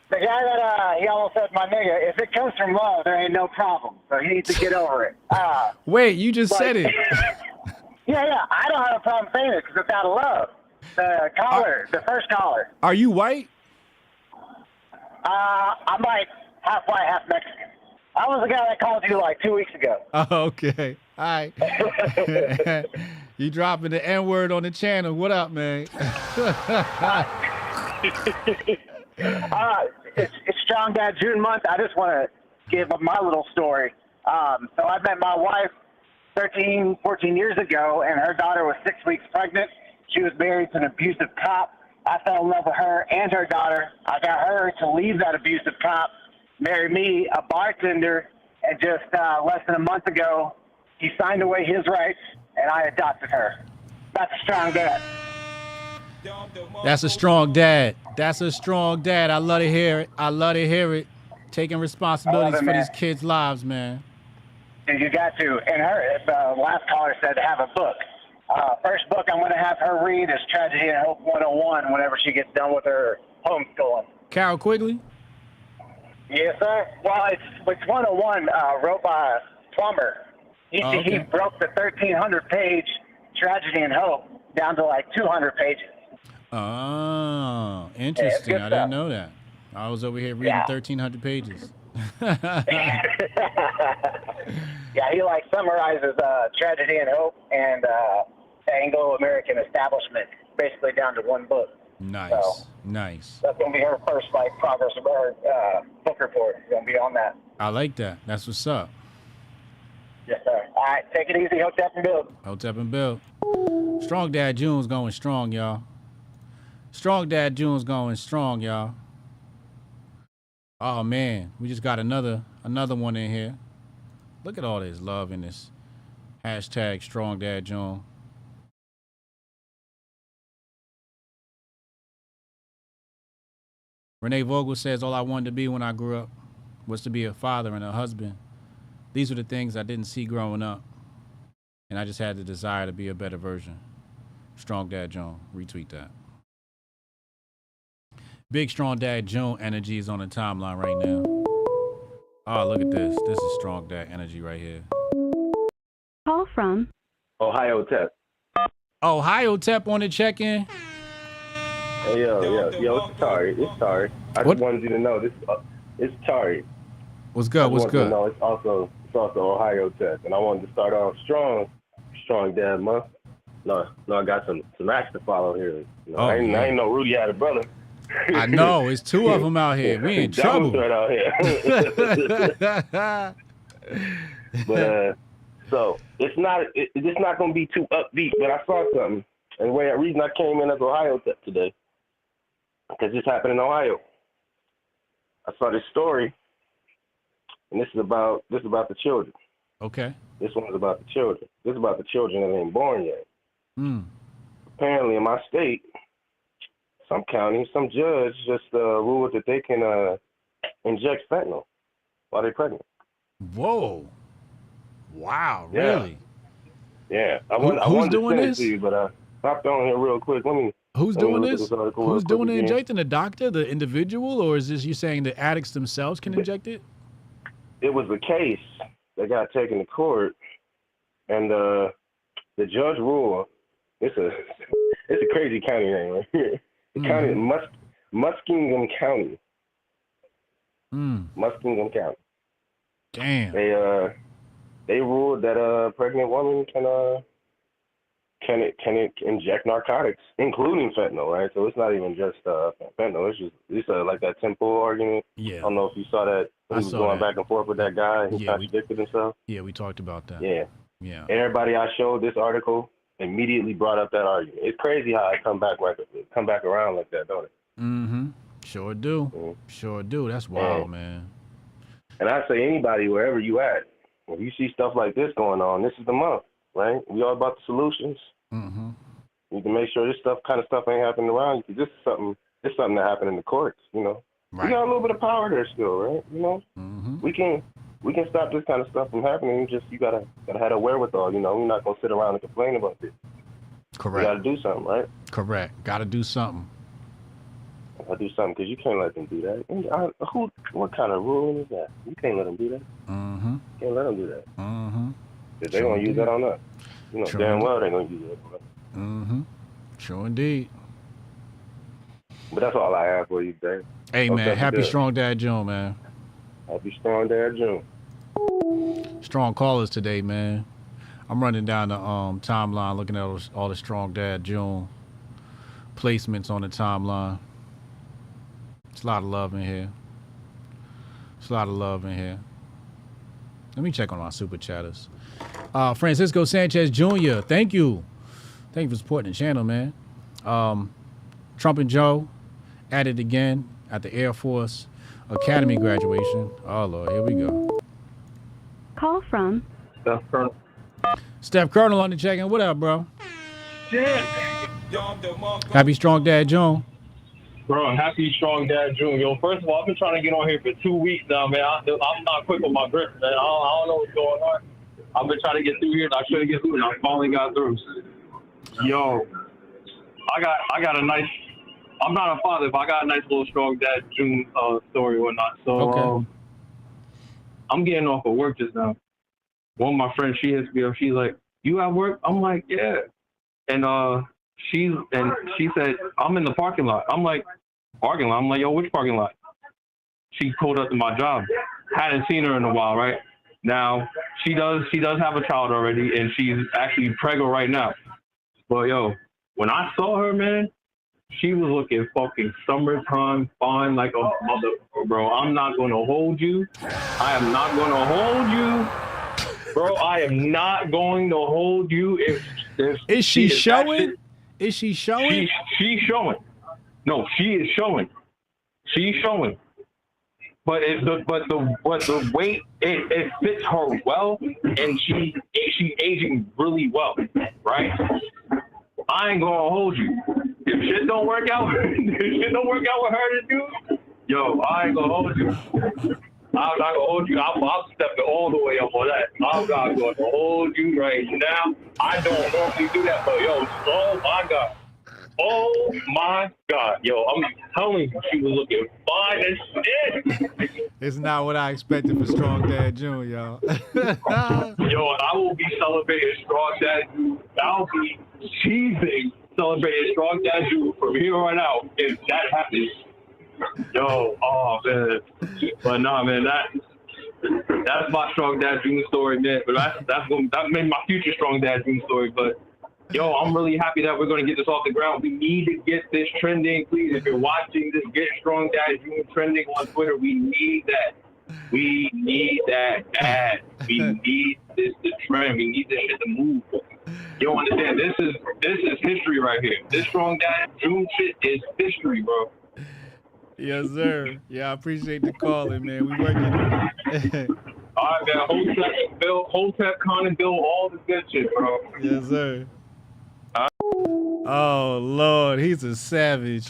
The guy that he almost said my nigga, if it comes from love, there ain't no problem. So he needs to get over it. Wait, you just said it. Yeah. I don't have a problem saying it because it's out of love. The caller, the first caller. Are you white? I'm like half white, half Mexican. I was the guy that called you like 2 weeks ago. Oh, okay. All right. You dropping the N-word on the channel. What up, man? It's Strong Dad June month. I just want to give my little story. So I met my wife 13, 14 years ago, and her daughter was 6 weeks pregnant. She was married to an abusive cop. I fell in love with her and her daughter. I got her to leave that abusive cop, marry me, a bartender, and just less than a month ago, he signed away his rights, and I adopted her. That's a strong dad. That's a strong dad. That's a strong dad. I love to hear it. I love to hear it. Taking responsibilities for these kids' lives, man. Dude, you got to. And the last caller said to have a book. First book I'm going to have her read is Tragedy and Hope 101 whenever she gets done with her homeschooling. Carol Quigley? Yes, sir. Well, it's 101, wrote by a plumber. He broke the 1,300-page Tragedy and Hope down to like 200 pages. Oh, interesting. I didn't know that. I was over here reading 1,300 pages. Yeah, he like summarizes Tragedy and Hope and the Anglo-American establishment basically down to one book. Nice, so, nice. That's gonna be her first like progress or book report. It's gonna be on that. I like that. That's what's up. Yes, sir. All right, take it easy. Hotep and build. Hotep and build. Strong Dad June's going strong, y'all. Strong Dad June's going strong, y'all. Oh man, we just got another one in here. Look at all this love in this hashtag Strong Dad June. Renee Vogel says, all I wanted to be when I grew up was to be a father and a husband. These were the things I didn't see growing up. And I just had the desire to be a better version. Strong Dad June. Retweet that. Big Strong Dad June energy is on the timeline right now. Oh, look at this. This is Strong Dad energy right here. Call from Ohio Tep. Ohio Tep on the check-in. Hey, yo, it's Tari. I just wanted you to know this. It's Tari. What's good? What's good? No, it's also Ohio Tech, and I wanted to start off strong Dad month. No, I got some acts to follow here. You know, I ain't no Rudy had a brother. I know it's two of them out here. We in trouble. Out here. But so it's not gonna be too upbeat. But I saw something, and the reason I came in as Ohio Tech today, because this happened in Ohio. I saw this story. And this is about the children. Okay. This one's about the children. This is about the children that ain't born yet. Mm. Apparently, in my state, some county, some judge just ruled that they can inject fentanyl while they're pregnant. Whoa! Wow! Yeah. Really? Yeah. Who's doing this? To you, but I popped on here real quick. Who's doing this? Who's doing the injecting? The doctor, the individual, or is this you saying the addicts themselves can inject it? It was a case that got taken to court, and the judge ruled. It's a crazy county name right here. The county Muskingum County. Muskingum County. Damn. They ruled that a pregnant woman can inject narcotics, including fentanyl, right? So it's not even just fentanyl. It's like that temporal argument. Yeah. I don't know if you saw that. He was going back and forth with that guy. He contradicted himself. Yeah, we talked about that. Yeah. Yeah. Everybody I showed this article immediately brought up that argument. It's crazy how it come back around like that, don't it? Mm-hmm. Sure do. Mm-hmm. Sure do. That's wild, man. And I say anybody, wherever you at, if you see stuff like this going on, this is the month, right? We all about the solutions. Mm-hmm. You need to make sure this kind of stuff ain't happening around you, because this is something that happened in the courts, you know. Right. We got a little bit of power there still, right? You know, we can stop this kind of stuff from happening. You gotta have a wherewithal. You know, we're not gonna sit around and complain about it. Correct. We gotta do something, right? Correct. Gotta do something. Gotta do something, because you can't let them do that. And what kind of rule is that? You can't let them do that. Mm-hmm. Can't let them do that. Mm-hmm. Because they're gonna use that on us. You know, damn well they're gonna use it on us. Mm-hmm. Sure indeed. But that's all I have for you today. Hey, man, happy Strong Dad June, man. Happy Strong Dad June. Strong callers today, man. I'm running down the timeline looking at all the Strong Dad June placements on the timeline. It's a lot of love in here. Let me check on my super chatters. Francisco Sanchez Jr., thank you. Thank you for supporting the channel, man. Trump and Joe at it again at the Air Force Academy graduation. Oh, Lord, here we go. Call from Steph Colonel. Steph Colonel on the check-in. What up, bro? Shit. Happy Strong Dad June. Bro, happy Strong Dad June. Yo, first of all, I've been trying to get on here for 2 weeks now, man. I'm not quick with my grip, man. I don't know what's going on. I've been trying to get through here, and I couldn't get through, and I finally got through. Yo, I got a nice I'm not a father, but I got a nice little strong dad June story or whatnot. So Okay. I'm getting off of work just now. One of my friends, she hits me up. She's like, "You at work?" I'm like, "Yeah." And she said, "I'm in the parking lot." I'm like, "Parking lot?" I'm like, "Yo, which parking lot?" She pulled up to my job. Hadn't seen her in a while, right? Now she does have a child already, and she's actually pregnant right now. But yo, when I saw her, man, she was looking fucking summertime fine like a mother, bro. I'm not gonna hold you. I am not gonna hold you, bro. I am not going to hold you. If Is she is showing? Is she showing? She's showing. No, she is showing. She's showing. But the weight it fits her well, and she aging really well, right? I ain't gonna hold you. If shit don't work out, with her to do, yo, I ain't gonna hold you. I'm not gonna hold you. I'll step it all the way up on that. I'm not gonna hold you right now. I don't normally do that, but yo, oh my God. Oh my God, yo, I'm telling you, she was looking fine as shit. It's not what I expected for Strong Dad June, y'all. Yo, I will be celebrating Strong Dad June. I'll be cheesing celebrating Strong Dad June from here on out if that happens. Yo, oh man, but nah, man, that's my Strong Dad June story, man. But that made my future Strong Dad June story, but. Yo, I'm really happy that we're going to get this off the ground. We need to get this trending. Please, if you're watching this, get Strong Dad June trending on Twitter. We need that. We need that ad. We need this to trend. We need this shit to move. You understand? This is history right here. This Strong Dad June shit is history, bro. Yes, sir. Yeah, I appreciate the calling, man. We working on it. All right, man. Hotep Con and Bill, all the good shit, bro. Yes, sir. Oh, Lord, he's a savage.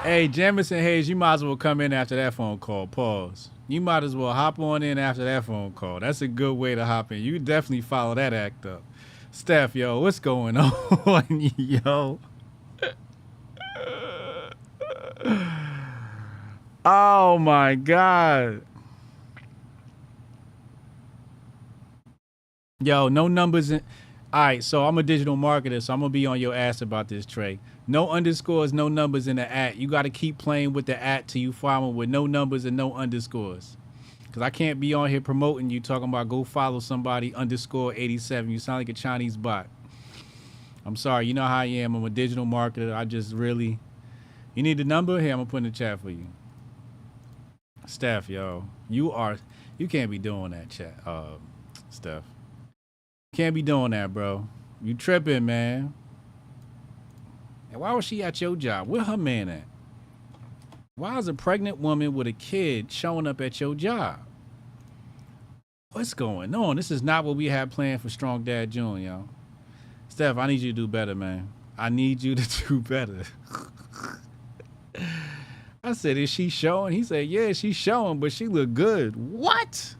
Hey, Jamison Hayes, you might as well come in after that phone call. Pause. You might as well hop on in after that phone call. That's a good way to hop in. You definitely follow that act up. Steph, yo, what's going on, yo? Oh, my God. Yo, no numbers in... All right, so I'm a digital marketer, so I'm going to be on your ass about this, Trey. No underscores, no numbers in the @ You got to keep playing with the @ till you follow with no numbers and no underscores. Because I can't be on here promoting you, talking about go follow somebody _87. You sound like a Chinese bot. I'm sorry. You know how I am. I'm a digital marketer. I just really... You need the number? Here, I'm going to put in the chat for you. Steph, yo. You can't be doing that, chat, Steph. Can't be doing that, bro. You tripping, man. And why was she at your job? Where her man at? Why is a pregnant woman with a kid showing up at your job? What's going on? This is not what we had planned for Strong Dad June, yo. Steph, I need you to do better, man. I need you to do better. I said, is she showing? He said, yeah, she's showing, but she look good. What?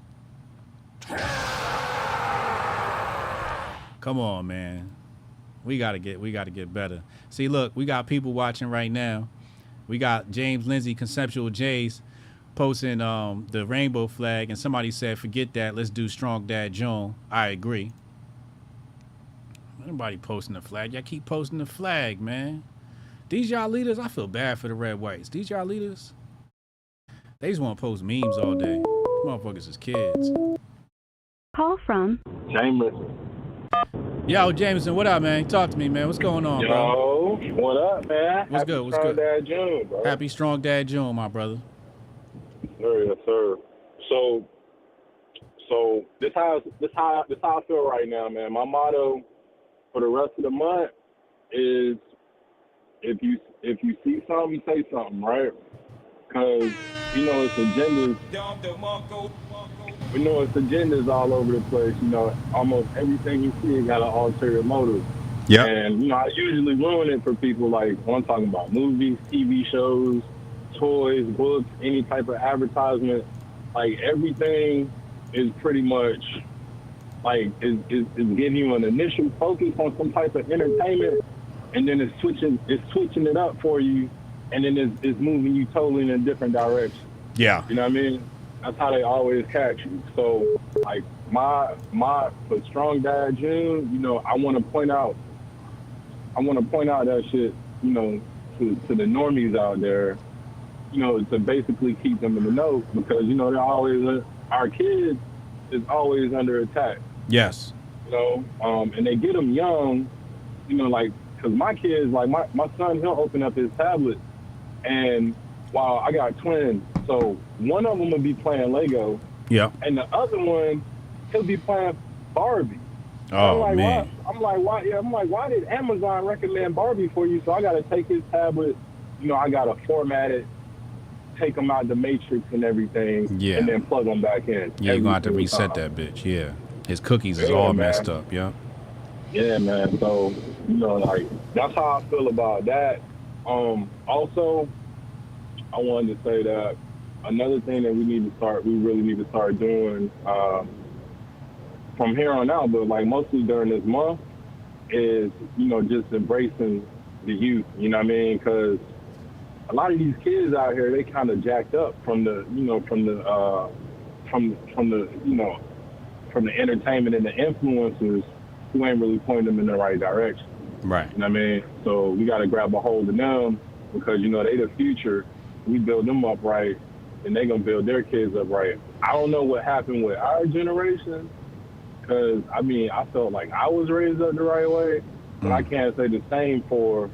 Come on, man. We gotta get better. See, look, we got people watching right now. We got James Lindsey, Conceptual Jays, posting the rainbow flag, and somebody said, forget that, let's do Strong Dad June. I agree. Nobody posting the flag. Y'all keep posting the flag, man. These y'all leaders, I feel bad for the red whites. These y'all leaders, they just want to post memes all day. Motherfuckers is kids. Call from Jameson. Yo, Jameson, what up, man? Talk to me, man. What's going on, bro? Yo, what up, man? What's good? What's good? Happy Strong Dad June, bro. Happy Strong Dad June, my brother. Yes, sir. So this how I feel right now, man. My motto for the rest of the month is if you see something, say something, right? Because you know it's agendas. We know it's agendas all over the place. You know, almost everything you see got an ulterior motive. Yeah. And you know, I usually ruin it for people like when I'm talking about movies, TV shows, toys, books, any type of advertisement. Like everything is pretty much like is giving you an initial focus on some type of entertainment, and then it's switching it up for you, and then it's moving you totally in a different direction. Yeah. You know what I mean? That's how they always catch you. So like for Strong Dad June, you know, I want to point out that shit, you know, to the normies out there, you know, to basically keep them in the know, because, you know, they're always our kids is always under attack. Yes. You know, and they get them young, you know, like, because my kids, like my son, he'll open up his tablet, and while I got twins, so one of them will be playing Lego, yeah, and the other one, he'll be playing Barbie. Oh, I'm like, man. why did Amazon recommend Barbie for you? So I got to take his tablet, you know, I got to format it, take them out the matrix and everything, Yeah. and then plug them back in. Yeah, you're going to have to reset that bitch. Yeah. His cookies is all messed up. Yeah. Yeah, man. So, you know, like, that's how I feel about that. Also, I wanted to say that another thing that we really need to start doing from here on out, but like mostly during this month, is, you know, just embracing the youth, you know what I mean? Because a lot of these kids out here, they kind of jacked up from the entertainment and the influencers who ain't really pointing them in the right direction. Right. You know what I mean? So we got to grab a hold of them, because, you know, they the future. We build them up right, and they going to build their kids up right. I don't know what happened with our generation, because, I mean, I felt like I was raised up the right way, but I can't say the same for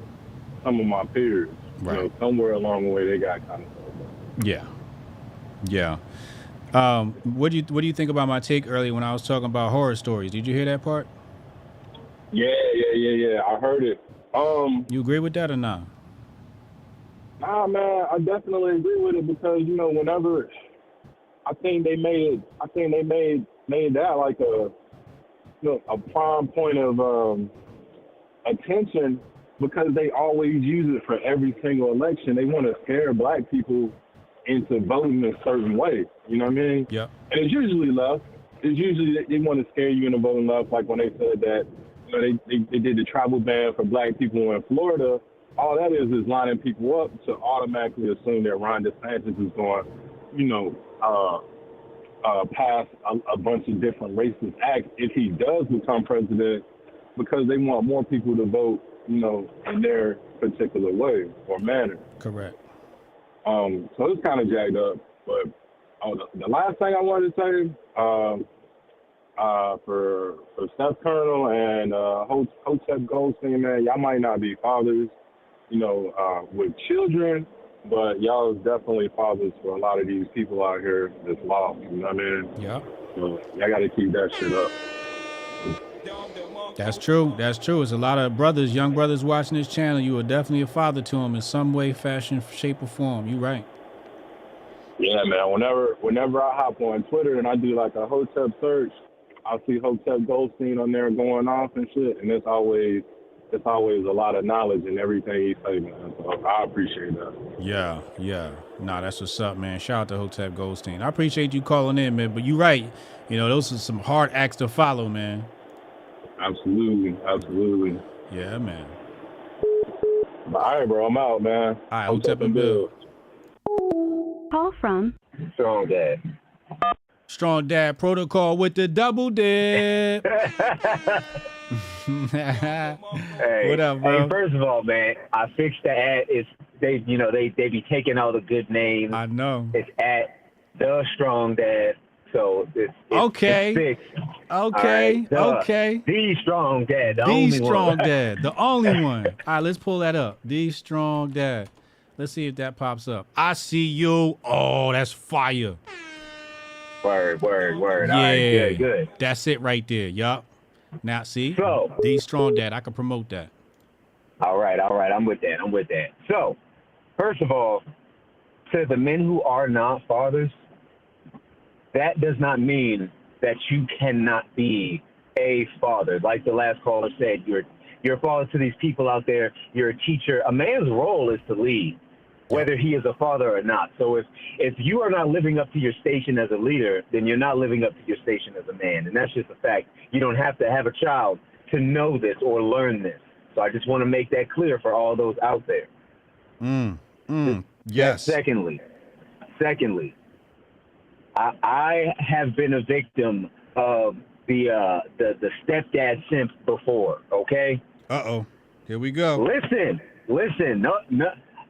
some of my peers. Right. You know, somewhere along the way, they got kind of... Yeah. Yeah. What do you think about my take earlier when I was talking about horror stories? Did you hear that part? Yeah. I heard it. You agree with that or not? Nah, man, I definitely agree with it, because, you know, whenever I think they made that like a prime point of attention, because they always use it for every single election. They want to scare black people into voting a certain way. You know what I mean? Yeah. And it's usually left. It's usually they want to scare you into voting left, like when they said that, you know, they did the travel ban for black people in Florida. All that is lining people up to automatically assume that Ron DeSantis is going, you know, pass a bunch of different racist acts if he does become president, because they want more people to vote, you know, in their particular way or manner. Correct. So it's kind of jacked up. But the last thing I wanted to say, for Steph Colonel and Hotep Goldstein, man, y'all might not be fathers, you know, with children, but y'all is definitely fathers for a lot of these people out here that's lost. You know what I mean? Yeah. So y'all got to keep that shit up. That's true. That's true. There's a lot of brothers, young brothers watching this channel. You are definitely a father to them in some way, fashion, shape, or form. You're right. Yeah, man. Whenever I hop on Twitter and I do like a Hotep search, I see Hotep Goldstein on there going off and shit, and it's always a lot of knowledge in everything he say, man. So I appreciate that. Yeah. Nah, that's what's up, man. Shout out to Hotep Goldstein. I appreciate you calling in, man. But you're right. You know, those are some hard acts to follow, man. Absolutely. Yeah, man. All right, bro. I'm out, man. All right, Hotep and Bill. Call from Strong Dad. Strong Dad Protocol with the double dip. Hey, what up, bro? Hey, first of all, man, I fixed the ad. It's they be taking all the good names. I know. It's at the Strong Dad. So it's okay. It's fixed. Okay. Right, Okay. The Strong Dad. The The only Strong one. Dad. The only one. All right, let's pull that up. The Strong Dad. Let's see if that pops up. I see you. Oh, that's fire. Word. Yeah. All right, good. That's it right there. Yup. Now, see? So, The Strong Dad. I can promote that. All right. I'm with that. So, first of all, to the men who are not fathers, that does not mean that you cannot be a father. Like the last caller said, you're a father to these people out there. You're a teacher. A man's role is to lead, whether he is a father or not. So if you are not living up to your station as a leader, then you're not living up to your station as a man. And that's just a fact. You don't have to have a child to know this or learn this. So I just want to make that clear for all those out there. Yes. Secondly, I have been a victim of the stepdad simp before. Okay. Here we go. Listen. No.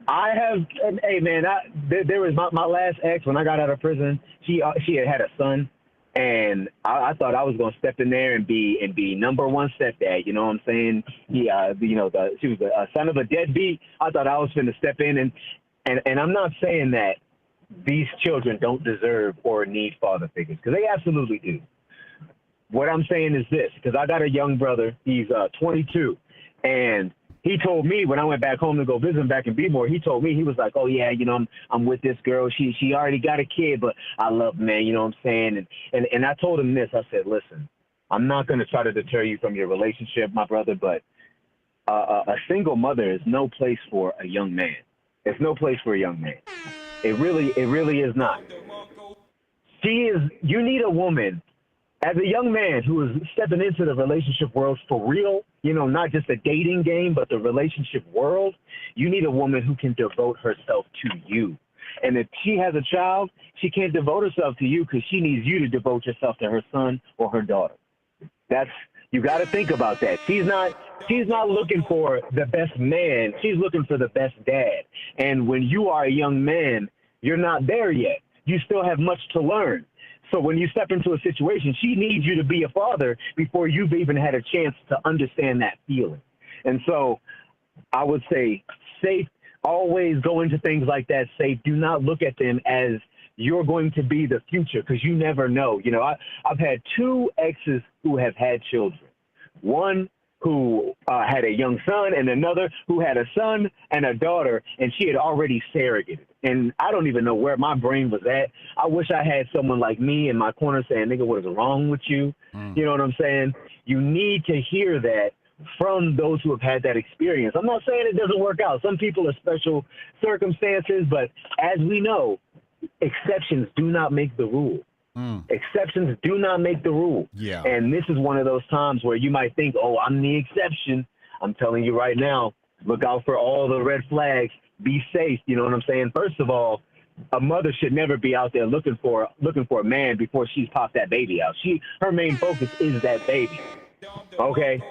I have. Hey man, there was my last ex when I got out of prison. She had a son, and I thought I was gonna step in there and be number one stepdad. You know what I'm saying? She was a son of a deadbeat. I thought I was gonna step in and I'm not saying that these children don't deserve or need father figures, because they absolutely do. What I'm saying is this, because I got a young brother. He's 22, and he told me when I went back home to go visit him back in Bmore, he told me, he was like, oh yeah, I'm with this girl. She already got a kid, but I love her, man. You know what I'm saying? And I told him this. I said, listen, I'm not going to try to deter you from your relationship, my brother, but a single mother is no place for a young man. It's no place for a young man. It really is not. You need a woman. As a young man who is stepping into the relationship world for real, not just a dating game, but the relationship world, you need a woman who can devote herself to you. And if she has a child, she can't devote herself to you because she needs you to devote yourself to her son or her daughter. You got to think about that. She's not looking for the best man. She's looking for the best dad. And when you are a young man, you're not there yet. You still have much to learn. So when you step into a situation, she needs you to be a father before you've even had a chance to understand that feeling. And so I would say safe, always go into things like that safe. Do not look at them as you're going to be the future, because you never know. I've had 2 exes who have had children. One who had a young son, and another who had a son and a daughter, and she had already surrogated. And I don't even know where my brain was at. I wish I had someone like me in my corner saying, nigga, what is wrong with you? You know what I'm saying? You need to hear that from those who have had that experience. I'm not saying it doesn't work out. Some people are special circumstances, but as we know, exceptions do not make the rule. Exceptions do not make the rule. Yeah. And this is one of those times where you might think, oh, I'm the exception. I'm telling you right now, look out for all the red flags. Be safe. You know what I'm saying? First of all, a mother should never be out there looking for a man before she's popped that baby out. Her main focus is that baby. Okay?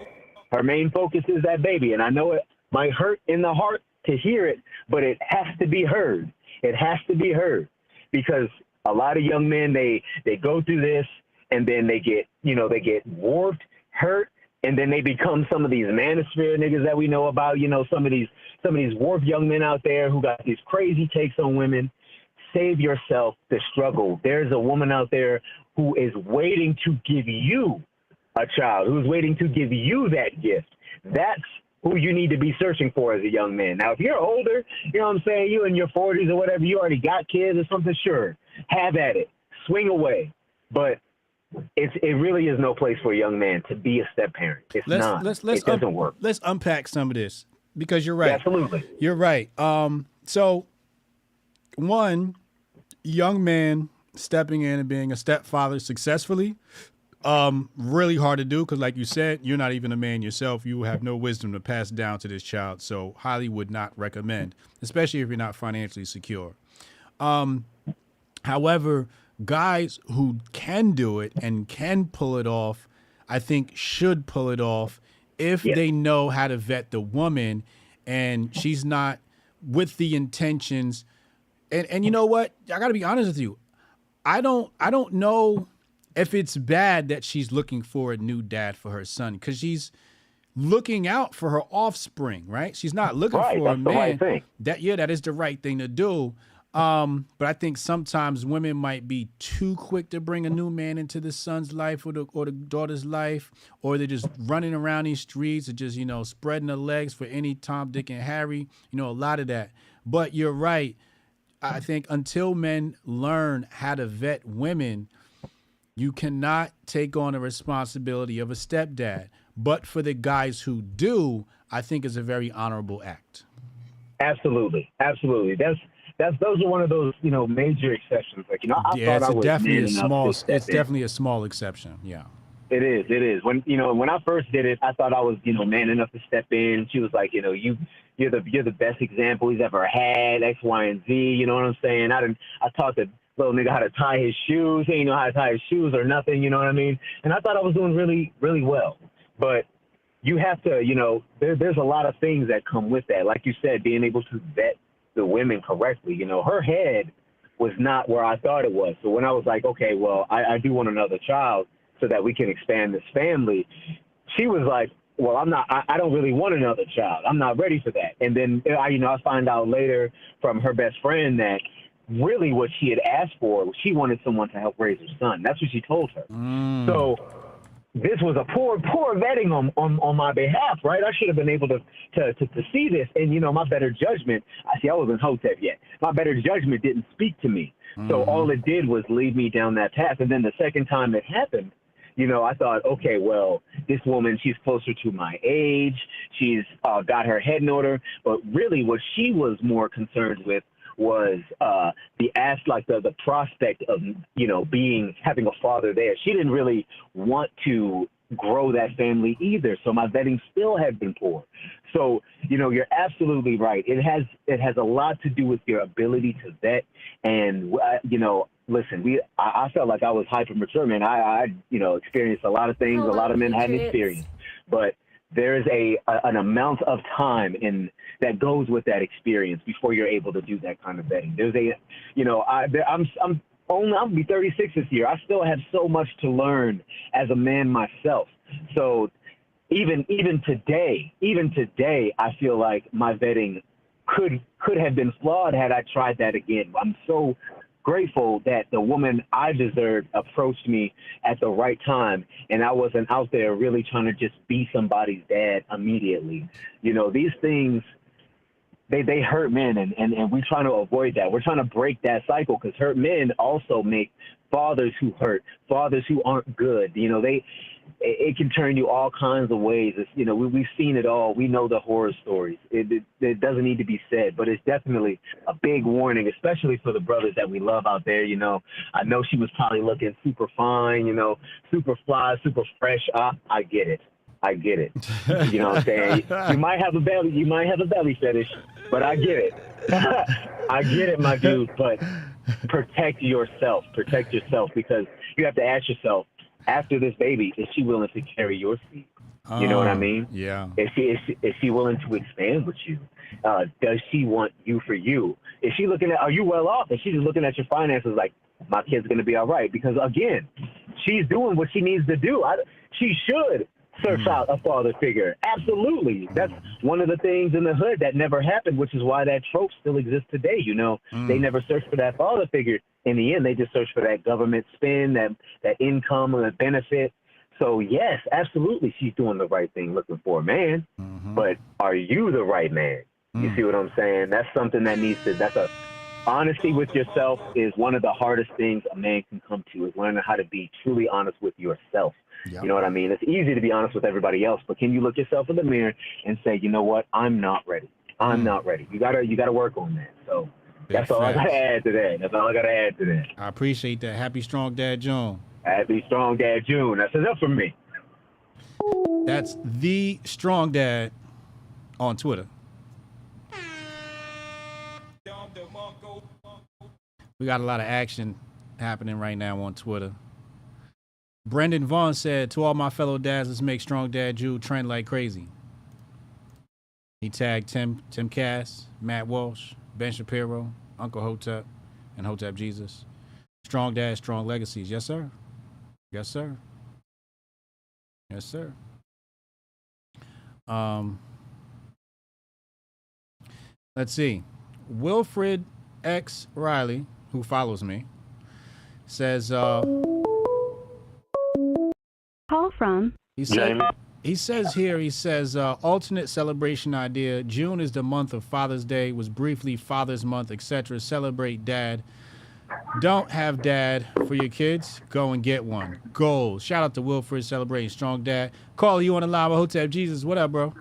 Her main focus is that baby. And I know it might hurt in the heart to hear it, but it has to be heard. It has to be heard, because a lot of young men, they go through this, and then they get warped, hurt, and then they become some of these manosphere niggas that we know about. Some of these warped young men out there who got these crazy takes on women. Save yourself the struggle. There's a woman out there who is waiting to give you a child, who's waiting to give you that gift. That's who you need to be searching for as a young man. Now, if you're older, you know what I'm saying, you in your 40s or whatever, you already got kids or something, sure, have at it. Swing away. But it really is no place for a young man to be a step parent. It doesn't work. Let's unpack some of this, because you're right. Absolutely. You're right. So, one, young man stepping in and being a stepfather successfully, really hard to do, because like you said, you're not even a man yourself. You have no wisdom to pass down to this child. So highly would not recommend, especially if you're not financially secure. However, guys who can do it and can pull it off, I think should pull it off if they know how to vet the woman and she's not with the intentions. And you know what? I got to be honest with you. I don't know if it's bad that she's looking for a new dad for her son, because she's looking out for her offspring, right? She's not looking for a man. The right thing. That is the right thing to do. But I think sometimes women might be too quick to bring a new man into the son's life or the daughter's life, or they're just running around these streets and just, spreading their legs for any Tom, Dick, and Harry. A lot of that. But you're right. I think until men learn how to vet women, you cannot take on the responsibility of a stepdad. But for the guys who do, I think it's a very honorable act. Absolutely. Absolutely. Those are one of those, major exceptions. Like, I thought I was definitely man enough to step in. definitely a small exception. Yeah. It is. It is. When I first did it, I thought I was, man enough to step in. She was like, you're the best example he's ever had, X, Y, and Z. You know what I'm saying? I taught the little nigga how to tie his shoes. He didn't know how to tie his shoes or nothing. You know what I mean? And I thought I was doing really, really well. But you have to, there's a lot of things that come with that. Like you said, being able to vet the women correctly. Her head was not where I thought it was. So when I was like, okay, well, I do want another child so that we can expand this family, she was like, well, I don't really want another child. I'm not ready for that. And then, I find out later from her best friend that really what she had asked for, she wanted someone to help raise her son. That's what she told her. So this was a poor vetting on my behalf, right? I should have been able to see this. And, my better judgment, I wasn't Hotep yet. My better judgment didn't speak to me. So all it did was lead me down that path. And then the second time it happened, I thought, okay, well, this woman, she's closer to my age. She's got her head in order. But really what she was more concerned with was the prospect of, having a father there. She didn't really want to grow that family either. So my vetting still had been poor. So, you're absolutely right. It has a lot to do with your ability to vet. And, listen, I felt like I was hyper mature, man. I experienced a lot of things a lot of men hadn't experienced. But there is an amount of time that goes with that experience before you're able to do that kind of vetting. There's I'll be 36 this year. I still have so much to learn as a man myself. So even today, I feel like my vetting could have been flawed had I tried that again. I'm so grateful that the woman I deserved approached me at the right time, and I wasn't out there really trying to just be somebody's dad immediately. These things, they hurt men, and we're trying to avoid that. We're trying to break that cycle, because hurt men also make fathers who hurt, fathers who aren't good. It can turn you all kinds of ways. We've seen it all. We know the horror stories. It doesn't need to be said, but it's definitely a big warning, especially for the brothers that we love out there. I know she was probably looking super fine, super fly, super fresh. I get it. You know what I'm saying? You might have a belly fetish, but I get it. I get it, my dude. But protect yourself, because you have to ask yourself, after this baby, is she willing to carry your seed? You know what I mean? Yeah. Is she willing to expand with you? Does she want you for you? Is she looking at, are you well off? Is she just looking at your finances like, my kid's going to be all right? Because again, she's doing what she needs to do. She should search out a father figure. Absolutely. That's one of the things in the hood that never happened, which is why that trope still exists today. They never searched for that father figure. In the end, they just search for that government spin, that income or that benefit. So yes, absolutely, she's doing the right thing, looking for a man. But are you the right man? You see what I'm saying? That's something that honesty with yourself is one of the hardest things a man can come to, is learning how to be truly honest with yourself. Yep. You know what I mean? It's easy to be honest with everybody else, but can you look yourself in the mirror and say, you know what? I'm not ready. I'm not ready. You gotta work on that. So that's all I gotta add to that. I appreciate that. Happy Strong Dad June. Happy Strong Dad June. That's enough from me. That's the Strong Dad on Twitter. We got a lot of action happening right now on Twitter. Brendan Vaughn said, to all my fellow dads, let's make Strong Dad Jew trend like crazy. He tagged Tim Cass, Matt Walsh, Ben Shapiro, Uncle Hotep, and Hotep Jesus. Strong Dad, strong legacies. Yes, sir. Yes, sir. Yes, sir. Let's see. Wilfred X. Riley, who follows me, says, Call from he says, alternate celebration idea. June is the month of Father's Day, was briefly Father's Month, etc. Celebrate dad. Don't have dad for your kids. Go and get one. Goals. Shout out to Wilfred celebrating Strong Dad. Caller, you on the line with Hotep Jesus. What up, bro?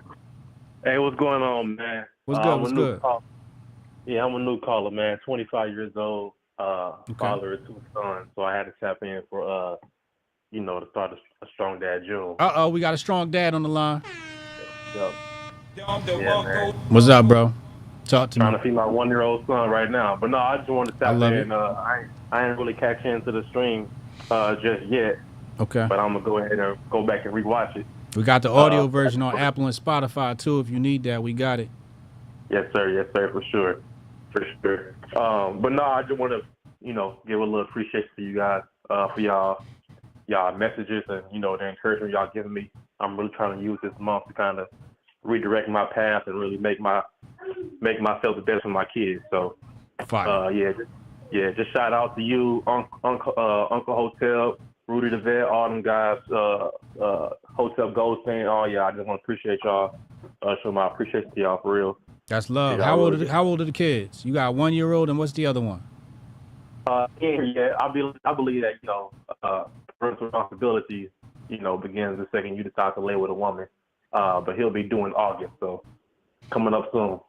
Hey, what's going on, man? What's good? What's good? Yeah, I'm a new caller, man. 25 years old. Father of two sons, so I had to tap in for to start a strong dad June. We got a strong dad on the line. Yep. Yeah, man. What's up, bro? Talk to me. Trying to see my 1-year-old son right now. But no, I just wanted to stop there and I ain't really catch into the stream just yet. Okay. But I'm gonna go ahead and go back and rewatch it. We got the audio version on Apple and Spotify too. If you need that, we got it. Yes, sir, for sure. But no, I just want to, give a little appreciation to you guys for y'all messages and the encouragement y'all giving me. I'm really trying to use this month to kind of redirect my path and really make myself the best for my kids. So, just shout out to you, Uncle Hotep, Rudy the Vet, all them guys, Hotep Goldstein. Oh yeah, I just want to appreciate y'all. Show my appreciation to y'all for real. That's love. How old are the kids? You got a 1-year-old, and what's the other one? I believe that parental responsibility, begins the second you decide to lay with a woman. But he'll be due in August, so coming up soon.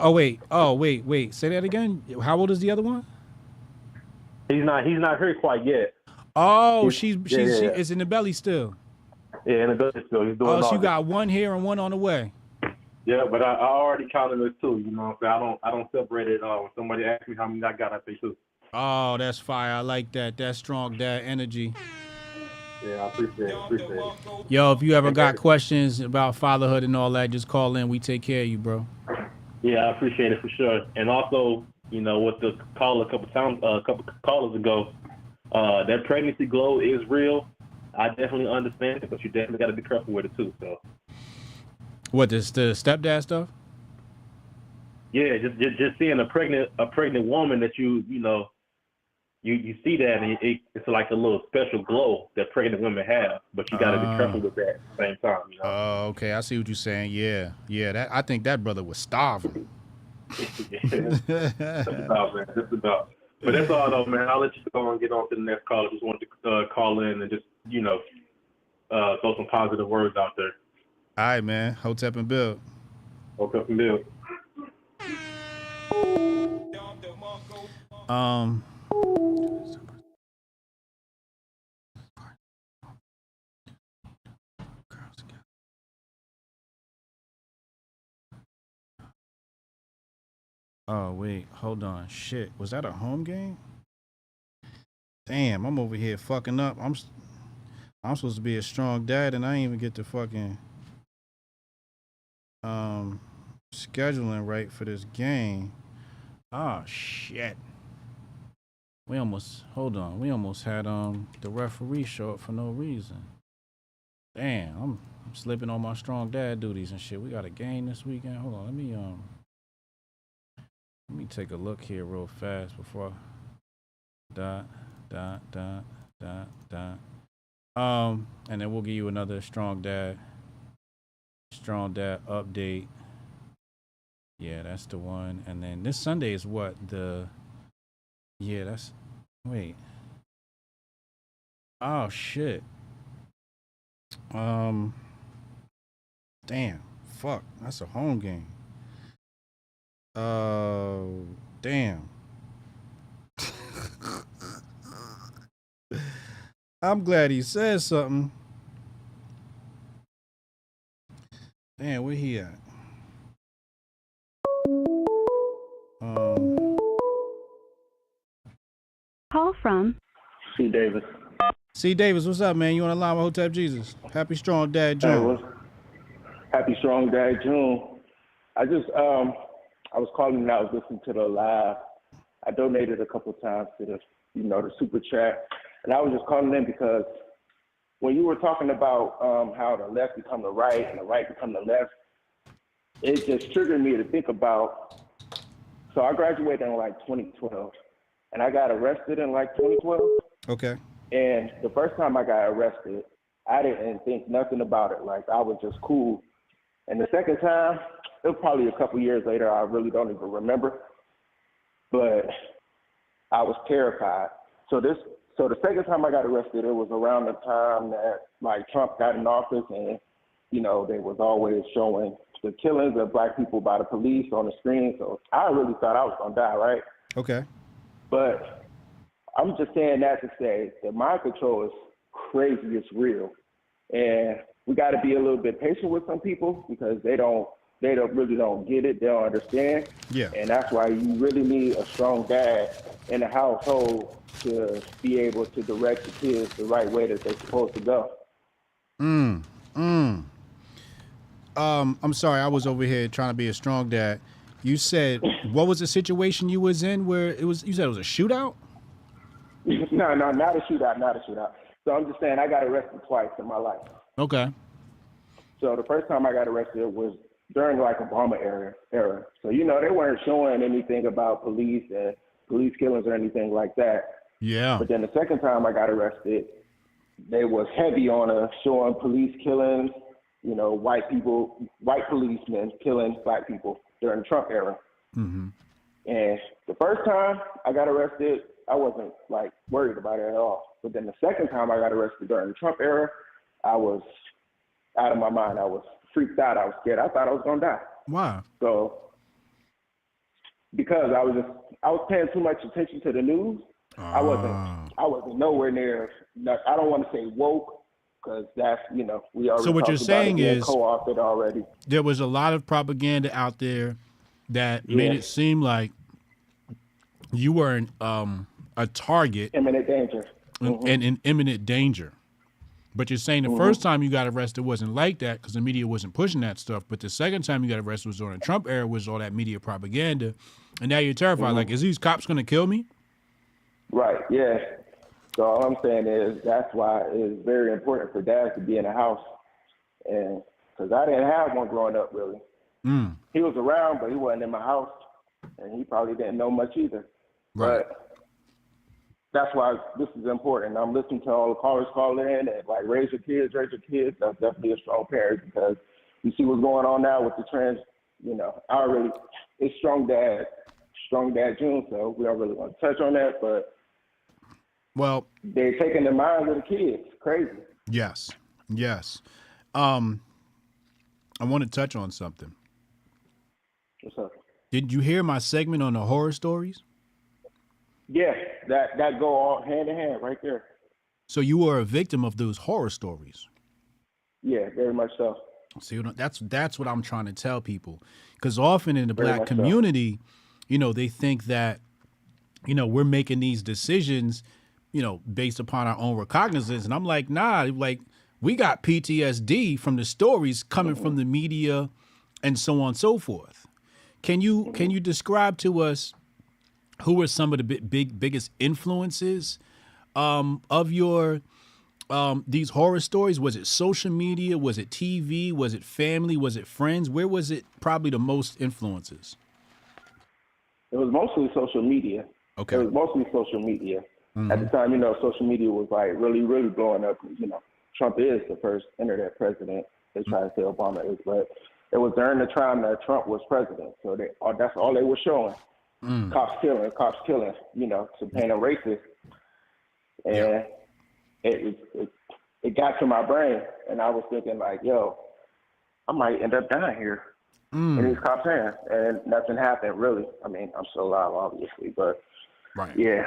Oh wait. Say that again. How old is the other one? He's not here quite yet. Oh, she is in the belly still. Yeah, in the belly still. He's doing. Oh, so you got one here and one on the way. Yeah, but I already counted it too. You know what I'm saying? I don't separate it. When somebody asks me how many I got, I say two. Oh, that's fire. I like that. That's strong dad energy. Yeah, I appreciate it. Yo, if you ever got questions about fatherhood and all that, just call in. We take care of you, bro. Yeah, I appreciate it for sure. And also, with the call a couple callers ago, that pregnancy glow is real. I definitely understand it, but you definitely got to be careful with it too. So. What, the stepdad stuff? Yeah, just seeing a pregnant woman that you see that, and it's like a little special glow that pregnant women have, but you got to be careful with that at the same time. Oh, okay, I see what you're saying. Yeah. I think that brother was starving. That's about, man. Just about. But that's all, though, man. I'll let you go and get on to the next call. I just wanted to call in and just throw some positive words out there. All right, man. Hotep and Bill. Hotep and Bill. Oh, wait. Hold on. Shit. Was that a home game? Damn, I'm over here fucking up. I'm supposed to be a strong dad, and I ain't even get the fucking scheduling right for this game. Oh, shit. We almost had the referee show up for no reason. Damn, I'm slipping on my strong dad duties and shit. We got a game this weekend. Hold on, let me take a look here real fast before and then we'll give you another strong dad update. Yeah, that's the one. And then this Sunday is what? Wait. Oh, shit. Damn. Fuck. That's a home game. Oh, damn. I'm glad he said something. Damn, where he at? Call from C. Davis. C. Davis, what's up, man? You on the line with Hotep Jesus? Happy Strong Dad June. Happy Strong Dad June. I was calling and I was listening to the live. I donated a couple times to the super chat, and I was just calling in because when you were talking about how the left become the right and the right become the left, it just triggered me to think about. So I graduated in like 2012, and I got arrested in like 2012. Okay. And the first time I got arrested, I didn't think nothing about it. Like, I was just cool. And the second time, it was probably a couple years later. I really don't even remember. But I was terrified. So the second time I got arrested, it was around the time that, like, Trump got in office, and, they was always showing the killings of black people by the police on the screen. So I really thought I was going to die, right? Okay. But I'm just saying that to say that mind control is crazy. It's real. And we got to be a little bit patient with some people because they really don't get it. They don't understand. Yeah. And that's why you really need a strong dad in the household to be able to direct the kids the right way that they're supposed to go. I'm sorry, I was over here trying to be a strong dad. You said, what was the situation you was in where you said it was a shootout? No, not a shootout. So I'm just saying I got arrested twice in my life. Okay. So the first time I got arrested was during like Obama era. So, they weren't showing anything about police and police killings or anything like that. Yeah. But then the second time I got arrested, they was heavy on showing police killings, white policemen killing black people during the Trump era. Mm-hmm. And the first time I got arrested, I wasn't like worried about it at all. But then the second time I got arrested during the Trump era, I was out of my mind. I was freaked out. I was scared. I thought I was gonna die. Why? So because I was paying too much attention to the news. I wasn't nowhere near. I don't want to say woke because that's we already. So what you're saying is co-opted already. There was a lot of propaganda out there that made it seem like you were a target, imminent danger, and in imminent danger. But you're saying the first time you got arrested wasn't like that because the media wasn't pushing that stuff. But the second time you got arrested was during the Trump era, was all that media propaganda, and now you're terrified. Like, is these cops going to kill me? Right. Yeah. So all I'm saying is that's why it's very important for dads to be in the house, and because I didn't have one growing up really. He was around, but he wasn't in my house, and he probably didn't know much either. Right. But that's why this is important. I'm listening to all the callers call in and like raise your kids. That's definitely a strong parent because you see what's going on now with the trans. It's strong dad June. So we don't really want to touch on that, but they're taking the minds of the kids. Crazy. Yes. I want to touch on something. What's up? Did you hear my segment on the horror stories? Yeah, that go all hand in hand right there. So you were a victim of those horror stories. Yeah, very much so. See, that's what I'm trying to tell people, because often in the Very black much so. community, they think that, we're making these decisions, based upon our own recognizance, and I'm like, nah, like we got PTSD from the stories coming from the media, and so on and so forth. Can you describe to us who were some of the biggest influences of your these horror stories? Was it social media? Was it TV? Was it family? Was it friends? Where was it probably the most influences? It was mostly social media. Okay. It was mostly social media. Mm-hmm. At the time, social media was like really, really blowing up. Trump is the first internet president. They try to say Obama is, but it was during the time that Trump was president. So that's all they were showing. Cops killing, to paint a racist. And it got to my brain, and I was thinking like, yo, I might end up dying here in these cops' hands. And nothing happened, really. I mean, I'm still alive, obviously, but yeah.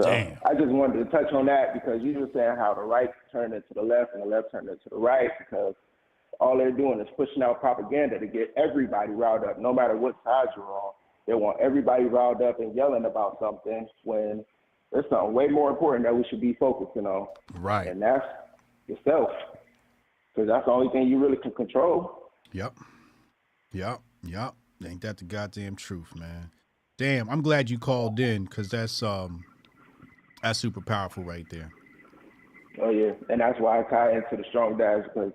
So I just wanted to touch on that because you were saying how the right turned into the left and the left turned into the right, because all they're doing is pushing out propaganda to get everybody riled up, no matter what side you're on. They want everybody riled up and yelling about something when there's something way more important that we should be focusing on. Right. And that's yourself, because that's the only thing you really can control. Yep. Ain't that the goddamn truth, man? Damn, I'm glad you called in, because that's super powerful right there. Oh, yeah. And that's why I tie into the strong dads, because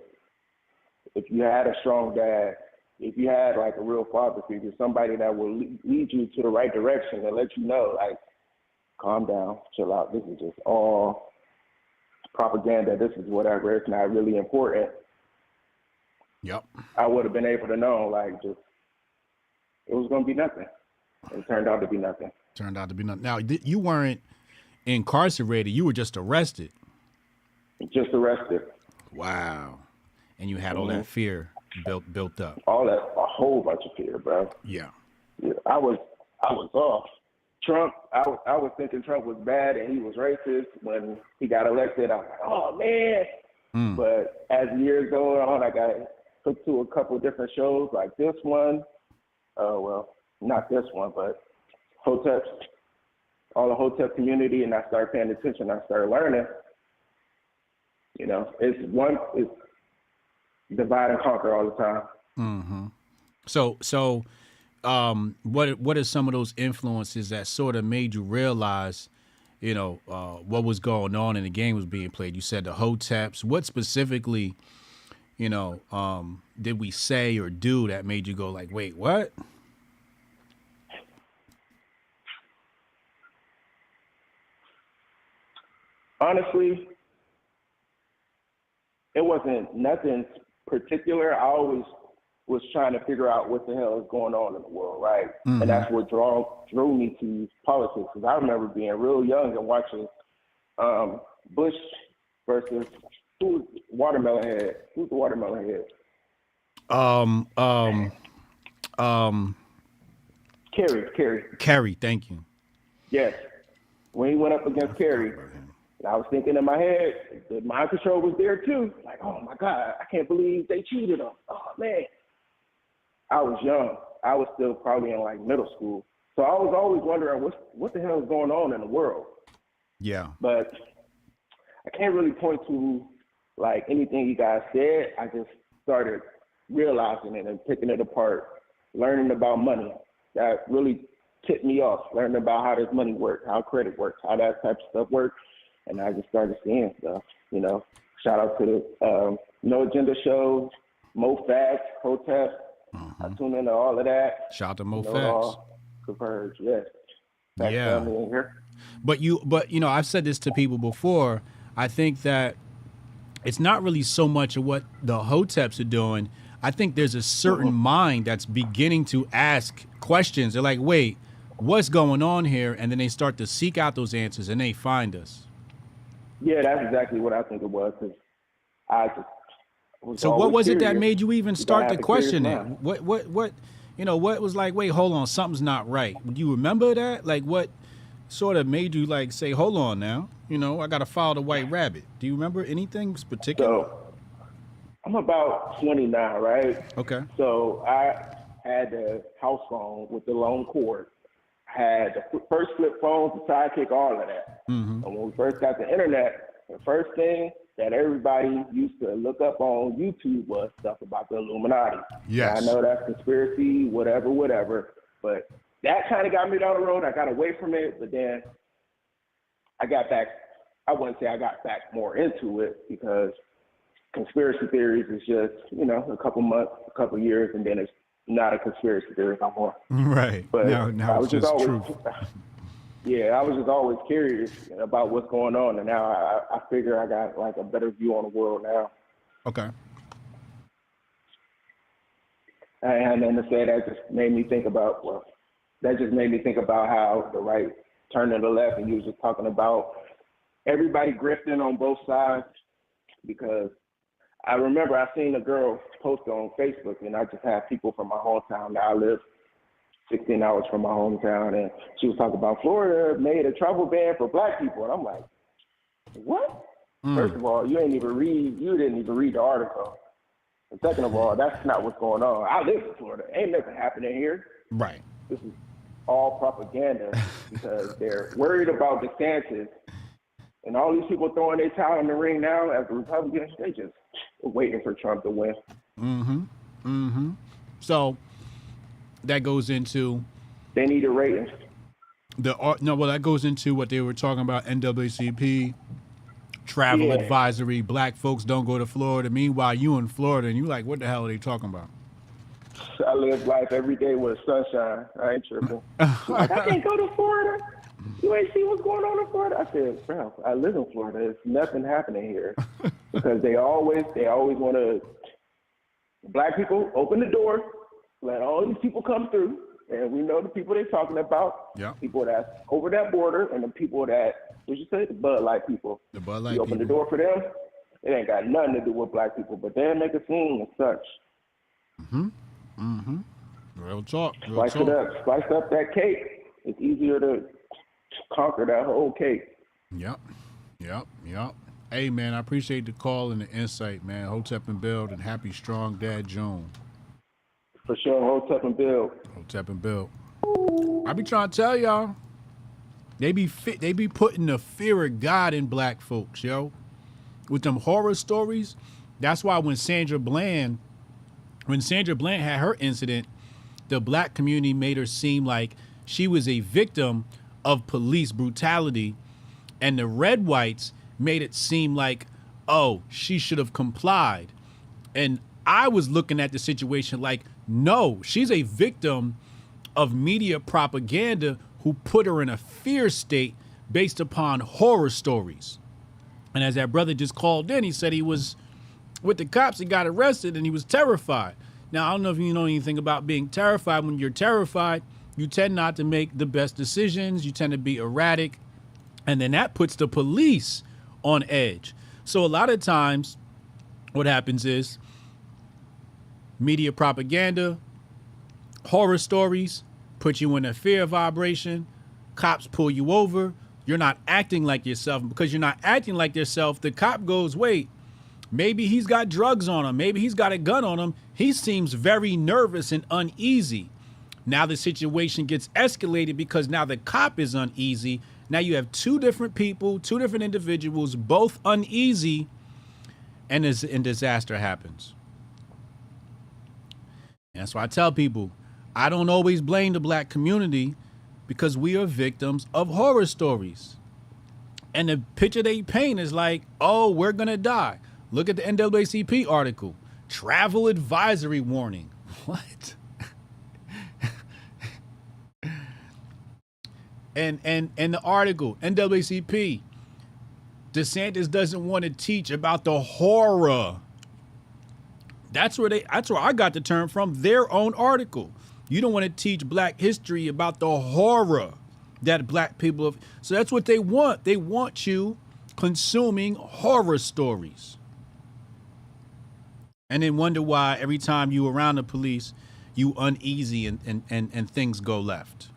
if you had a strong dad, if you had like a real father figure, somebody that will lead you to the right direction and let you know, like, calm down, chill out. This is just all propaganda. This is whatever. It's not really important. Yep. I would have been able to know, like, just it was going to be nothing. It turned out to be nothing. Now, you weren't incarcerated. You were just arrested. Just arrested. Wow. And you had all that fear built up. All that, a whole bunch of fear, bro. Yeah. I was off. Trump, I was thinking Trump was bad and he was racist when he got elected. I was like, oh man. But as years go on, I got hooked to a couple different shows like this one. Well, not this one, but Hotep's, all the Hotep community, and I started paying attention. I started learning. You know, it's divide and conquer all the time. Mm-hmm. So, what are some of those influences that sort of made you realize, you know, what was going on and the game was being played? You said the Hoteps. What specifically, you know, did we say or do that made you go like, wait, what? Honestly, it wasn't nothing particular. I always was trying to figure out what the hell is going on in the world, right? Mm-hmm. And that's what drew me to politics. Because I remember being real young and watching Bush versus who's Watermelon Head. Who's the Watermelon Head? Kerry, thank you. Yes. When he went up against Kerry, I was thinking in my head, the mind control was there too. Like, oh my God, I can't believe they cheated him. Oh man. I was young. I was still probably in like middle school. So I was always wondering what the hell is going on in the world. Yeah. But I can't really point to like anything you guys said. I just started realizing it and picking it apart, learning about money. That really tipped me off, learning about how this money works, how credit works, how that type of stuff works. And I just started seeing stuff, you know. Shout out to the No Agenda show, MoFax, Hotep. I tune into all of that. Shout out to MoFax. Converge, yes. Yeah. But you know, I've said this to people before. I think that it's not really so much of what the Hoteps are doing. I think there's a certain mind that's beginning to ask questions. They're like, wait, what's going on here? And then they start to seek out those answers and they find us. Yeah, that's exactly what I think it was. Cause I just was so what was curious. It that made you even start to question it? What, you know, what was like, wait, hold on, something's not right. Do you remember that? Like what sort of made you like say, hold on now, you know, I got to follow the white rabbit. Do you remember anything particular? So I'm about 20 now, right? Okay. So I had the house phone with the long cord. Had the first flip phone, the Sidekick, all of that. Mm-hmm. And when we first got the internet, the first thing that everybody used to look up on YouTube was stuff about the Illuminati. Yes. And I know that's conspiracy, whatever. But that kind of got me down the road. I got away from it, but then I got back. I wouldn't say I got back more into it because conspiracy theories is just, you know, a couple months, a couple years, and then it's not a conspiracy theory no more. Right. But now it's just truth. Yeah, I was just always curious about what's going on, and now I figure I got like a better view on the world now. Okay. And then to say that just made me think about how the right turned to the left, and you was just talking about everybody grifting on both sides, because I remember I seen a girl post on Facebook, and I just have people from my hometown. Now I live 16 hours from my hometown, and she was talking about Florida made a travel ban for black people, and I'm like, what? First of all, you didn't even read the article. And second of all, that's not what's going on. I live in Florida. Ain't nothing happening here. Right. This is all propaganda because they're worried about DeSantis, and all these people throwing their towel in the ring now as the Republicans, they just waiting for Trump to win. So that goes into they need a rating. That goes into what they were talking about, NAACP, travel advisory, black folks don't go to Florida. Meanwhile, you in Florida and you like, what the hell are they talking about? I live life every day with sunshine. I ain't tripping. Like, I can't go to Florida. You ain't see what's going on in Florida? I said, bro, I live in Florida. There's nothing happening here. Because they always want to, black people open the door, let all these people come through, and we know the people they're talking about. Yeah. People that's over that border, and the people that, what you say, the Bud Light people. The Bud Light you open the door for them, it ain't got nothing to do with black people, but they make a scene and such. Real talk. Spice it up. Spice up that cake. it's easier to conquer that whole cake. Yep. Hey, man, I appreciate the call and the insight, man. Hotep and Build, and happy Strong Dad June. For sure, Hotep and Build. Hotep and Build. I be trying to tell y'all, they be putting the fear of God in black folks, yo. With them horror stories. That's why when Sandra Bland had her incident, the black community made her seem like she was a victim of police brutality, and the red whites made it seem like, oh, she should have complied. And I was looking at the situation like, no, she's a victim of media propaganda who put her in a fear state based upon horror stories. And as that brother just called in, he said he was with the cops and got arrested and he was terrified. Now, I don't know if you know anything about being terrified. When you're terrified, you tend not to make the best decisions. You tend to be erratic. And then that puts the police on edge. So a lot of times what happens is media propaganda, horror stories put you in a fear vibration. Cops pull you over. You're not acting like yourself. And because you're not acting like yourself, the cop goes, wait, maybe he's got drugs on him. Maybe he's got a gun on him. He seems very nervous and uneasy. Now the situation gets escalated because now the cop is uneasy. Now you have two different people, two different individuals, both uneasy, and disaster happens. And that's why I tell people, I don't always blame the black community because we are victims of horror stories. And the picture they paint is like, oh, we're going to die. Look at the NAACP article. Travel advisory warning. What? And the article, NAACP, DeSantis doesn't want to teach about the horror. That's where I got the term from, their own article. You don't want to teach black history about the horror that black people have. So that's what they want. They want you consuming horror stories. And then wonder why every time you around the police, you uneasy and things go left.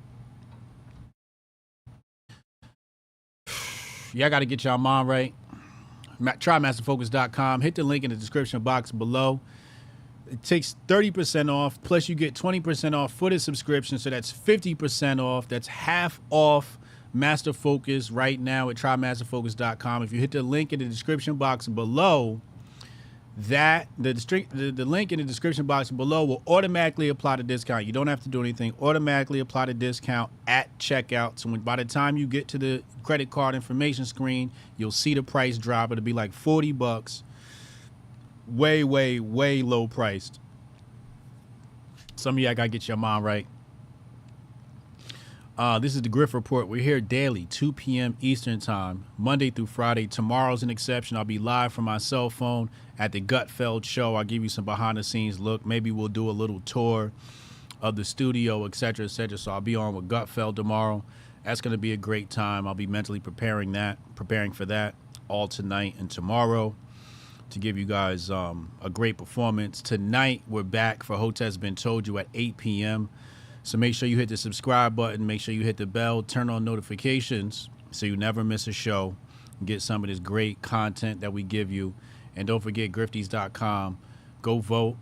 Y'all got to get y'all mind right. TryMasterFocus.com. Hit the link in the description box below. It takes 30% off, plus you get 20% off for the subscription, so that's 50% off. That's half off Master Focus right now at TryMasterFocus.com. If you hit the link in the description box below, the link in the description box below will automatically apply the discount. You don't have to do anything. Automatically apply the discount at checkout. So by the time you get to the credit card information screen, you'll see the price drop. It'll be like $40. Way, way, way low priced. Some of y'all gotta get your mind right. This is the Grift Report. We're here daily, 2 p.m. Eastern time, Monday through Friday. Tomorrow's an exception. I'll be live from my cell phone at the Gutfeld show. I'll give you some behind the scenes look. Maybe we'll do a little tour of the studio, etc., etc. So I'll be on with Gutfeld tomorrow. That's going to be a great time. I'll be mentally preparing for that all tonight and tomorrow to give you guys a great performance. Tonight, we're back for Hotep's Been Told You at 8 p.m. So make sure you hit the subscribe button. Make sure you hit the bell. Turn on notifications so you never miss a show. Get some of this great content that we give you. And don't forget grifties.com. Go vote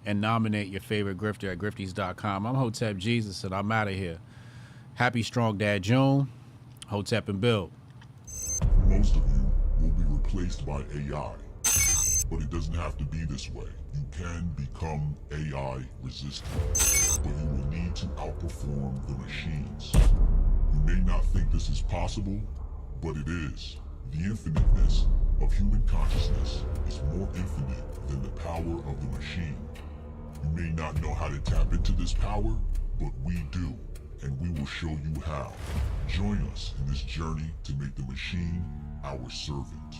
and nominate your favorite grifter at grifties.com. I'm Hotep Jesus, and I'm out of here. Happy Strong Dad June. Hotep and Build. Most of you will be replaced by AI. But it doesn't have to be this way. You can become AI resistant, but you will need to outperform the machines. You may not think this is possible, but it is. The infiniteness of human consciousness is more infinite than the power of the machine. You may not know how to tap into this power, but we do, and we will show you how. Join us in this journey to make the machine our servant.